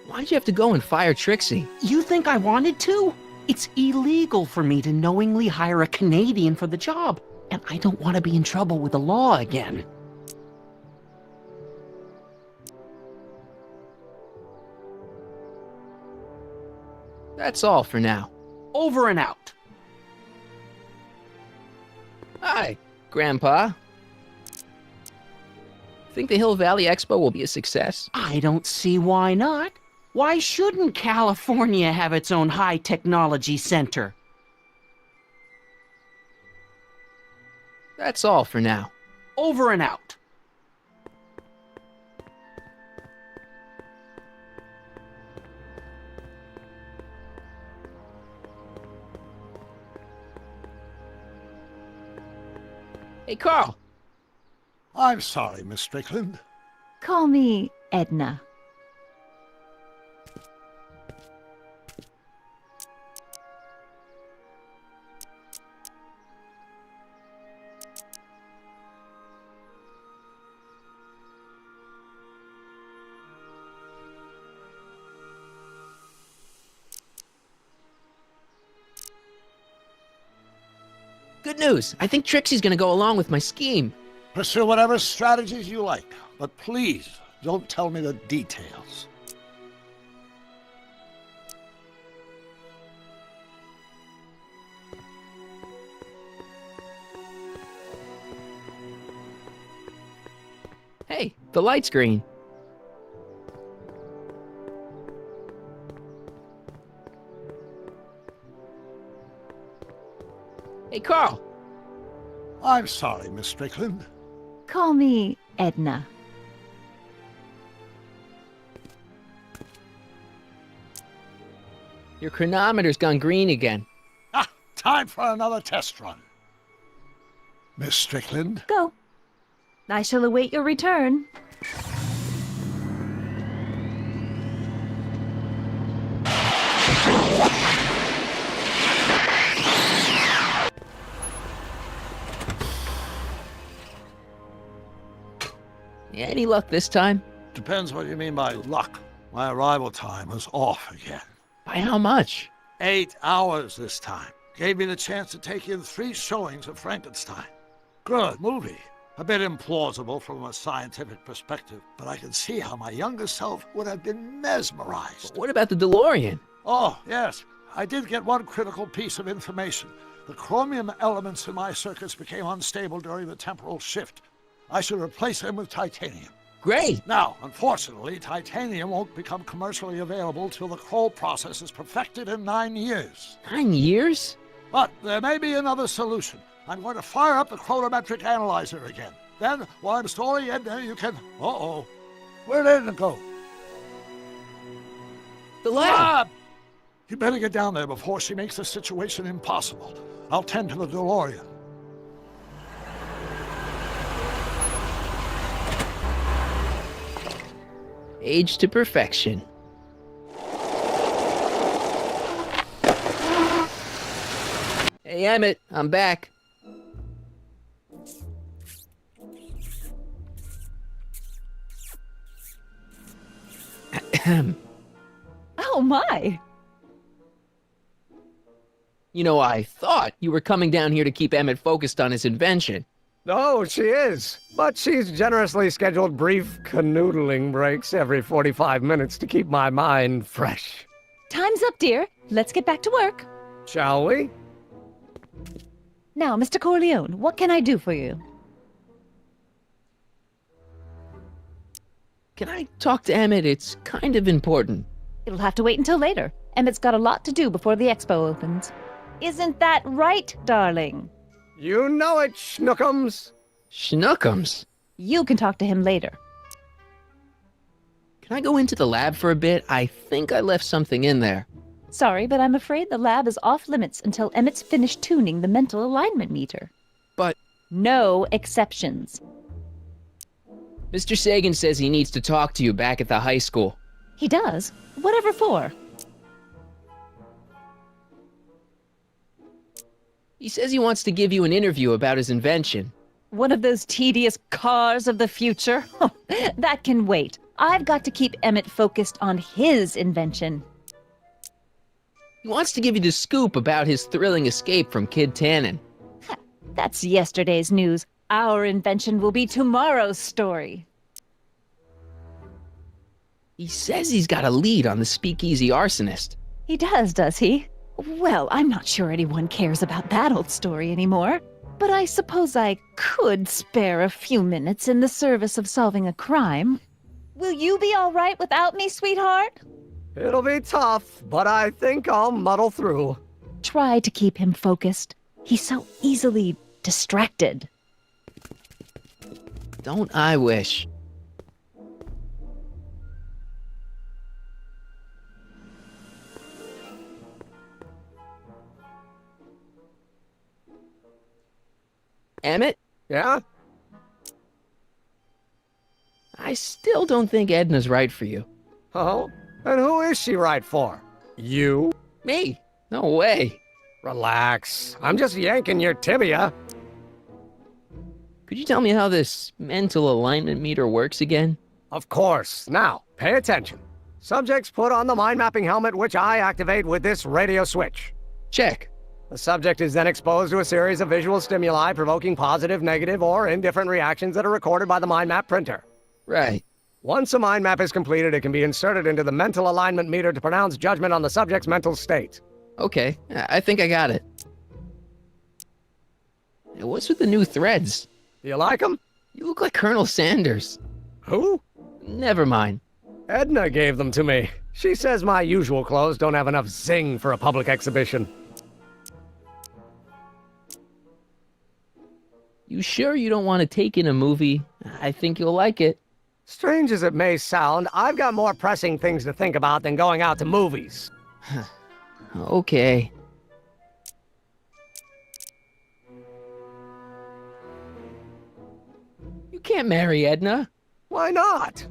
Why'd you have to go and fire Trixie? You think I wanted to? It's illegal for me to knowingly hire a Canadian for the job, and I don't want to be in trouble with the law again. That's all for now. Over and out. Hi, Grandpa. Think the Hill Valley Expo will be a success? I don't see why not. Why shouldn't California have its own high-technology center? That's all for now. Over and out. Hey, Carl. I'm sorry, Miss Strickland. Call me Edna. Good news. I think Trixie's gonna go along with my scheme. Pursue whatever strategies you like, but please don't tell me the details. Hey, the light's green. Hey, Carl. I'm sorry, Miss Strickland. Call me Edna. Your chronometer's gone green again. Ah, time for another test run. Miss Strickland? Go. I shall await your return. Any luck this time? Depends what you mean by luck. My arrival time was off again. By how much? 8 hours this time. Gave me the chance to take in 3 showings of Frankenstein. Good movie. A bit implausible from a scientific perspective, but I can see how my younger self would have been mesmerized. What about the DeLorean? Oh, yes. I did get one critical piece of information. The chromium elements in my circuits became unstable during the temporal shift. I should replace them with titanium. Great! Now, unfortunately, titanium won't become commercially available till the Kroll process is perfected in 9 years. 9 years? But there may be another solution. I'm going to fire up the chronometric analyzer again. Then, while I'm stalling Edna, you can... Uh-oh. Where did Edna go? The lab! You better get down there before she makes the situation impossible. I'll tend to the DeLorean. Age to perfection. Hey, Emmett, I'm back. Oh my! You know, I thought you were coming down here to keep Emmett focused on his invention. Oh, she is. But she's generously scheduled brief canoodling breaks every 45 minutes to keep my mind fresh. Time's up, dear. Let's get back to work. Shall we? Now, Mr. Corleone, what can I do for you? Can I talk to Emmett? It's kind of important. It'll have to wait until later. Emmett's got a lot to do before the expo opens. Isn't that right, darling? You know it, Schnookums. Schnookums? You can talk to him later. Can I go into the lab for a bit? I think I left something in there. Sorry, but I'm afraid the lab is off limits until Emmett's finished tuning the mental alignment meter. But... No exceptions. Mr. Sagan says he needs to talk to you back at the high school. He does? Whatever for? He says he wants to give you an interview about his invention. One of those tedious cars of the future? That can wait. I've got to keep Emmett focused on his invention. He wants to give you the scoop about his thrilling escape from Kid Tannen. That's yesterday's news. Our invention will be tomorrow's story. He says he's got a lead on the speakeasy arsonist. He does he? Well, I'm not sure anyone cares about that old story anymore. But I suppose I could spare a few minutes in the service of solving a crime. Will you be all right without me, sweetheart? It'll be tough, but I think I'll muddle through. Try to keep him focused. He's so easily distracted. Don't I wish? Emmett? Yeah? I still don't think Edna's right for you. Oh? And who is she right for? You? Me? No way. Relax. I'm just yanking your tibia. Could you tell me how this mental alignment meter works again? Of course. Now, pay attention. Subjects put on the mind mapping helmet, which I activate with this radio switch. Check. The subject is then exposed to a series of visual stimuli provoking positive, negative, or indifferent reactions that are recorded by the mind map printer. Right. Once a mind map is completed, it can be inserted into the mental alignment meter to pronounce judgment on the subject's mental state. Okay, I think I got it. What's with the new threads? You like them? You look like Colonel Sanders. Who? Never mind. Edna gave them to me. She says my usual clothes don't have enough zing for a public exhibition. You sure you don't want to take in a movie? I think you'll like it. Strange as it may sound, I've got more pressing things to think about than going out to movies. Okay. You can't marry Edna. Why not?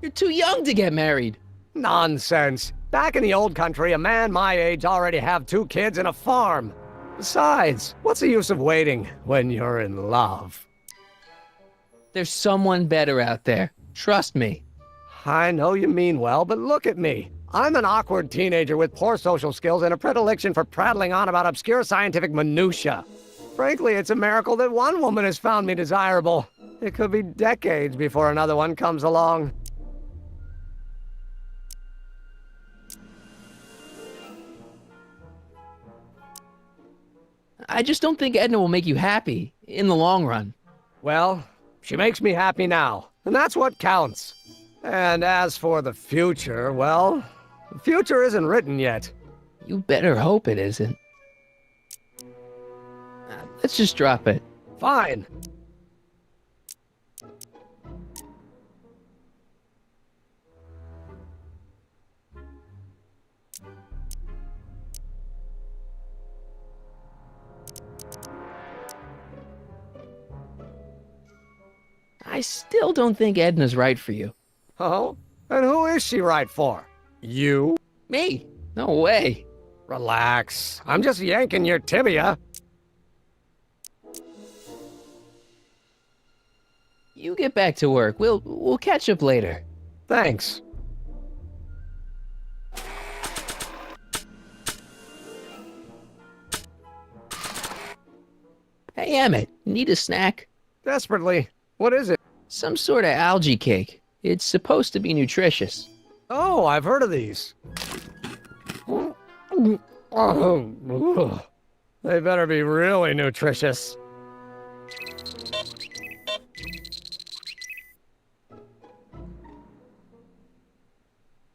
You're too young to get married. Nonsense. Back in the old country, a man my age already have 2 kids and a farm. Besides, what's the use of waiting when you're in love? There's someone better out there. Trust me. I know you mean well, but look at me. I'm an awkward teenager with poor social skills and a predilection for prattling on about obscure scientific minutiae. Frankly, it's a miracle that one woman has found me desirable. It could be decades before another one comes along. I just don't think Edna will make you happy in the long run. Well, she makes me happy now, and that's what counts. And as for the future, well, the future isn't written yet. You better hope it isn't. Let's just drop it. Fine. I still don't think Edna's right for you. Oh? And who is she right for? You? Me? No way. Relax. I'm just yanking your tibia. You get back to work. We'll catch up later. Thanks. Hey, Emmett, need a snack? Desperately. What is it? Some sort of algae cake. It's supposed to be nutritious. Oh, I've heard of these. They better be really nutritious.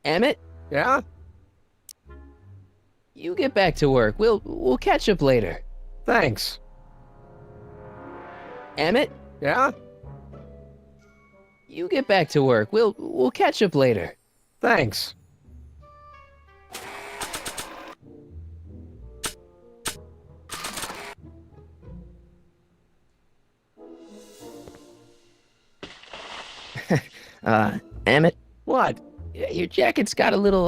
Emmett? Yeah? You get back to work. We'll catch up later. Thanks. Emmett? Yeah? You get back to work. We'll catch up later. Thanks. Emmett, What? your jacket's got a little,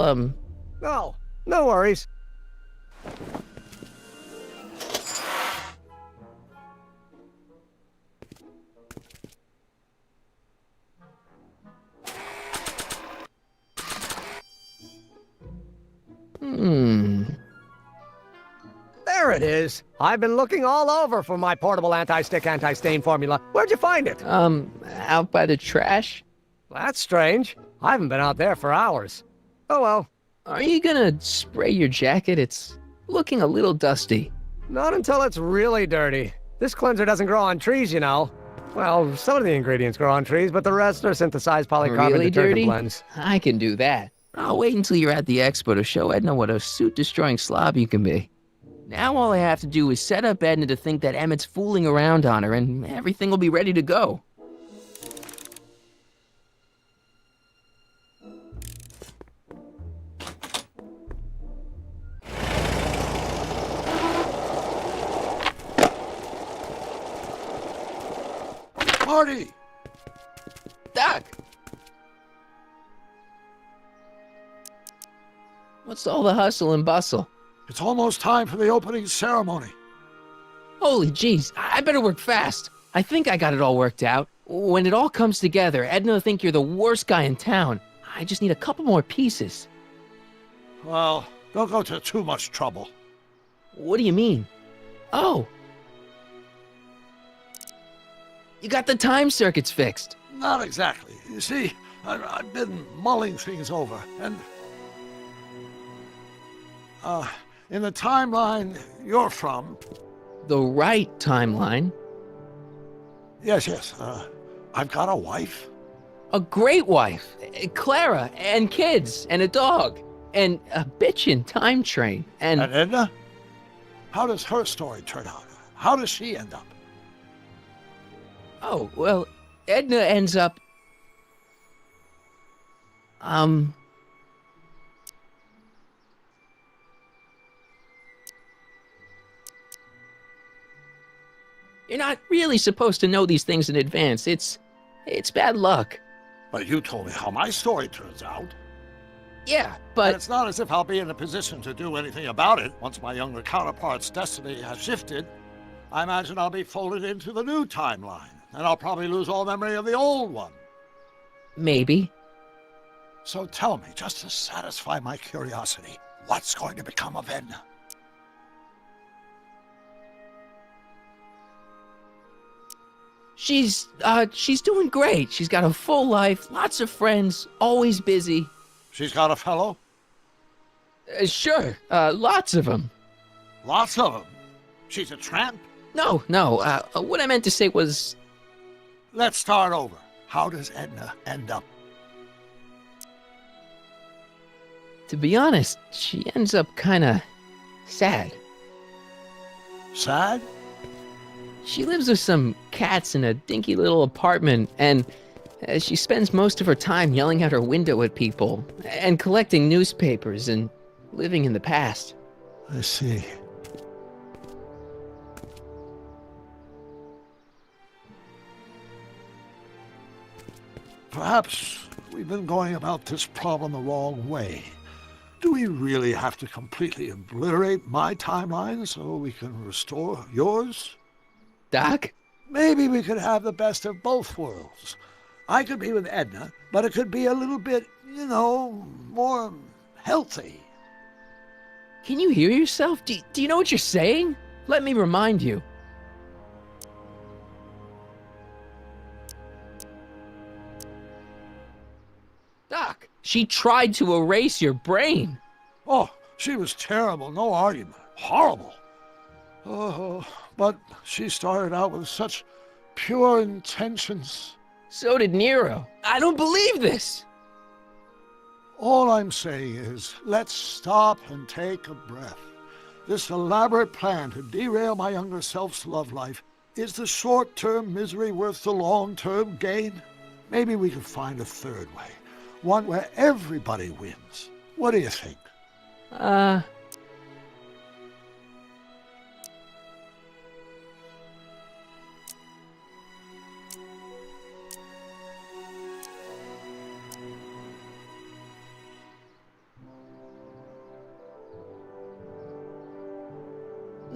No, no worries. There it is. I've been looking all over for my portable anti-stick, anti-stain formula. Where'd you find it? out by the trash? That's strange. I haven't been out there for hours. Oh well. Are you gonna spray your jacket? It's looking a little dusty. Not until it's really dirty. This cleanser doesn't grow on trees, you know. Well, some of the ingredients grow on trees, but the rest are synthesized polycarbonate Really detergent dirty? blends. I can do that. I'll wait until you're at the expo to show Edna what a suit-destroying slob you can be. Now all I have to do is set up Edna to think that Emmett's fooling around on her, and everything will be ready to go. Marty! Doc! What's all the hustle and bustle? It's almost time for the opening ceremony. Holy jeez, I better work fast. I think I got it all worked out. When it all comes together, Edna will think you're the worst guy in town. I just need a couple more pieces. Well, don't go to too much trouble. What do you mean? Oh. You got the time circuits fixed. Not exactly. You see, I've been mulling things over, and... in the timeline you're from... The right timeline? Yes. I've got a wife. A great wife. Clara, and kids, and a dog, and a bitchin' time train, and... And Edna? How does her story turn out? How does she end up? Oh, well, Edna ends up... You're not really supposed to know these things in advance. It's bad luck. But you told me how my story turns out. Yeah, but... And it's not as if I'll be in a position to do anything about it once my younger counterpart's destiny has shifted. I imagine I'll be folded into the new timeline, and I'll probably lose all memory of the old one. Maybe. So tell me, just to satisfy my curiosity, what's going to become of Edna? She's doing great. She's got a full life, lots of friends, always busy. She's got a fellow? Sure, lots of them. Lots of them? She's a tramp? No, what I meant to say was... Let's start over. How does Edna end up? To be honest, she ends up kinda... sad. Sad? She lives with some cats in a dinky little apartment, and she spends most of her time yelling out her window at people, and collecting newspapers, and living in the past. I see. Perhaps we've been going about this problem the wrong way. Do we really have to completely obliterate my timeline so we can restore yours? Doc? Maybe we could have the best of both worlds. I could be with Edna, but it could be a little bit, more healthy. Can you hear yourself? Do you know what you're saying? Let me remind you. Doc, she tried to erase your brain. Oh, she was terrible, no argument. Horrible. Oh, but she started out with such pure intentions. So did Nero. I don't believe this. All I'm saying is, let's stop and take a breath. This elaborate plan to derail my younger self's love life, is the short-term misery worth the long-term gain? Maybe we could find a third way. One where everybody wins. What do you think?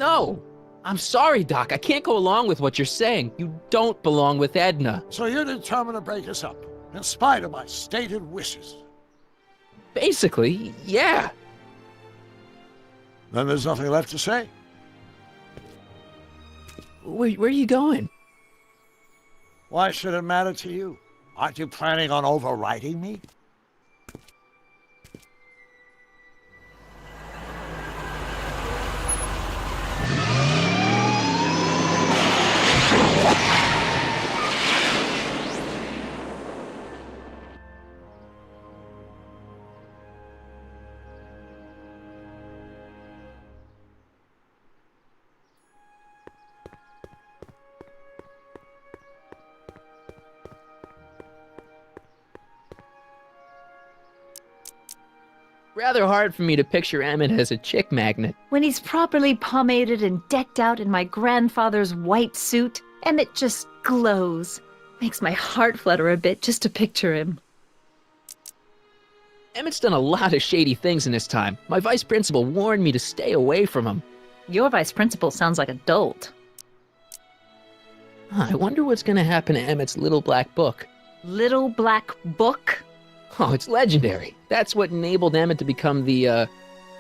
No! I'm sorry, Doc. I can't go along with what you're saying. You don't belong with Edna. So you're determined to break us up, in spite of my stated wishes. Basically, yeah. Then there's nothing left to say. Where are you going? Why should it matter to you? Aren't you planning on overriding me? Rather hard for me to picture Emmett as a chick magnet. When he's properly pomaded and decked out in my grandfather's white suit, Emmett just glows. Makes my heart flutter a bit just to picture him. Emmett's done a lot of shady things in his time. My vice principal warned me to stay away from him. Your vice principal sounds like a dolt. I wonder what's gonna happen to Emmett's little black book. Little black book? Oh, it's legendary. That's what enabled Emmett to become the,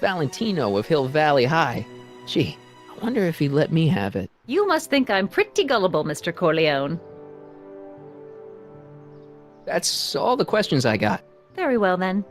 Valentino of Hill Valley High. Gee, I wonder if he'd let me have it. You must think I'm pretty gullible, Mr. Corleone. That's all the questions I got. Very well, then.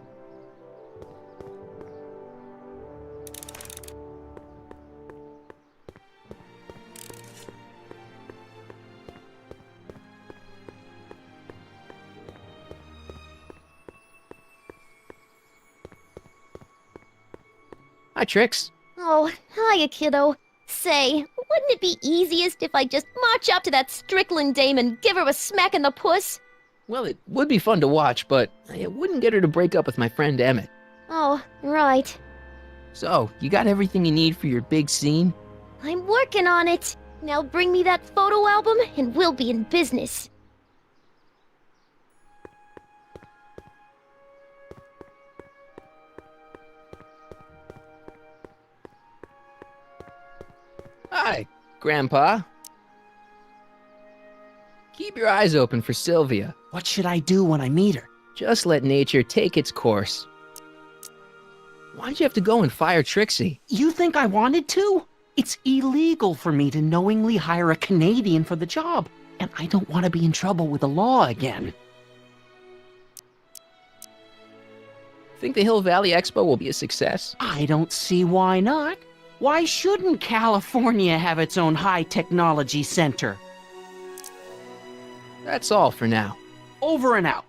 Hi, Trix. Oh, hiya, kiddo. Say, wouldn't it be easiest if I just march up to that Strickland dame and give her a smack in the puss? Well, it would be fun to watch, but it wouldn't get her to break up with my friend Emmett. Oh, right. So, you got everything you need for your big scene? I'm working on it. Now bring me that photo album and we'll be in business. Hi, Grandpa. Keep your eyes open for Sylvia. What should I do when I meet her? Just let nature take its course. Why'd you have to go and fire Trixie? You think I wanted to? It's illegal for me to knowingly hire a Canadian for the job, and I don't want to be in trouble with the law again. Think the Hill Valley Expo will be a success? I don't see why not. Why shouldn't California have its own high-technology center? That's all for now. Over and out.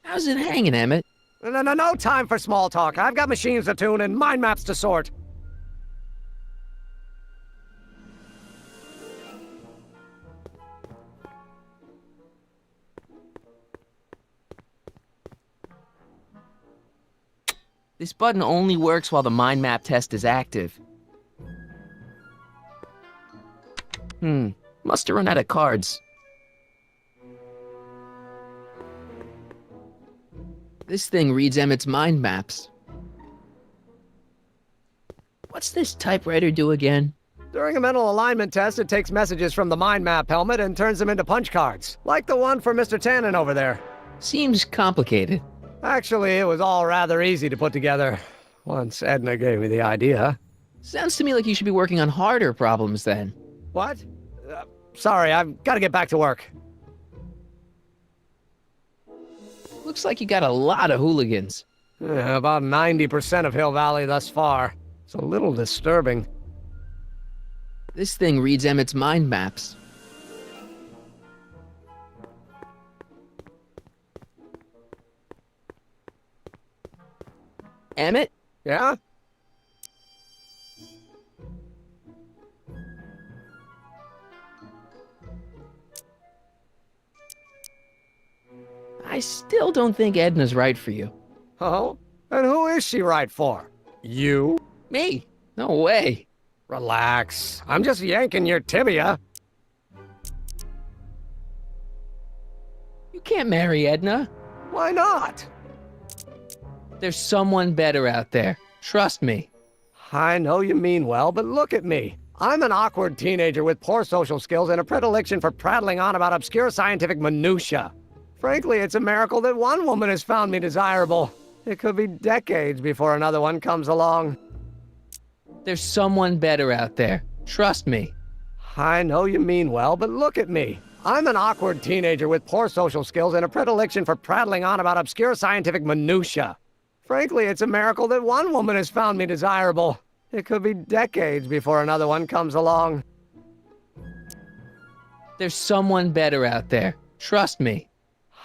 How's it hanging, Emmett? No time for small talk. I've got machines to tune and mind maps to sort. This button only works while the mind map test is active. Must have run out of cards. This thing reads Emmett's mind maps. What's this typewriter do again? During a mental alignment test, it takes messages from the mind map helmet and turns them into punch cards, like the one for Mr. Tannen over there. Seems complicated. Actually, it was all rather easy to put together, once Edna gave me the idea. Sounds to me like you should be working on harder problems then. What? Sorry, I've got to get back to work. Looks like you got a lot of hooligans. About 90% of Hill Valley thus far. It's a little disturbing. This thing reads Emmett's mind maps. Emmett? Yeah? I still don't think Edna's right for you. Oh? And who is she right for? You? Me? No way. Relax. I'm just yanking your tibia. You can't marry Edna. Why not? There's someone better out there. Trust me. I know you mean well, but look at me. I'm an awkward teenager with poor social skills and a predilection for prattling on about obscure scientific minutiae. Frankly, it's a miracle that one woman has found me desirable. It could be decades before another one comes along. There's someone better out there. Trust me. I know you mean well, but look at me. I'm an awkward teenager with poor social skills and a predilection for prattling on about obscure scientific minutiae. Frankly, it's a miracle that one woman has found me desirable. It could be decades before another one comes along. There's someone better out there. Trust me.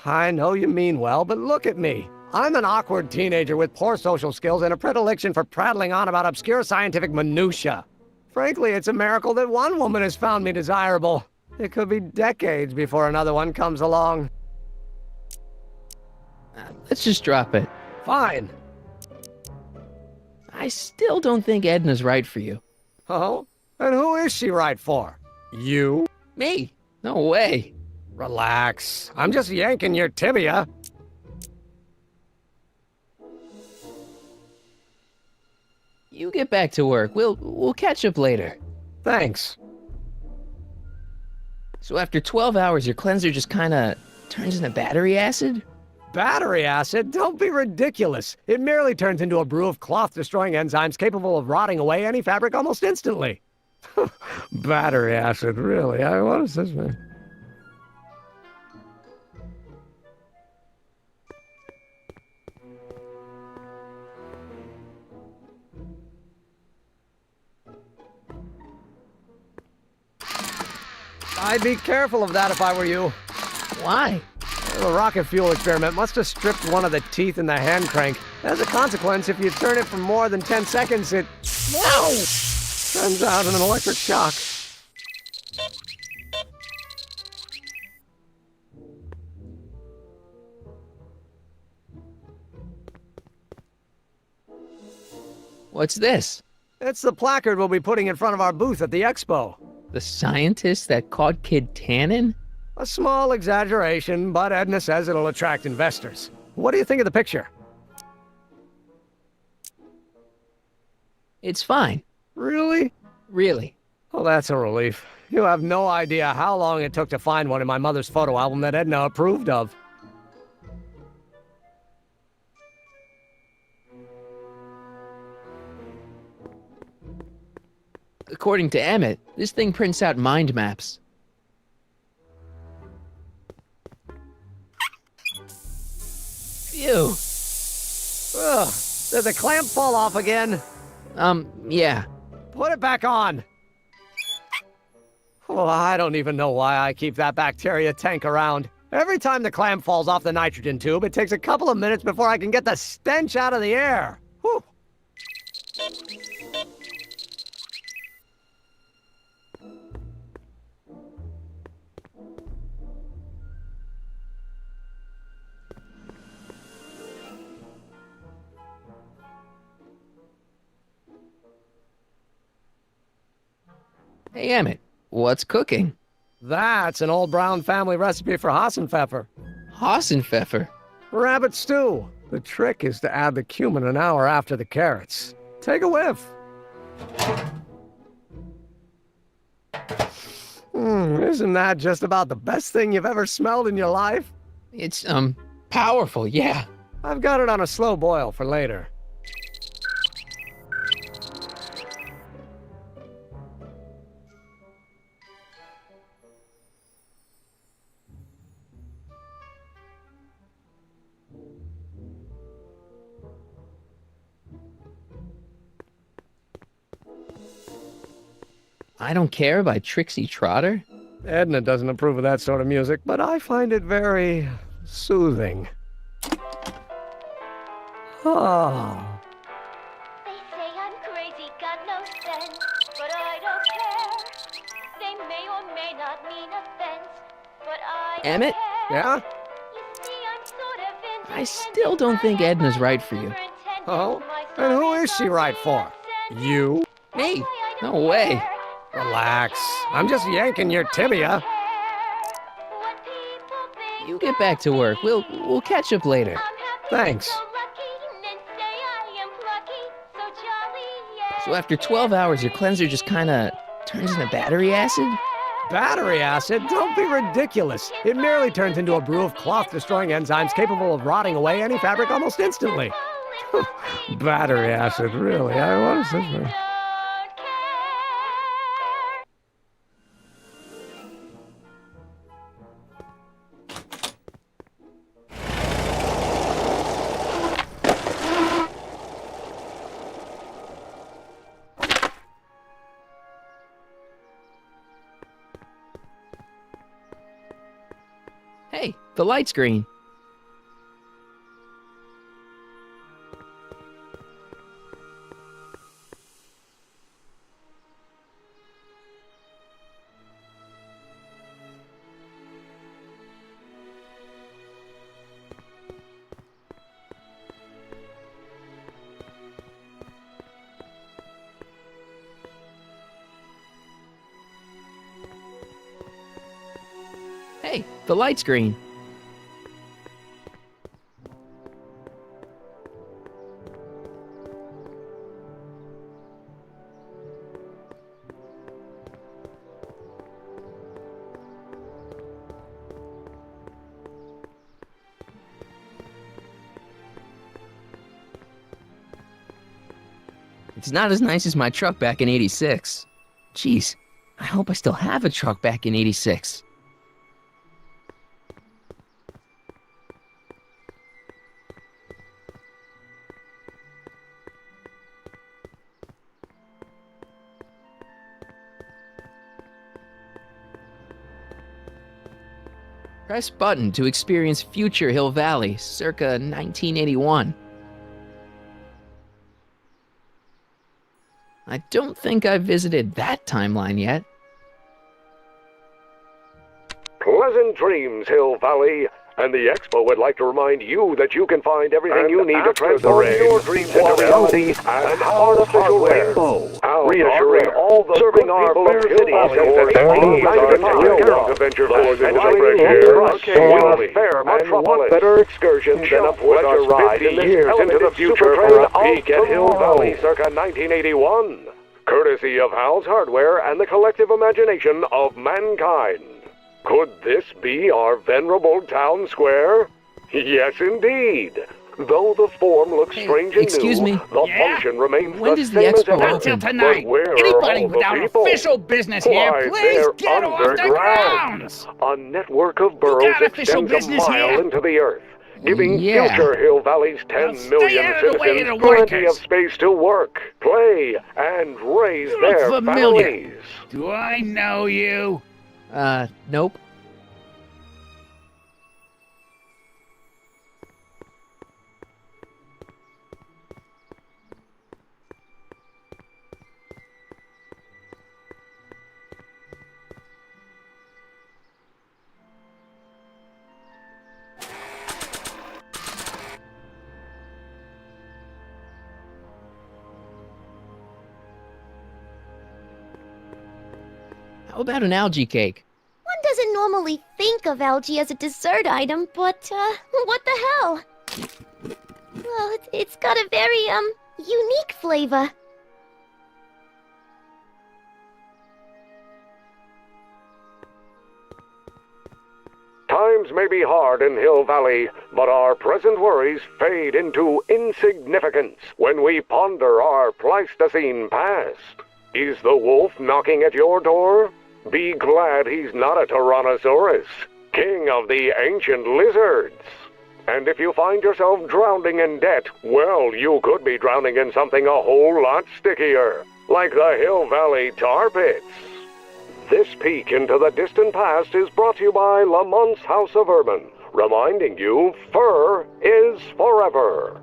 I know you mean well, but look at me. I'm an awkward teenager with poor social skills and a predilection for prattling on about obscure scientific minutiae. Frankly, it's a miracle that one woman has found me desirable. It could be decades before another one comes along. Let's just drop it. Fine. I still don't think Edna's right for you. Oh? And who is she right for? You? Me? No way. Relax. I'm just yanking your tibia. You get back to work. We'll catch up later. Thanks. So after 12 hours, your cleanser just kinda turns into battery acid? Battery acid? Don't be ridiculous. It merely turns into a brew of cloth-destroying enzymes capable of rotting away any fabric almost instantly. Battery acid, really? What is this, man? I'd be careful of that if I were you. Why? The rocket fuel experiment must have stripped one of the teeth in the hand crank. As a consequence, if you turn it for more than 10 seconds, it... Whoa! Sends out an electric shock. What's this? It's the placard we'll be putting in front of our booth at the expo. The scientist that caught Kid Tannen? A small exaggeration, but Edna says it'll attract investors. What do you think of the picture? It's fine. Really? Really. Oh, that's a relief. You have no idea how long it took to find one in my mother's photo album that Edna approved of. According to Emmett, this thing prints out mind maps. Phew. Ugh. Did the clamp fall off again? Yeah. Put it back on. Oh, I don't even know why I keep that bacteria tank around. Every time the clamp falls off the nitrogen tube, it takes a couple of minutes before I can get the stench out of the air. Whew. Hey, Emmett, what's cooking? That's an old Brown family recipe for Hassenpfeffer. Hassenpfeffer? Rabbit stew. The trick is to add the cumin an hour after the carrots. Take a whiff. Isn't that just about the best thing you've ever smelled in your life? It's, powerful, yeah. I've got it on a slow boil for later. I Don't Care by Trixie Trotter? Edna doesn't approve of that sort of music, but I find it very soothing. Oh. They say I'm crazy, got no sense, but I don't care. They may or may not mean offense, but I don't Emmett? care. Yeah? You see, I'm so I still don't think Edna's right for you. Oh? And who is she right for? You? Me? No way. Relax. I'm just yanking your tibia. You get back to work. We'll catch up later. Thanks. So after 12 hours, your cleanser just kinda turns into battery acid? Battery acid? Don't be ridiculous. It merely turns into a brew of cloth-destroying enzymes capable of rotting away any fabric almost instantly. Battery acid, really? I was thinking. Hey, the light's green. Hey, the light's green. It's not as nice as my truck back in '86. Jeez, I hope I still have a truck back in '86. Press button to experience future Hill Valley, circa 1981. I don't think I've visited that timeline yet. Pleasant dreams, Hill Valley. And the Expo would like to remind you that you can find everything you need to transform your dreams into reality at Artificial Rainbow. Reassuring all the serving our fair city that these are not adventure for the fresh air, will fair metropolis. Better excursion than a pleasure ride 50 years into the future for a peek at Hill Valley circa 1981. Courtesy of Hal's Hardware and the collective imagination of mankind. Could this be our venerable town square? Yes, indeed. Though the form looks strange and excuse new, me? the function remains When the does the same as expo ever. Not till tonight. But where Anybody are all without the people? official business here, Why, please they're get off the underground. grounds. A network of burrows got official extends a business mile here? into the earth, giving Yeah. future Hill Valley's 10 stay million out of the way of citizens the plenty of workers. space to work, play, and raise You look their familiar. families. Do I know you? Nope. How about an algae cake? One doesn't normally think of algae as a dessert item, but, what the hell? Well, it's got a very, unique flavor. Times may be hard in Hill Valley, but our present worries fade into insignificance when we ponder our Pleistocene past. Is the wolf knocking at your door? Be glad he's not a Tyrannosaurus, king of the ancient lizards. And if you find yourself drowning in debt, well, you could be drowning in something a whole lot stickier, like the Hill Valley tar pits. This peek into the distant past is brought to you by Lamont's House of Urban, reminding you fur is forever.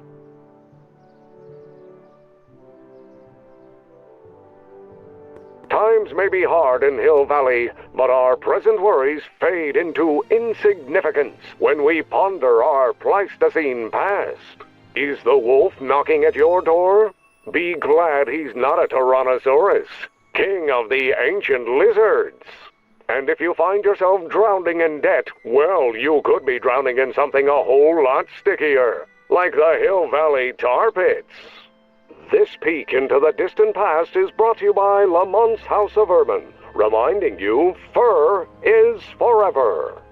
Times may be hard in Hill Valley, but our present worries fade into insignificance when we ponder our Pleistocene past. Is the wolf knocking at your door? Be glad he's not a Tyrannosaurus, king of the ancient lizards. And if you find yourself drowning in debt, well, you could be drowning in something a whole lot stickier, like the Hill Valley tar pits. This peek into the distant past is brought to you by Lamont's House of Urban, reminding you fur is forever.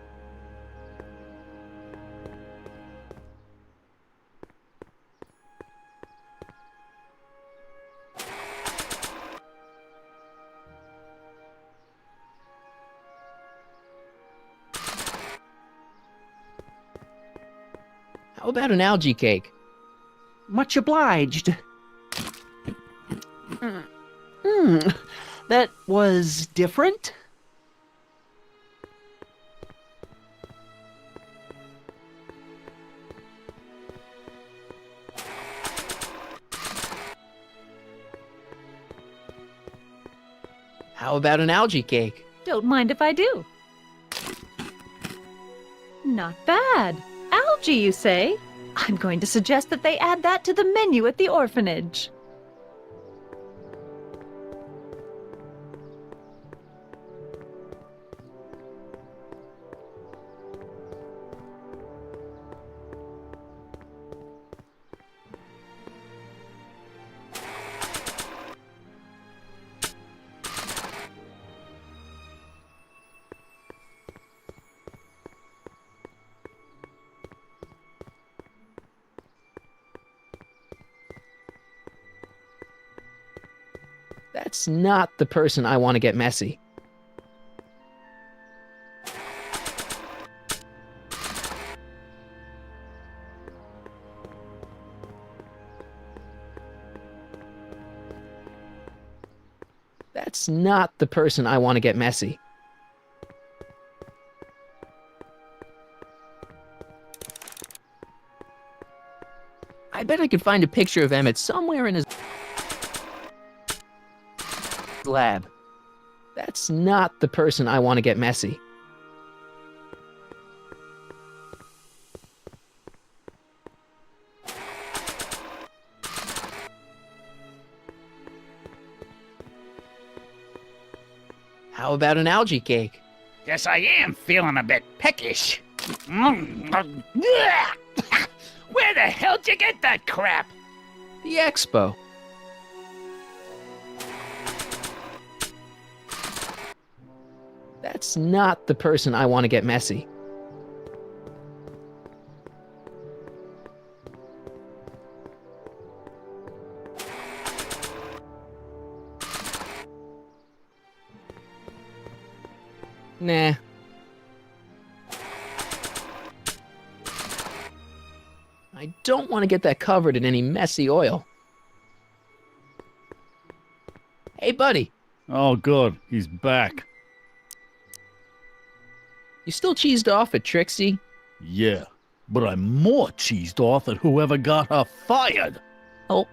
How about an algae cake? Much obliged. That was different? How about an algae cake? Don't mind if I do. Not bad. Algae, you say? I'm going to suggest that they add that to the menu at the orphanage. That's not the person I want to get messy. That's not the person I want to get messy. I bet I could find a picture of Emmett somewhere in his lab. That's not the person I want to get messy. How about an algae cake? Guess I am feeling a bit peckish. Where the hell'd you get that crap? The expo. That's not the person I want to get messy. Nah. I don't want to get that covered in any messy oil. Hey, buddy. Oh, good. He's back. You still cheesed off at Trixie? Yeah, but I'm more cheesed off at whoever got her fired. Oh.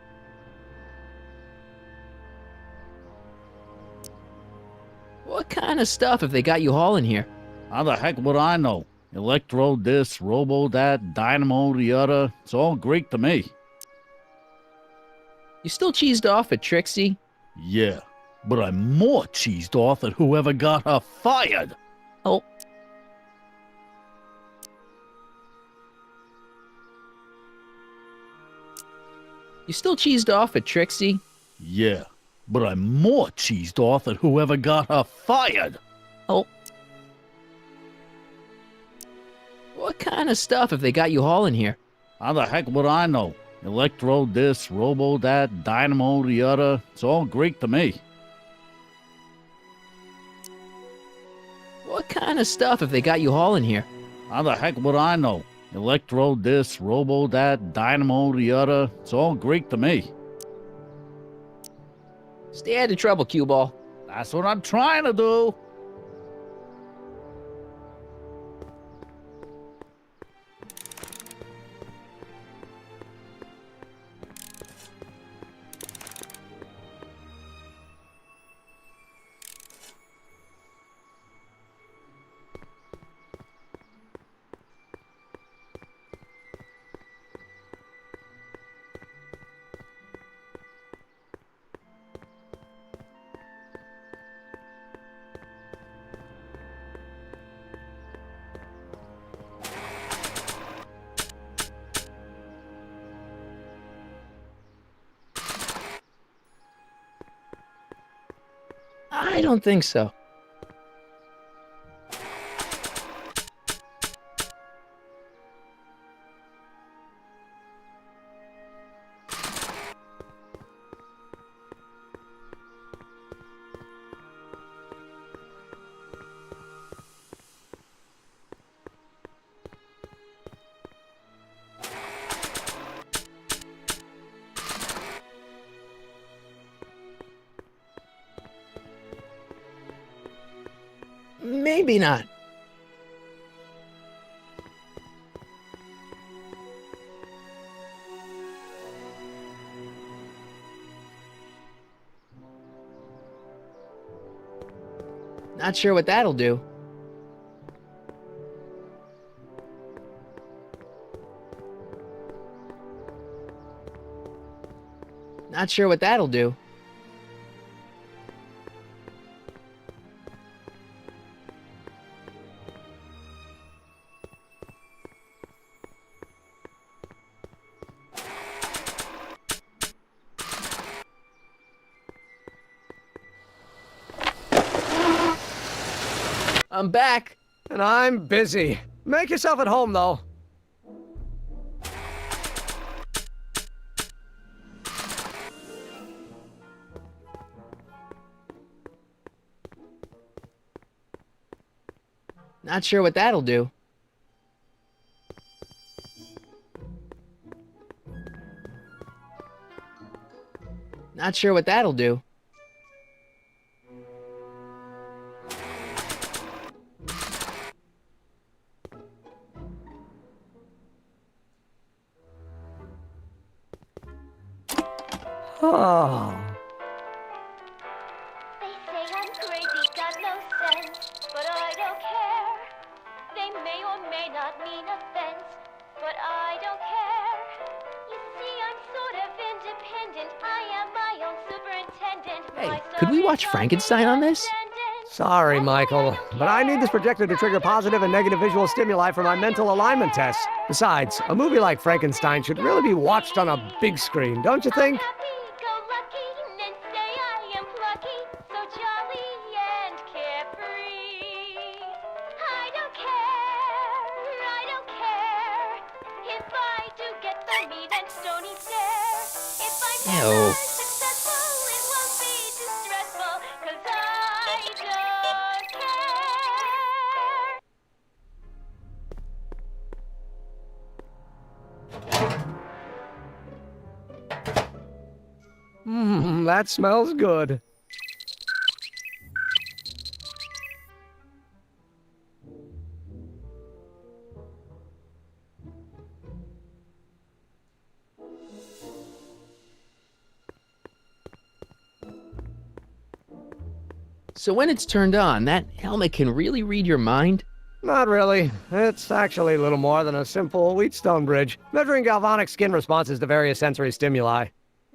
What kind of stuff have they got you hauling here? How the heck would I know? Electro this, robo that, dynamo the other. It's all Greek to me. You still cheesed off at Trixie? Yeah, but I'm more cheesed off at whoever got her fired. Oh. You still cheesed off at Trixie? Yeah, but I'm more cheesed off at whoever got her fired. Oh. What kind of stuff have they got you hauling here? How the heck would I know? Electro this, robo that, dynamo the other. It's all Greek to me. What kind of stuff have they got you hauling here? How the heck would I know? Electro this, robo that, dynamo the other. It's all Greek to me. Stay out of trouble, cue ball. That's what I'm trying to do. I don't think so. Maybe not. Not sure what that'll do. Not sure what that'll do. I'm back. And I'm busy. Make yourself at home, though. Not sure what that'll do. Not sure what that'll do. Oh. They say I'm crazy, got no sense, but I don't care. They may or may not mean offense, but I don't care. You see, I'm sort of independent. I am my own superintendent. Hey, could we watch Frankenstein on this? Sorry, Michael, but I need this projector to trigger positive and negative visual stimuli for my mental alignment tests. Besides, a movie like Frankenstein should really be watched on a big screen, don't you think? Ew. That smells good. So when it's turned on, that helmet can really read your mind? Not really. It's actually a little more than a simple Wheatstone bridge, measuring galvanic skin responses to various sensory stimuli.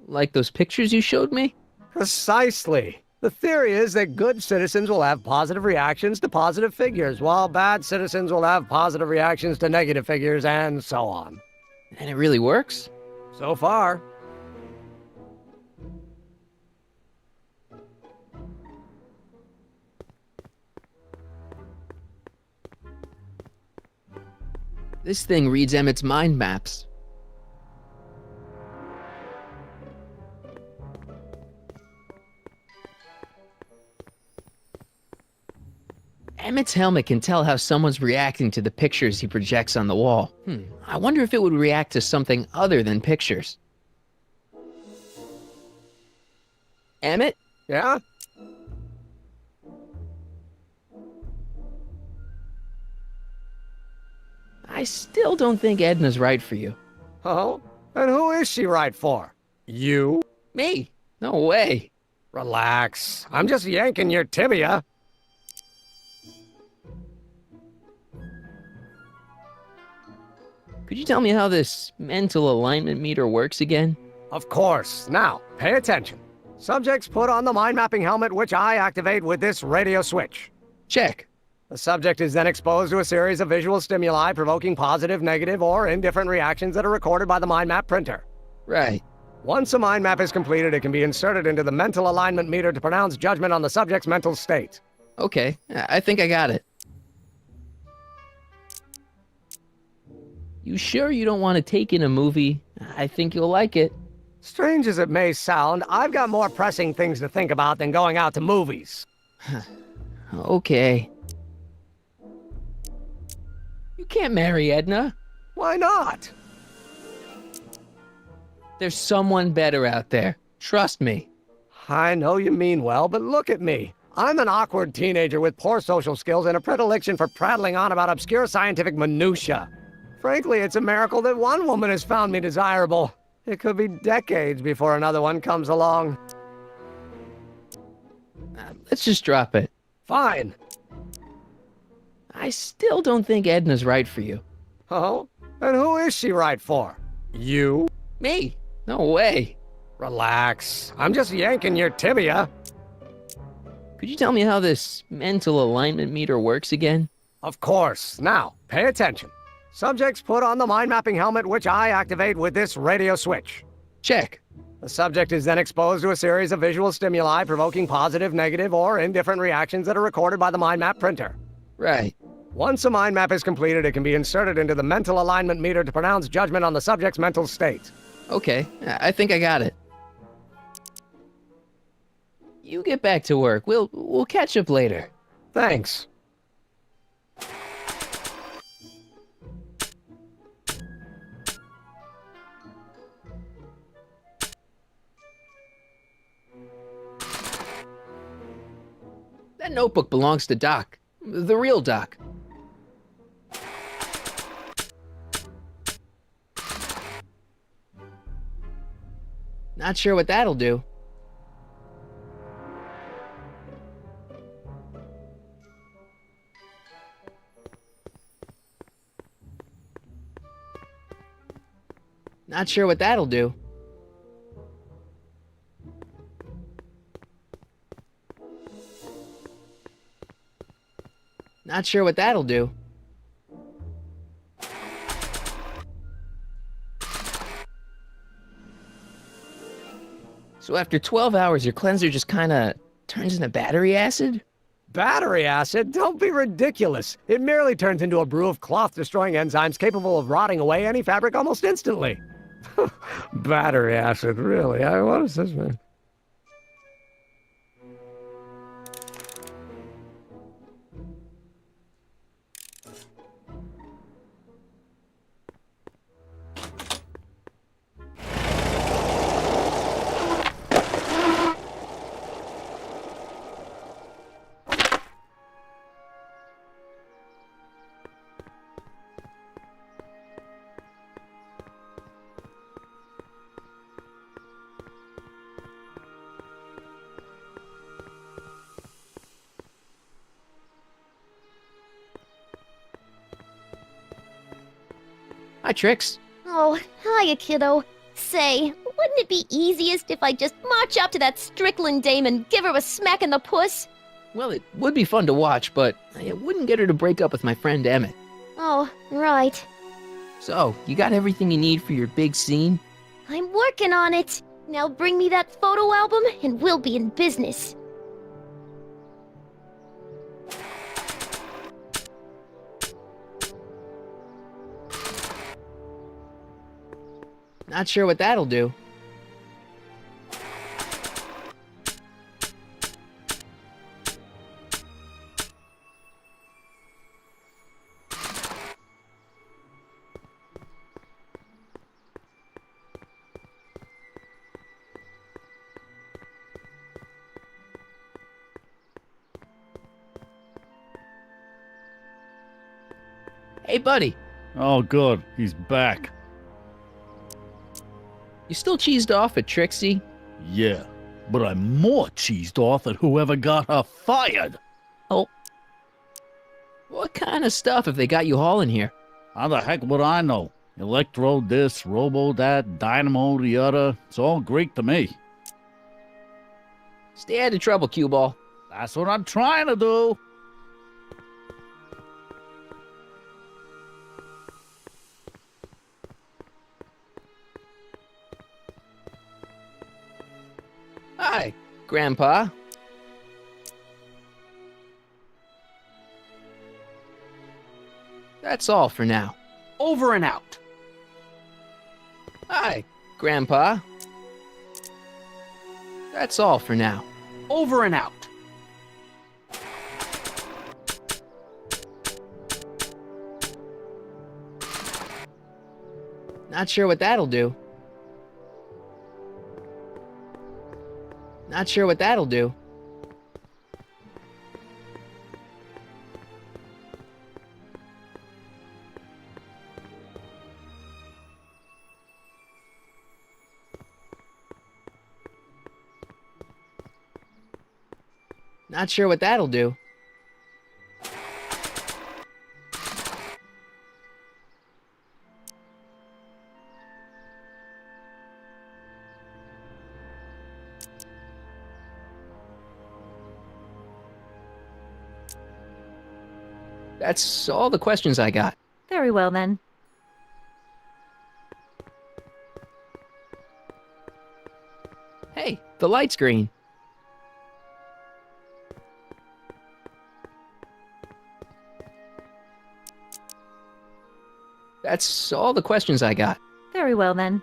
Like those pictures you showed me? Precisely. The theory is that good citizens will have positive reactions to positive figures, while bad citizens will have positive reactions to negative figures, and so on. And it really works? So far. This thing reads Emmett's mind maps. Emmett's helmet can tell how someone's reacting to the pictures he projects on the wall. I wonder if it would react to something other than pictures. Emmett? Yeah? I still don't think Edna's right for you. Oh? And who is she right for? You? Me? No way. Relax. I'm just yanking your tibia. Could you tell me how this mental alignment meter works again? Of course. Now, pay attention. Subjects put on the mind mapping helmet, which I activate with this radio switch. Check. The subject is then exposed to a series of visual stimuli provoking positive, negative, or indifferent reactions that are recorded by the mind map printer. Right. Once a mind map is completed, it can be inserted into the mental alignment meter to pronounce judgment on the subject's mental state. Okay, I think I got it. You sure you don't want to take in a movie? I think you'll like it. Strange as it may sound, I've got more pressing things to think about than going out to movies. Okay. You can't marry Edna. Why not? There's someone better out there. Trust me. I know you mean well, but look at me. I'm an awkward teenager with poor social skills and a predilection for prattling on about obscure scientific minutiae. Frankly, it's a miracle that one woman has found me desirable. It could be decades before another one comes along. Let's just drop it. Fine. I still don't think Edna's right for you. Oh? And who is she right for? You? Me? No way. Relax. I'm just yanking your tibia. Could you tell me how this mental alignment meter works again? Of course. Now, pay attention. Subjects put on the mind mapping helmet, which I activate with this radio switch. Check. The subject is then exposed to a series of visual stimuli provoking positive, negative, or indifferent reactions that are recorded by the mind map printer. Right. Once a mind map is completed, it can be inserted into the mental alignment meter to pronounce judgment on the subject's mental state. Okay, I think I got it. You get back to work. We'll catch up later. Thanks. That notebook belongs to Doc. The real Doc. Not sure what that'll do. Not sure what that'll do. Not sure what that'll do. So after 12 hours, your cleanser just kinda turns into battery acid? Battery acid? Don't be ridiculous. It merely turns into a brew of cloth-destroying enzymes capable of rotting away any fabric almost instantly. Battery acid, really? What is this, man? Hi, Trix. Oh, hiya, kiddo. Say, wouldn't it be easiest if I just march up to that Strickland dame and give her a smack in the puss? Well, it would be fun to watch, but it wouldn't get her to break up with my friend Emmett. Oh, right. So, you got everything you need for your big scene? I'm working on it. Now bring me that photo album and we'll be in business. Not sure what that'll do. Hey, buddy. Oh, good. He's back. You still cheesed off at Trixie? Yeah, but I'm more cheesed off at whoever got her fired. Oh. What kind of stuff have they got you hauling here? How the heck would I know? Electro this, robo that, dynamo the other. It's all Greek to me. Stay out of trouble, cue ball. That's what I'm trying to do. Hi, Grandpa. That's all for now. Over and out. Hi, Grandpa. That's all for now. Over and out. Not sure what that'll do. Not sure what that'll do. Not sure what that'll do. That's all the questions I got. Very well, then. Hey, the light's green. That's all the questions I got. Very well, then.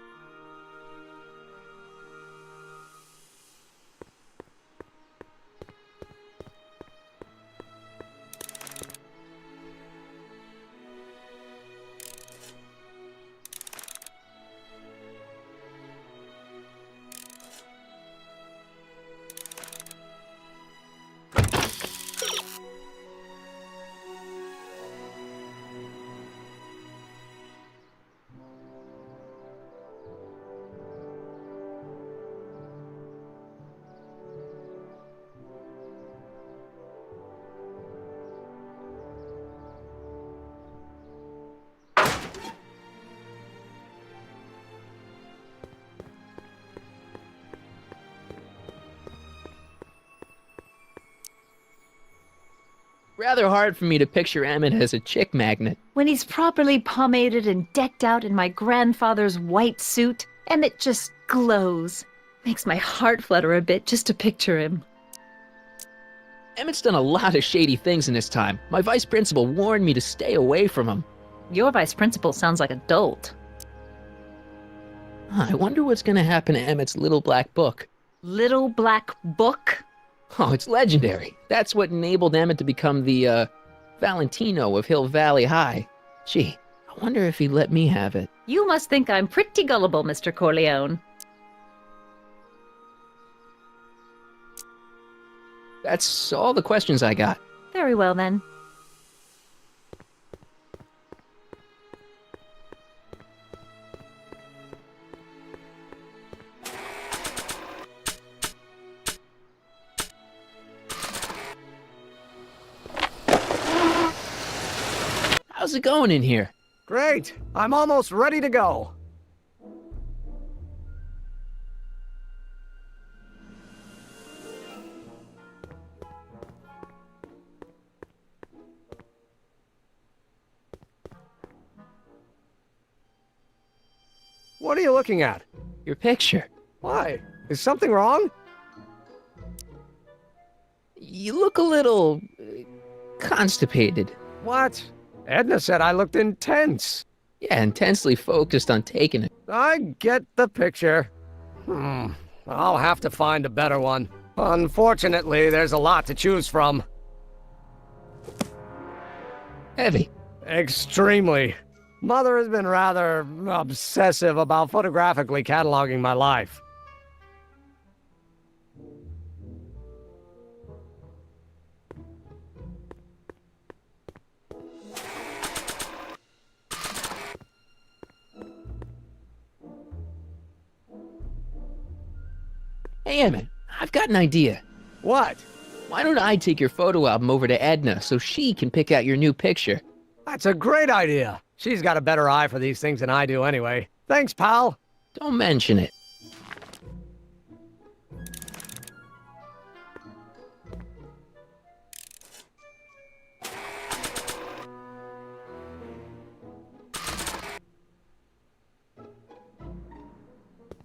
Rather hard for me to picture Emmett as a chick magnet. When he's properly pomaded and decked out in my grandfather's white suit, Emmett just glows. Makes my heart flutter a bit just to picture him. Emmett's done a lot of shady things in his time. My vice principal warned me to stay away from him. Your vice principal sounds like a dolt. I wonder what's gonna happen to Emmett's little black book. Little black book? Oh, it's legendary. That's what enabled Emmett to become the, Valentino of Hill Valley High. Gee, I wonder if he'd let me have it. You must think I'm pretty gullible, Mr. Corleone. That's all the questions I got. Very well, then. How's it going in here? Great. I'm almost ready to go. What are you looking at? Your picture. Why? Is something wrong? You look a little... constipated. What? Edna said I looked intense. Yeah, intensely focused on taking it. I get the picture. I'll have to find a better one. Unfortunately, there's a lot to choose from. Heavy. Extremely. Mother has been rather obsessive about photographically cataloging my life. Hey, Emmett, I've got an idea. What? Why don't I take your photo album over to Edna so she can pick out your new picture? That's a great idea. She's got a better eye for these things than I do anyway. Thanks, pal. Don't mention it.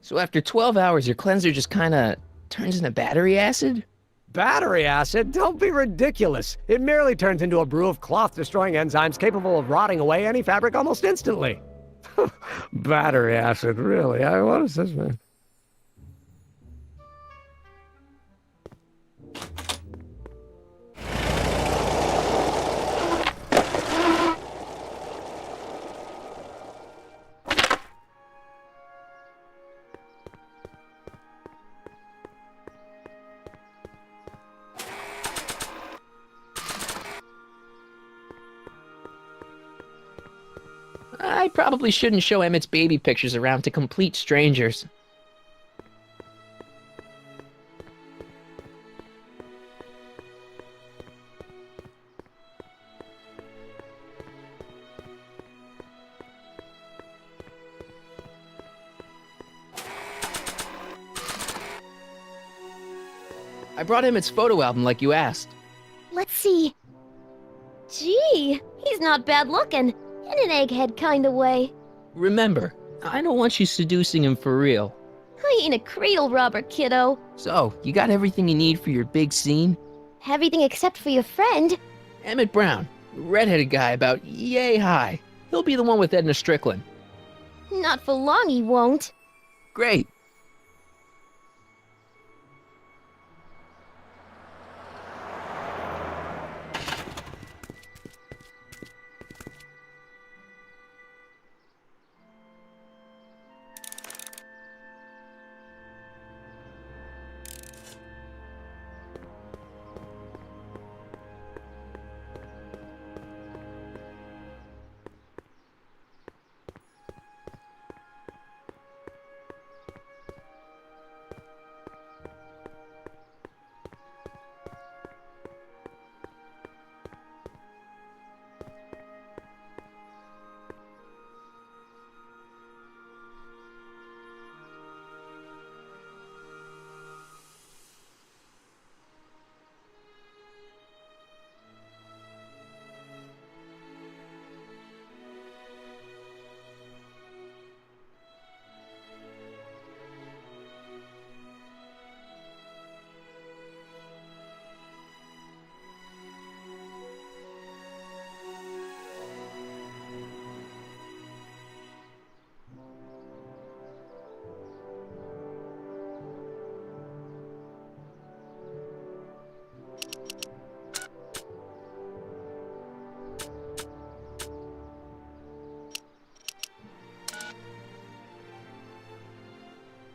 So after 12 hours, your cleanser just kinda turns into battery acid? Battery acid? Don't be ridiculous. It merely turns into a brew of cloth-destroying enzymes capable of rotting away any fabric almost instantly. Battery acid, really? What is this, man? I probably shouldn't show Emmett's baby pictures around to complete strangers. I brought Emmett's photo album like you asked. Let's see. Gee, he's not bad looking. In an egghead kind of way. Remember, I don't want you seducing him for real. I ain't a cradle robber, kiddo. So, you got everything you need for your big scene? Everything except for your friend. Emmett Brown, redheaded guy about yay high. He'll be the one with Edna Strickland. Not for long, he won't. Great.